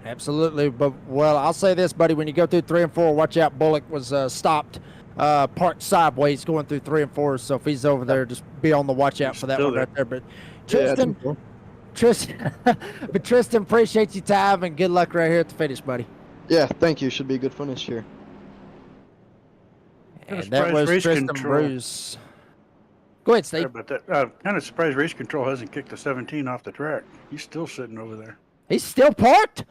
Absolutely, but well, I'll say this, buddy. When you go through 3 and 4, watch out. Bullock was stopped, parked sideways, going through 3 and 4. So if he's over there, just be on the watch out for that one right there. But Tristan, Tristan, appreciate your time and good luck right here at the finish, buddy. Yeah, thank you. Should be a good finish here. And that was Tristan Bruce. Go ahead, Steve. Sorry about that. Kind of surprised Race Control hasn't kicked the 17 off the track. He's still sitting over there. He's still parked?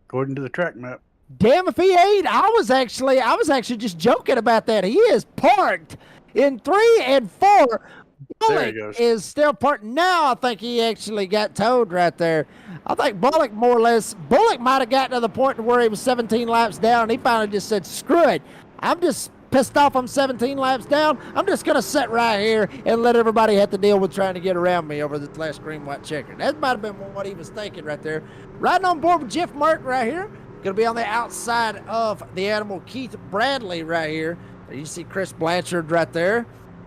According to the track map. Damn if he ain't. I was actually just joking about that. He is parked in 3 and 4. Bullock is still parked. Now I think he actually got towed right there. I think Bullock might have gotten to the point where he was 17 laps down. And he finally just said, screw it. I'm just pissed off I'm 17 laps down. I'm just going to sit right here and let everybody have to deal with trying to get around me over this last green, white, checker. That might have been what he was thinking right there. Riding on board with Jeff Merck right here. Going to be on the outside of the animal, Keith Bradley right here. You see Chris Blanchard right there.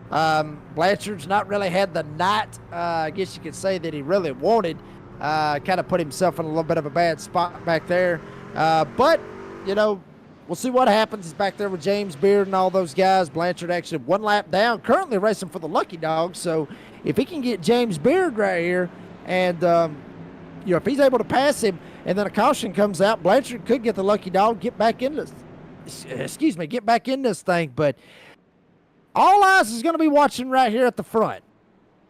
Blanchard's not really had the night, I guess you could say, that he really wanted. kind of put himself in a little bit of a bad spot back there. But, you know, we'll see what happens. He's back there with James Beard and all those guys. Blanchard actually 1 lap down, currently racing for the Lucky Dog. So if he can get James Beard right here and, you know, if he's able to pass him and then a caution comes out, Blanchard could get the Lucky Dog, get back in this thing. But all eyes is going to be watching right here at the front.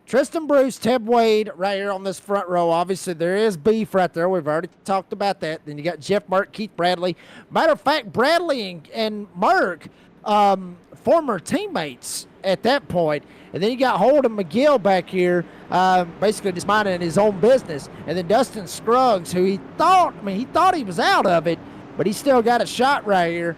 Tristan Bruce, Ted Wade right here on this front row. Obviously, there is beef right there. We've already talked about that. Then you got Jeff Merck, Keith Bradley. Matter of fact, Bradley and Merck, former teammates at that point. And then you got Holden McGill back here, basically just minding his own business. And then Dustin Scruggs, who he thought he was out of it, but he still got a shot right here.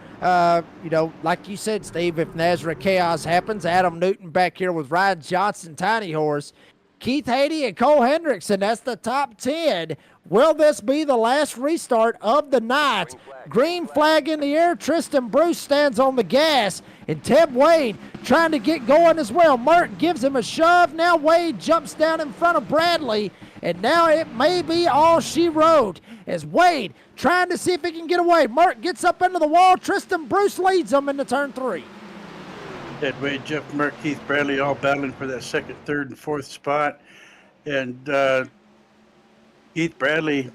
You know, like you said, Steve, if Nazareth Chaos happens, Adam Newton back here with Ryan Johnson, Tiny Horse, Keith Haiti, and Cole Hendrickson. That's the top 10. Will this be the last restart of the night? Green flag in the air. Tristan Bruce stands on the gas, and Ted Wade trying to get going as well. Merck gives him a shove. Now Wade jumps down in front of Bradley, and now it may be all she wrote as Wade trying to see if he can get away. Merck gets up into the wall. Tristan Bruce leads him into turn 3. Ted Wade, Jeff Merck, Keith Bradley all battling for that second, third, and fourth spot. And Keith Bradley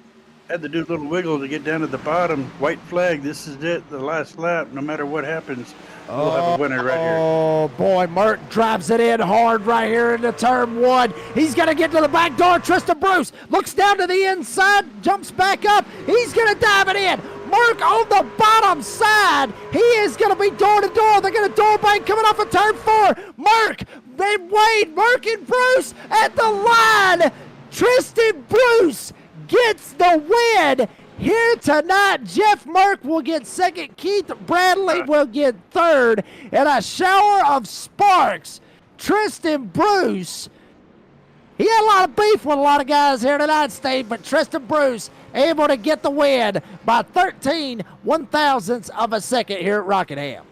had to do a little wiggle to get down to the bottom. White flag, this is it, the last lap. No matter what happens, we'll have a winner right here. Oh, boy, Merck drives it in hard right here into turn 1. He's going to get to the back door. Tristan Bruce looks down to the inside, jumps back up. He's going to dive it in. Merck on the bottom side. He is going to be door to door. They're going to door bank coming off of turn 4. Merck, then Wade, Merck and Bruce at the line. Tristan Bruce gets the win here tonight. Jeff Merck will get second. Keith Bradley will get third. And a shower of sparks. Tristan Bruce, he had a lot of beef with a lot of guys here tonight, Steve, but Tristan Bruce able to get the win by 13 one-thousandths of a second here at Rockingham.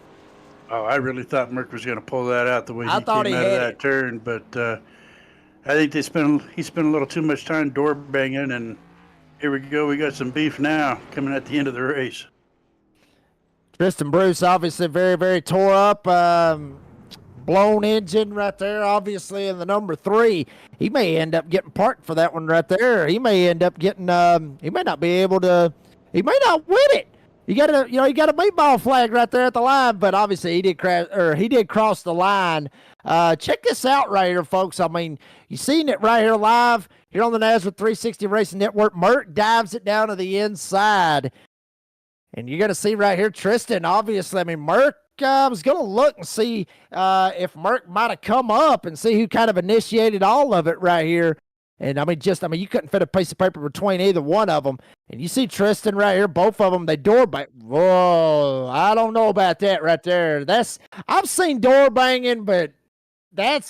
Oh, I really thought Merck was going to pull that out the way he came thought he out of had that it. turn, but I think he spent a little too much time door banging, and here we go. We got some beef now coming at the end of the race. Tristan Bruce obviously very, very tore up. Blown engine right there, obviously in the number 3. He may end up getting parked for that one right there. He may end up getting, he may not win it. You got a meatball flag right there at the line, but obviously he did cross the line. Check this out right here, folks. I mean, you seen it right here live here on the Nazareth 360 Racing Network. Merck dives it down to the inside. And you're going to see right here, Tristan, obviously, I mean, Merck was going to look and see if Merck might have come up and see who kind of initiated all of it right here. And, you couldn't fit a piece of paper between either one of them. And you see Tristan right here, both of them, they door bang. Whoa, I don't know about that right there. I've seen door banging, but you're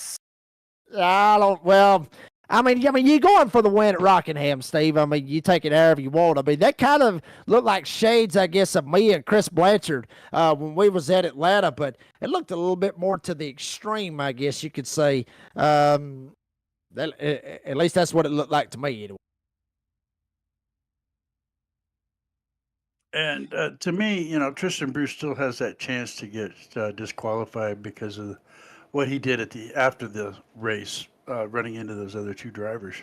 going for the win at Rockingham, Steve. I mean, you take it however you want. I mean, that kind of looked like shades, I guess, of me and Chris Blanchard when we was at Atlanta, but it looked a little bit more to the extreme, I guess you could say. At least that's what it looked like to me. And to me, Tristan Bruce still has that chance to get disqualified because of what he did after the race. Running into those other 2 drivers.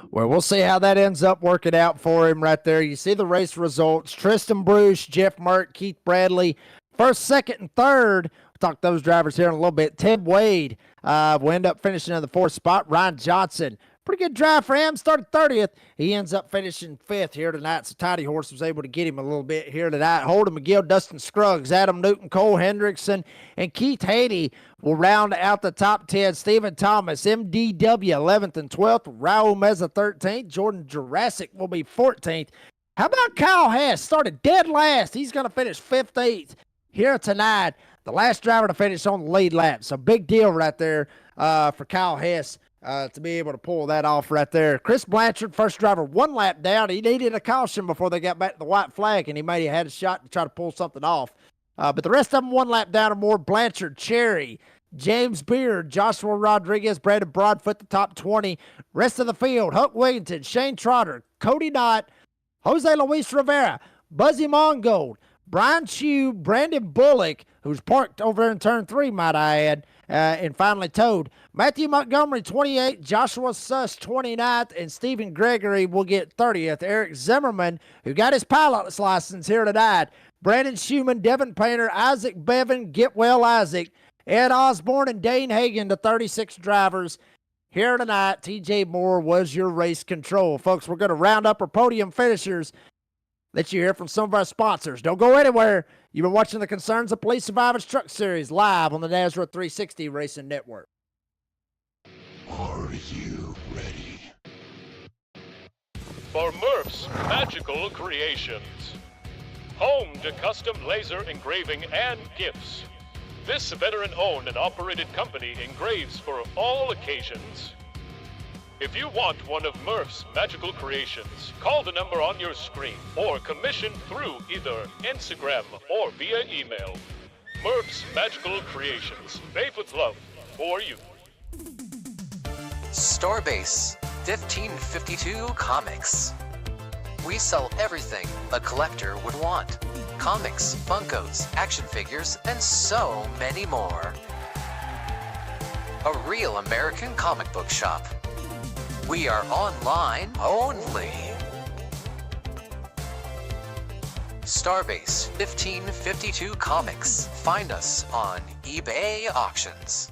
Well, we'll see how that ends up working out for him right there. You see the race results. Tristan Bruce, Jeff Merck, Keith Bradley, first, second, and third. We'll talk those drivers here in a little bit. Ted Wade will end up finishing in the 4th spot. Ryan Johnson, pretty good drive for him. Started 30th. He ends up finishing 5th here tonight. So Tiny Horse was able to get him a little bit here tonight. Holden McGill, Dustin Scruggs, Adam Newton, Cole Hendrickson, and Keith Haiti will round out the top 10. Stephen Thomas, MDW, 11th and 12th. Raul Meza, 13th. Jordan Jurassic will be 14th. How about Kyle Hess? Started dead last. He's going to finish 15th here tonight. The last driver to finish on the lead lap. So big deal right there for Kyle Hess. To be able to pull that off right there. Chris Blanchard, first driver, 1 lap down. He needed a caution before they got back to the white flag, and he might have had a shot to try to pull something off. But the rest of them 1 lap down or more. Blanchard, Cherry, James Beard, Joshua Rodriguez, Brandon Broadfoot, the top 20. Rest of the field, Huck Wigginton, Shane Trotter, Cody Knott, Jose Luis Rivera, Buzzy Mongold, Brian Chew, Brandon Bullock, who's parked over there in turn 3, might I add, and finally towed. Matthew Montgomery, 28, Joshua Suss, 29th, and Stephen Gregory will get 30th. Eric Zimmerman, who got his pilot's license here tonight. Brandon Schumann, Devin Painter, Isaac Bevan, Getwell Isaac, Ed Osborne, and Dane Hagan, the 36 drivers here tonight. TJ Moore was your race control. Folks, we're going to round up our podium finishers. Let you hear from some of our sponsors. Don't go anywhere. You've been watching the Concerns of Police Survivors Truck Series live on the NASRA 360 Racing Network. Are you ready? For Murph's Magical Creations. Home to custom laser engraving and gifts. This veteran-owned and operated company engraves for all occasions. If you want one of Murph's Magical Creations, call the number on your screen or commission through either Instagram or via email. Murph's Magical Creations, made with love for you. Starbase 1552 Comics. We sell everything a collector would want. Comics, Funkos, action figures, and so many more. A real American comic book shop. We are online only. Starbase 1552 Comics. Find us on eBay Auctions.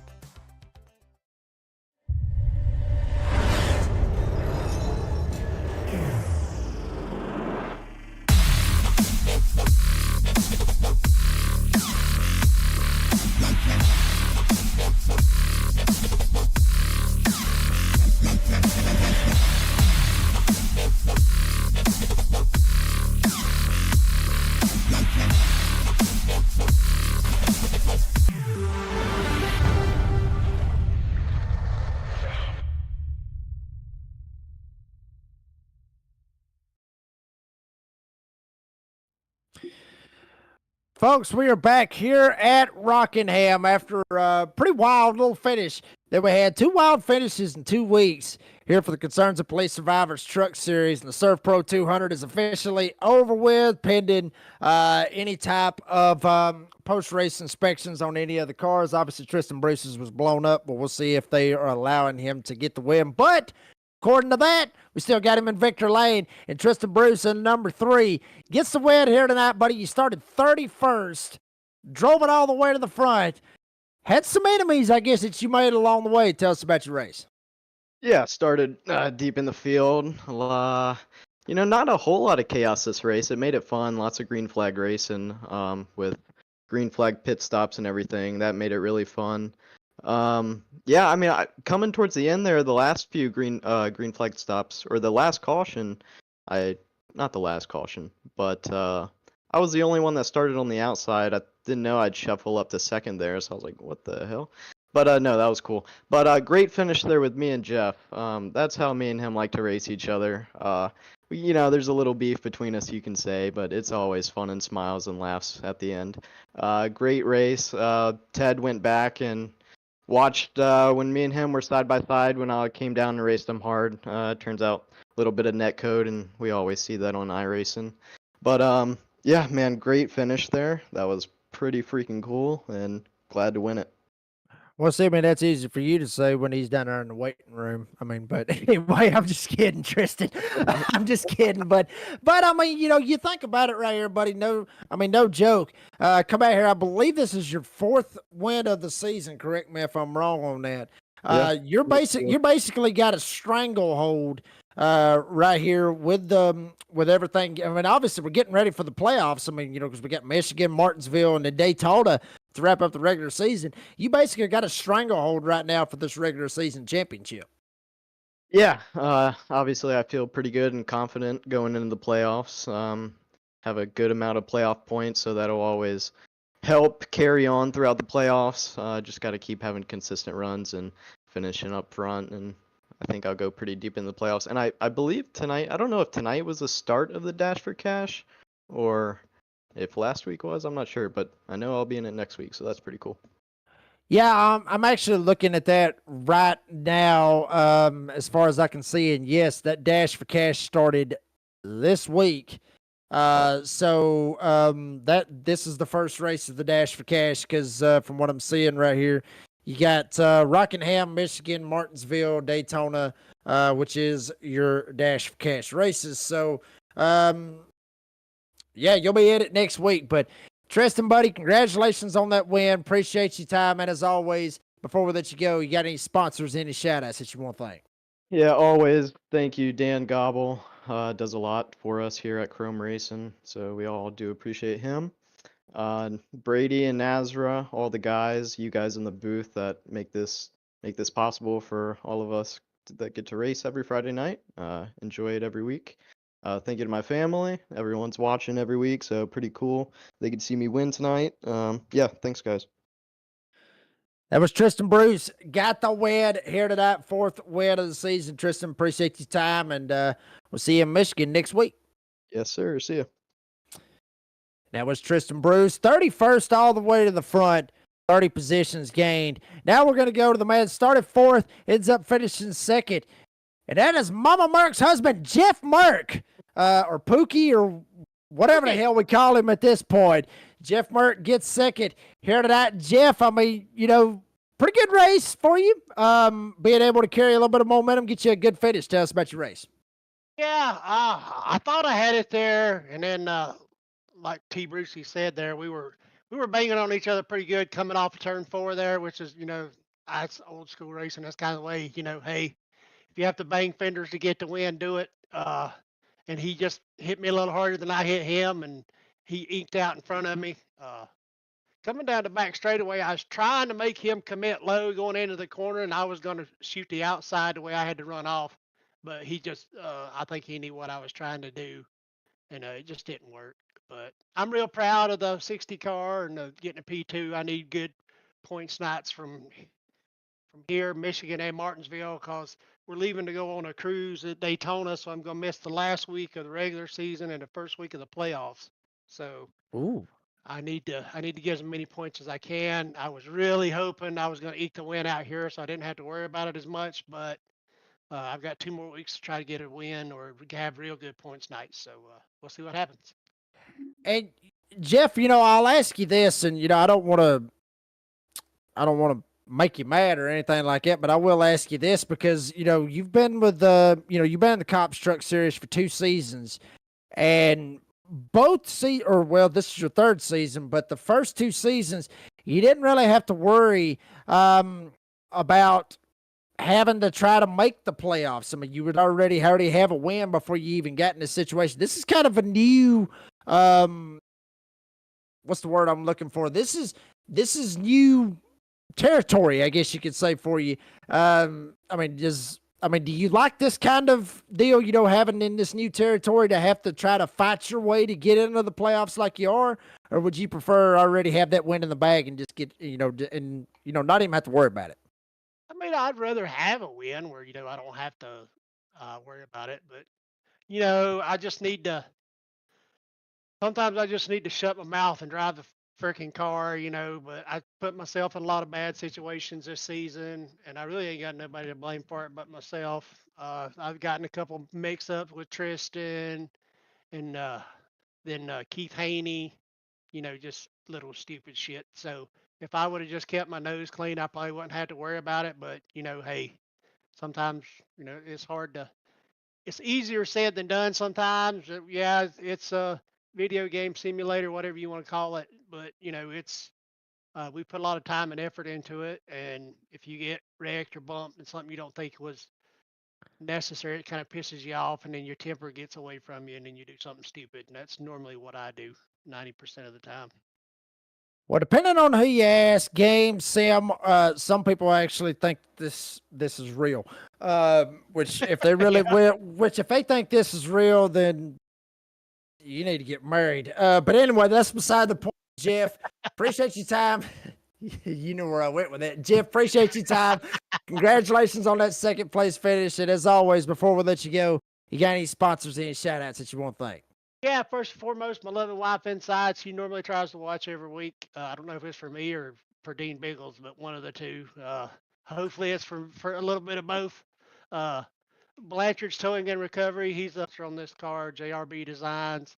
Folks, we are back here at Rockingham after a pretty wild little finish that we had. 2 wild finishes in 2 weeks here for the Concerns of Police Survivors Truck Series. And the ServPro 200 is officially over with, pending any type of post-race inspections on any of the cars. Obviously, Tristan Bruce's was blown up, but we'll see if they are allowing him to get the win. But according to that, we still got him in Victor Lane, and Tristan Bruce in number 3 gets the win here tonight, buddy. You started 31st, drove it all the way to the front. Had some enemies, I guess, that you made along the way. Tell us about your race. Yeah, started deep in the field. Not a whole lot of chaos this race. It made it fun. Lots of green flag racing with green flag pit stops and everything. That made it really fun. Coming towards the end there, the last few green flag stops, or the last caution, not the last caution, but I was the only one that started on the outside. I didn't know I'd shuffle up to second there, so I was like, what the hell? But no, that was cool. But great finish there with me and Jeff. That's how me and him like to race each other. There's a little beef between us, you can say, but it's always fun and smiles and laughs at the end. Great race. Ted went back and watched when me and him were side by side when I came down and raced him hard. Turns out a little bit of net code, and we always see that on iRacing. But yeah, man, great finish there. That was pretty freaking cool, and glad to win it. Well, see, I mean, that's easy for you to say when he's down there in the waiting room. I mean, but anyway, I'm just kidding, Tristan. I'm just kidding. But I mean, you think about it right here, buddy. No joke. Come out here. I believe this is your 4th win of the season. Correct me if I'm wrong on that. Yeah. You're basically got a stranglehold right here with everything. I mean, obviously we're getting ready for the playoffs. I mean, because we got Michigan, Martinsville, and then Daytona to wrap up the regular season. You basically got a stranglehold right now for this regular season championship. Yeah, obviously I feel pretty good and confident going into the playoffs. Have a good amount of playoff points, so that'll always help carry on throughout the playoffs. Just got to keep having consistent runs and finishing up front, and I think I'll go pretty deep in the playoffs. And I believe tonight, I don't know if tonight was the start of the Dash for Cash, or if last week was, I'm not sure, but I know I'll be in it next week, so that's pretty cool. Yeah, I'm actually looking at that right now, as far as I can see, and yes, that Dash for Cash started this week. That this is the first race of the Dash for Cash because from what I'm seeing right here, you got Rockingham, Michigan, Martinsville, Daytona, which is your Dash for Cash races. So, um, yeah, you'll be in it next week. But Tristan, buddy, congratulations on that win. Appreciate your time. And as always, before we let you go, you got any sponsors, any shout outs that you want to thank? Yeah, always. Thank you, Dan Gobble. Does a lot for us here at Chrome Racing, so we all do appreciate him. Brady and Nazra, all the guys, you guys in the booth that make this possible for all of us that get to race every Friday night. Enjoy it every week. Thank you to my family. Everyone's watching every week, so pretty cool. They could see me win tonight. Yeah, thanks, guys. That was Tristan Bruce. Got the win here tonight, fourth win of the season. Tristan, appreciate your time, and we'll see you in Michigan next week. Yes, sir. See ya. That was Tristan Bruce, 31st all the way to the front, 30 positions gained. Now we're going to go to the man started fourth, ends up finishing second, and that is Mama Merck's husband, Jeff Merck, or Pookie, or whatever the hell we call him at this point. Jeff Merck gets second here tonight. Jeff, I mean, pretty good race for you. Being able to carry a little bit of momentum, get you a good finish. Tell us about your race. Yeah, I thought I had it there, and then like T. Brucey said there, we were banging on each other pretty good coming off of turn 4 there, which is that's old school racing. That's kind of the way hey, if you have to bang fenders to get the win, do it. And he just hit me a little harder than I hit him, and he eked out in front of me. Coming down the back straightaway, I was trying to make him commit low going into the corner, and I was going to shoot the outside the way I had to run off. But he just, I think he knew what I was trying to do, and it just didn't work. But I'm real proud of the 60 car and getting a P2. I need good points nights from here, Michigan and Martinsville, because we're leaving to go on a cruise at Daytona, so I'm going to miss the last week of the regular season and the first week of the playoffs. So Ooh. I need to get as many points as I can. I was really hoping I was going to eke the win out here, so I didn't have to worry about it as much. But I've got 2 more weeks to try to get a win or have real good points nights. So we'll see what happens. And Jeff, I'll ask you this, and I don't want to make you mad or anything like that, but I will ask you this because you've been with you've been in the C.O.P.S Truck Series for 2 seasons, and this is your 3rd season, but the first 2 seasons you didn't really have to worry about having to try to make the playoffs. I mean, you would already have a win before you even got in this situation. This is kind of a new what's the word I'm looking for? This is new territory, I guess you could say, for you. Do you like this kind of deal, having in this new territory to have to try to fight your way to get into the playoffs like you are? Or would you prefer already have that win in the bag and just get, not even have to worry about it? I mean, I'd rather have a win where, I don't have to worry about it. But, I just need to, sometimes I just need to shut my mouth and drive the freaking car, but I put myself in a lot of bad situations this season, and I really ain't got nobody to blame for it but myself. I've gotten a couple mix-ups with Tristan and then Keith Haney, just little stupid shit. So if I would have just kept my nose clean, I probably wouldn't have to worry about it. But, hey, sometimes, it's easier said than done sometimes. Yeah, it's a video game simulator, whatever you want to call it. But, we put a lot of time and effort into it. And if you get wrecked or bumped and something you don't think was necessary, it kind of pisses you off, and then your temper gets away from you, and then you do something stupid. And that's normally what I do 90% of the time. Well, depending on who you ask, game, sim, some people actually think this is real. Which if they really if they think this is real, then you need to get married. But anyway, that's beside the point, Jeff. Appreciate your time. You know where I went with that. Jeff, appreciate your time. Congratulations on that 2nd place finish. And as always, before we let you go, you got any sponsors, any shout outs that you want to thank? Yeah, first and foremost, my loving wife inside. She normally tries to watch every week. I don't know if it's for me or for Dean Biggles, but one of the two. Hopefully, it's for a little bit of both. Uh, Blanchard's Towing and Recovery. He's up on this car. JRB Designs.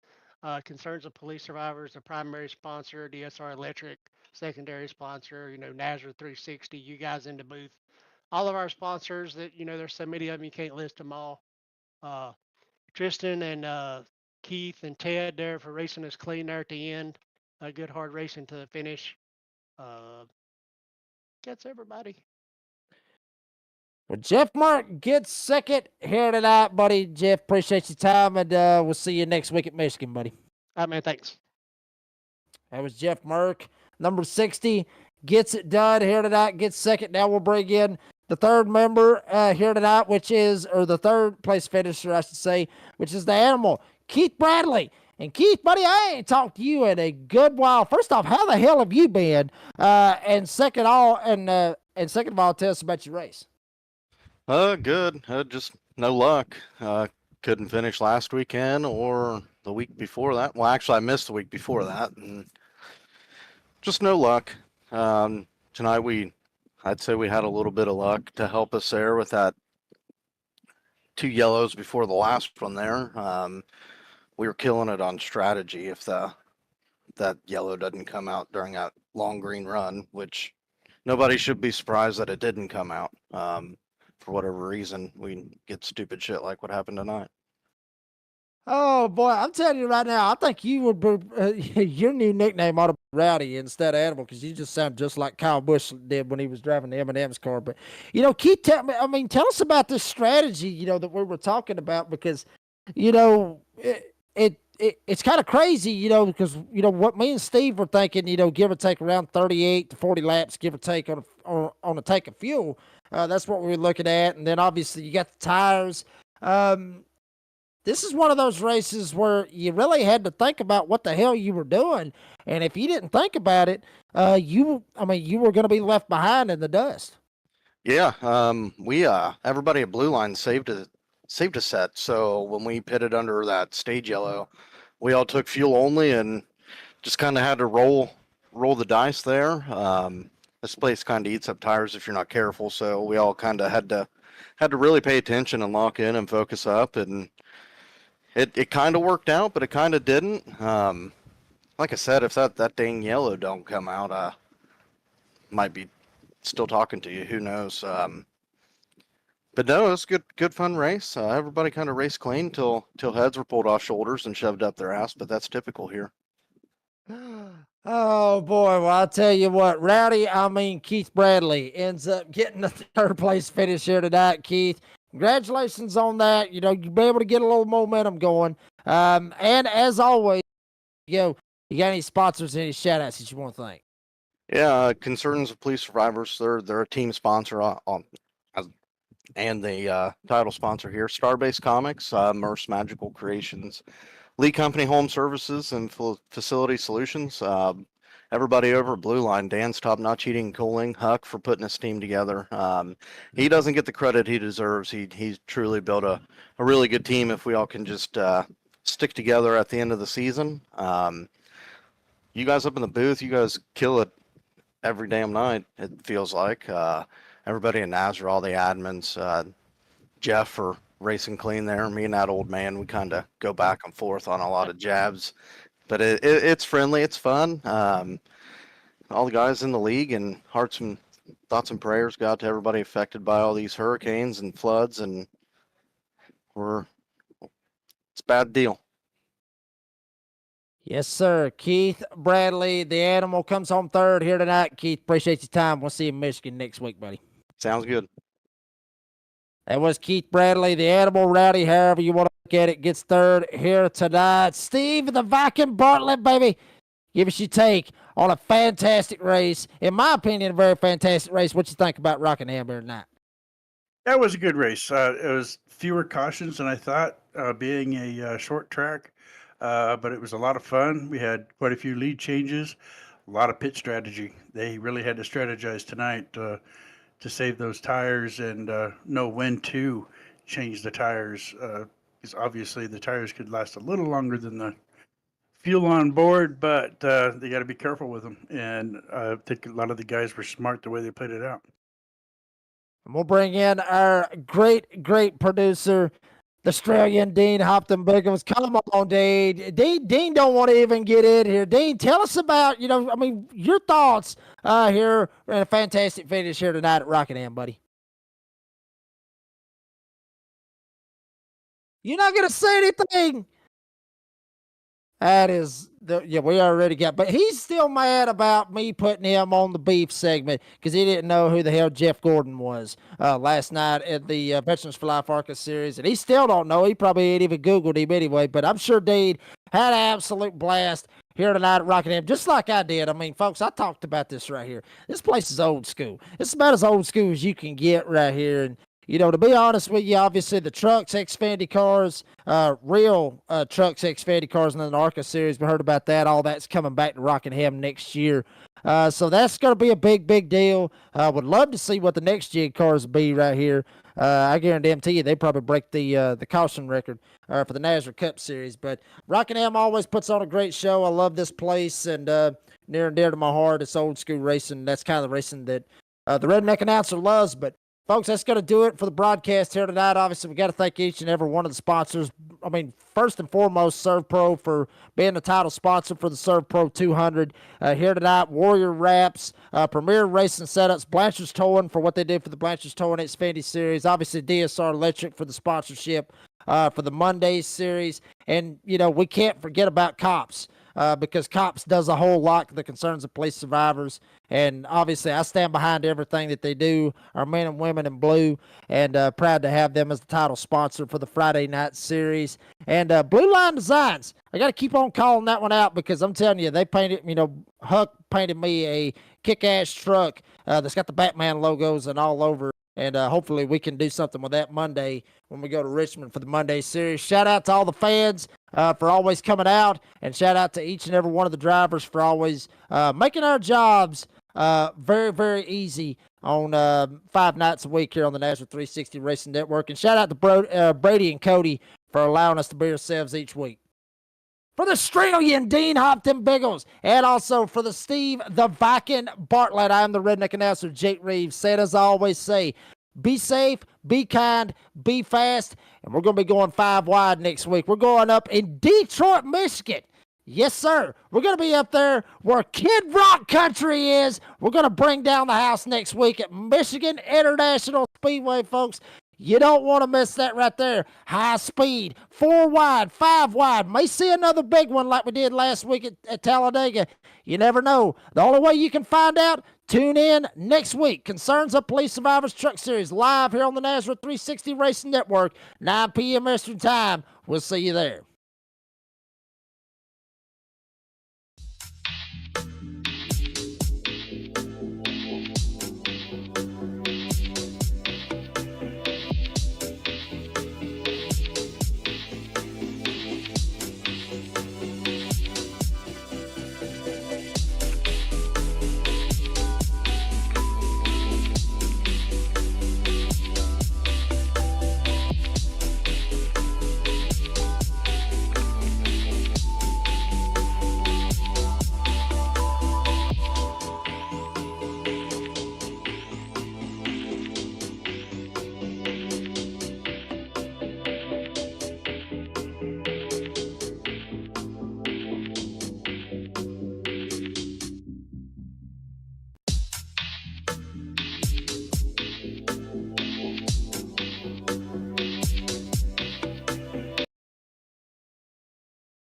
Concerns of Police Survivors, the primary sponsor. DSR Electric, secondary sponsor. Nazareth 360. You guys in the booth. All of our sponsors that there's so many of them you can't list them all. Uh, Tristan and Keith and Ted there for racing us clean there at the end. A good hard racing to the finish. Gets everybody. Well, Jeff Mark gets second here tonight, buddy. Jeff, appreciate your time, and we'll see you next week at Michigan, buddy. All right, man. Thanks. That was Jeff Merck, number 60. Gets it done here tonight, gets second. Now we'll bring in the third member here tonight, or the third place finisher, I should say, which is the animal, Keith Bradley. And Keith, buddy, I ain't talked to you in a good while. First off, how the hell have you been? And second of all, tell us about your race. Good. Just no luck. Couldn't finish last weekend or the week before that. Well, actually, I missed the week before that, and just no luck. Tonight I'd say we had a little bit of luck to help us there with that 2 yellows before the last one there. We were killing it on strategy if that yellow doesn't come out during that long green run, which nobody should be surprised that it didn't come out. For whatever reason, we get stupid shit like what happened tonight. Oh boy, I'm telling you right now, I think you would be, your new nickname ought to be Rowdy instead of Animal, because you just sound just like Kyle Busch did when he was driving the M&M's car. But Keith, tell us about this strategy, that we were talking about, because it's kind of crazy, because what me and Steve were thinking, give or take around 38 to 40 laps, give or take on a tank of fuel. That's what we were looking at, and then obviously you got the tires. This is one of those races where you really had to think about what the hell you were doing, and if you didn't think about it, you were going to be left behind in the dust. Yeah, we everybody at Blue Line saved a set. So when we pitted under that stage yellow, we all took fuel only and just kind of had to roll the dice there. This place kind of eats up tires if you're not careful, so we all kind of had to really pay attention and lock in and focus up, and it kind of worked out, but it kind of didn't. Like I said, if that dang yellow don't come out, might be still talking to you. Who knows? But no, it was a good fun race. Everybody kind of raced clean till heads were pulled off shoulders and shoved up their ass, but that's typical here. Oh boy, well I'll tell you what, Keith Bradley ends up getting the third place finish here tonight. Keith, congratulations on that. You'll be able to get a little momentum going. And as always, you got any sponsors, any shout outs that you want to thank? Yeah, Concerns of Police Survivors, they're a team sponsor and the title sponsor here. Starbase Comics, Merce Magical Creations, Lee Company Home Services and Facility Solutions. Everybody over at Blue Line, Dan's Top Notch Heating and Cooling, Huck for putting this team together. He doesn't get the credit he deserves. He's truly built a really good team if we all can just stick together at the end of the season. You guys up in the booth, you guys kill it every damn night, it feels like. Everybody in Nazareth, all the admins, Jeff for racing clean there. Me and that old man, we kind of go back and forth on a lot of jabs, but it's friendly, it's fun. All the guys in the league, and hearts and thoughts and prayers go out to everybody affected by all these hurricanes and floods, and it's a bad deal. Yes, sir. Keith Bradley, the animal, comes home third here tonight. Keith, appreciate your time. We'll see you in Michigan next week, buddy. Sounds good. That was Keith Bradley, the animal, Rowdy, however you want to look at it, gets third here tonight. Steve, the Viking Bartlett, baby, give us your take on a fantastic race. In my opinion, a very fantastic race. What you think about Rockingham here tonight? That was a good race. It was fewer cautions than I thought, being a short track, but it was a lot of fun. We had quite a few lead changes, a lot of pit strategy. They really had to strategize tonight to save those tires and know when to change the tires, because obviously the tires could last a little longer than the fuel on board, but they got to be careful with them. And I think a lot of the guys were smart the way they played it out. And we'll bring in our great producer, the Australian Dean Hopton Biggums. Come on, Dean. Dean don't want to even get in here. Dean, tell us about, your thoughts here in a fantastic finish here tonight at Rockingham, buddy. You're not going to say anything. That is, we already got, but he's still mad about me putting him on the beef segment because he didn't know who the hell Jeff Gordon was last night at the Veterans for Life ARCA series, and he still don't know. He probably ain't even Googled him anyway, but I'm sure Dean had an absolute blast here tonight at Rockingham, just like I did. I mean, folks, I talked about this right here. This place is old school. It's about as old school as you can get right here, and to be honest with you, obviously the trucks, Xfinity cars, real trucks, Xfinity cars in the ARCA series, we heard about that. All that's coming back to Rockingham next year. So that's going to be a big deal. Would love to see what the next gen cars be right here. I guarantee you they probably break the caution record for the NASCAR Cup Series. But Rockingham always puts on a great show. I love this place, and near and dear to my heart, it's old school racing. That's kind of the racing that the Redneck Announcer loves. But folks, that's going to do it for the broadcast here tonight. Obviously, we got to thank each and every one of the sponsors. I mean, first and foremost, ServPro for being the title sponsor for the ServPro 200. Here tonight, Warrior Wraps, Premier Racing Setups, Blanchard's Towing for what they did for the Blanchard's Towing Xfinity Series. Obviously, DSR Electric for the sponsorship for the Monday Series. And, we can't forget about C.O.P.S. Because C.O.P.S does a whole lot for the concerns of police survivors. And obviously, I stand behind everything that they do, our men and women in blue, and proud to have them as the title sponsor for the Friday night series. And Blue Line Designs, I got to keep on calling that one out because I'm telling you, they painted, Huck painted me a kick-ass truck that's got the Batman logos and all over. And hopefully we can do something with that Monday when we go to Richmond for the Monday series. Shout out to all the fans for always coming out, and shout out to each and every one of the drivers for always making our jobs very easy on 5 nights a week here on the NASCAR 360 Racing Network. And shout out to Brady and Cody for allowing us to be ourselves each week. For the Australian Dean Hopton Biggles, and also for the Steve the Viking Bartlett, I am the Redneck Announcer, Jake Reeves. Said as I always say, be safe, be kind, be fast, and we're going to be going 5 wide next week. We're going up in Detroit, Michigan. Yes, sir. We're going to be up there where Kid Rock Country is. We're going to bring down the house next week at Michigan International Speedway, folks. You don't want to miss that right there. High speed, 4 wide, 5 wide. May see another big one like we did last week at Talladega. You never know. The only way you can find out, tune in next week. Concerns of Police Survivors Truck Series live here on the NASCAR 360 Racing Network, 9 p.m. Eastern Time. We'll see you there.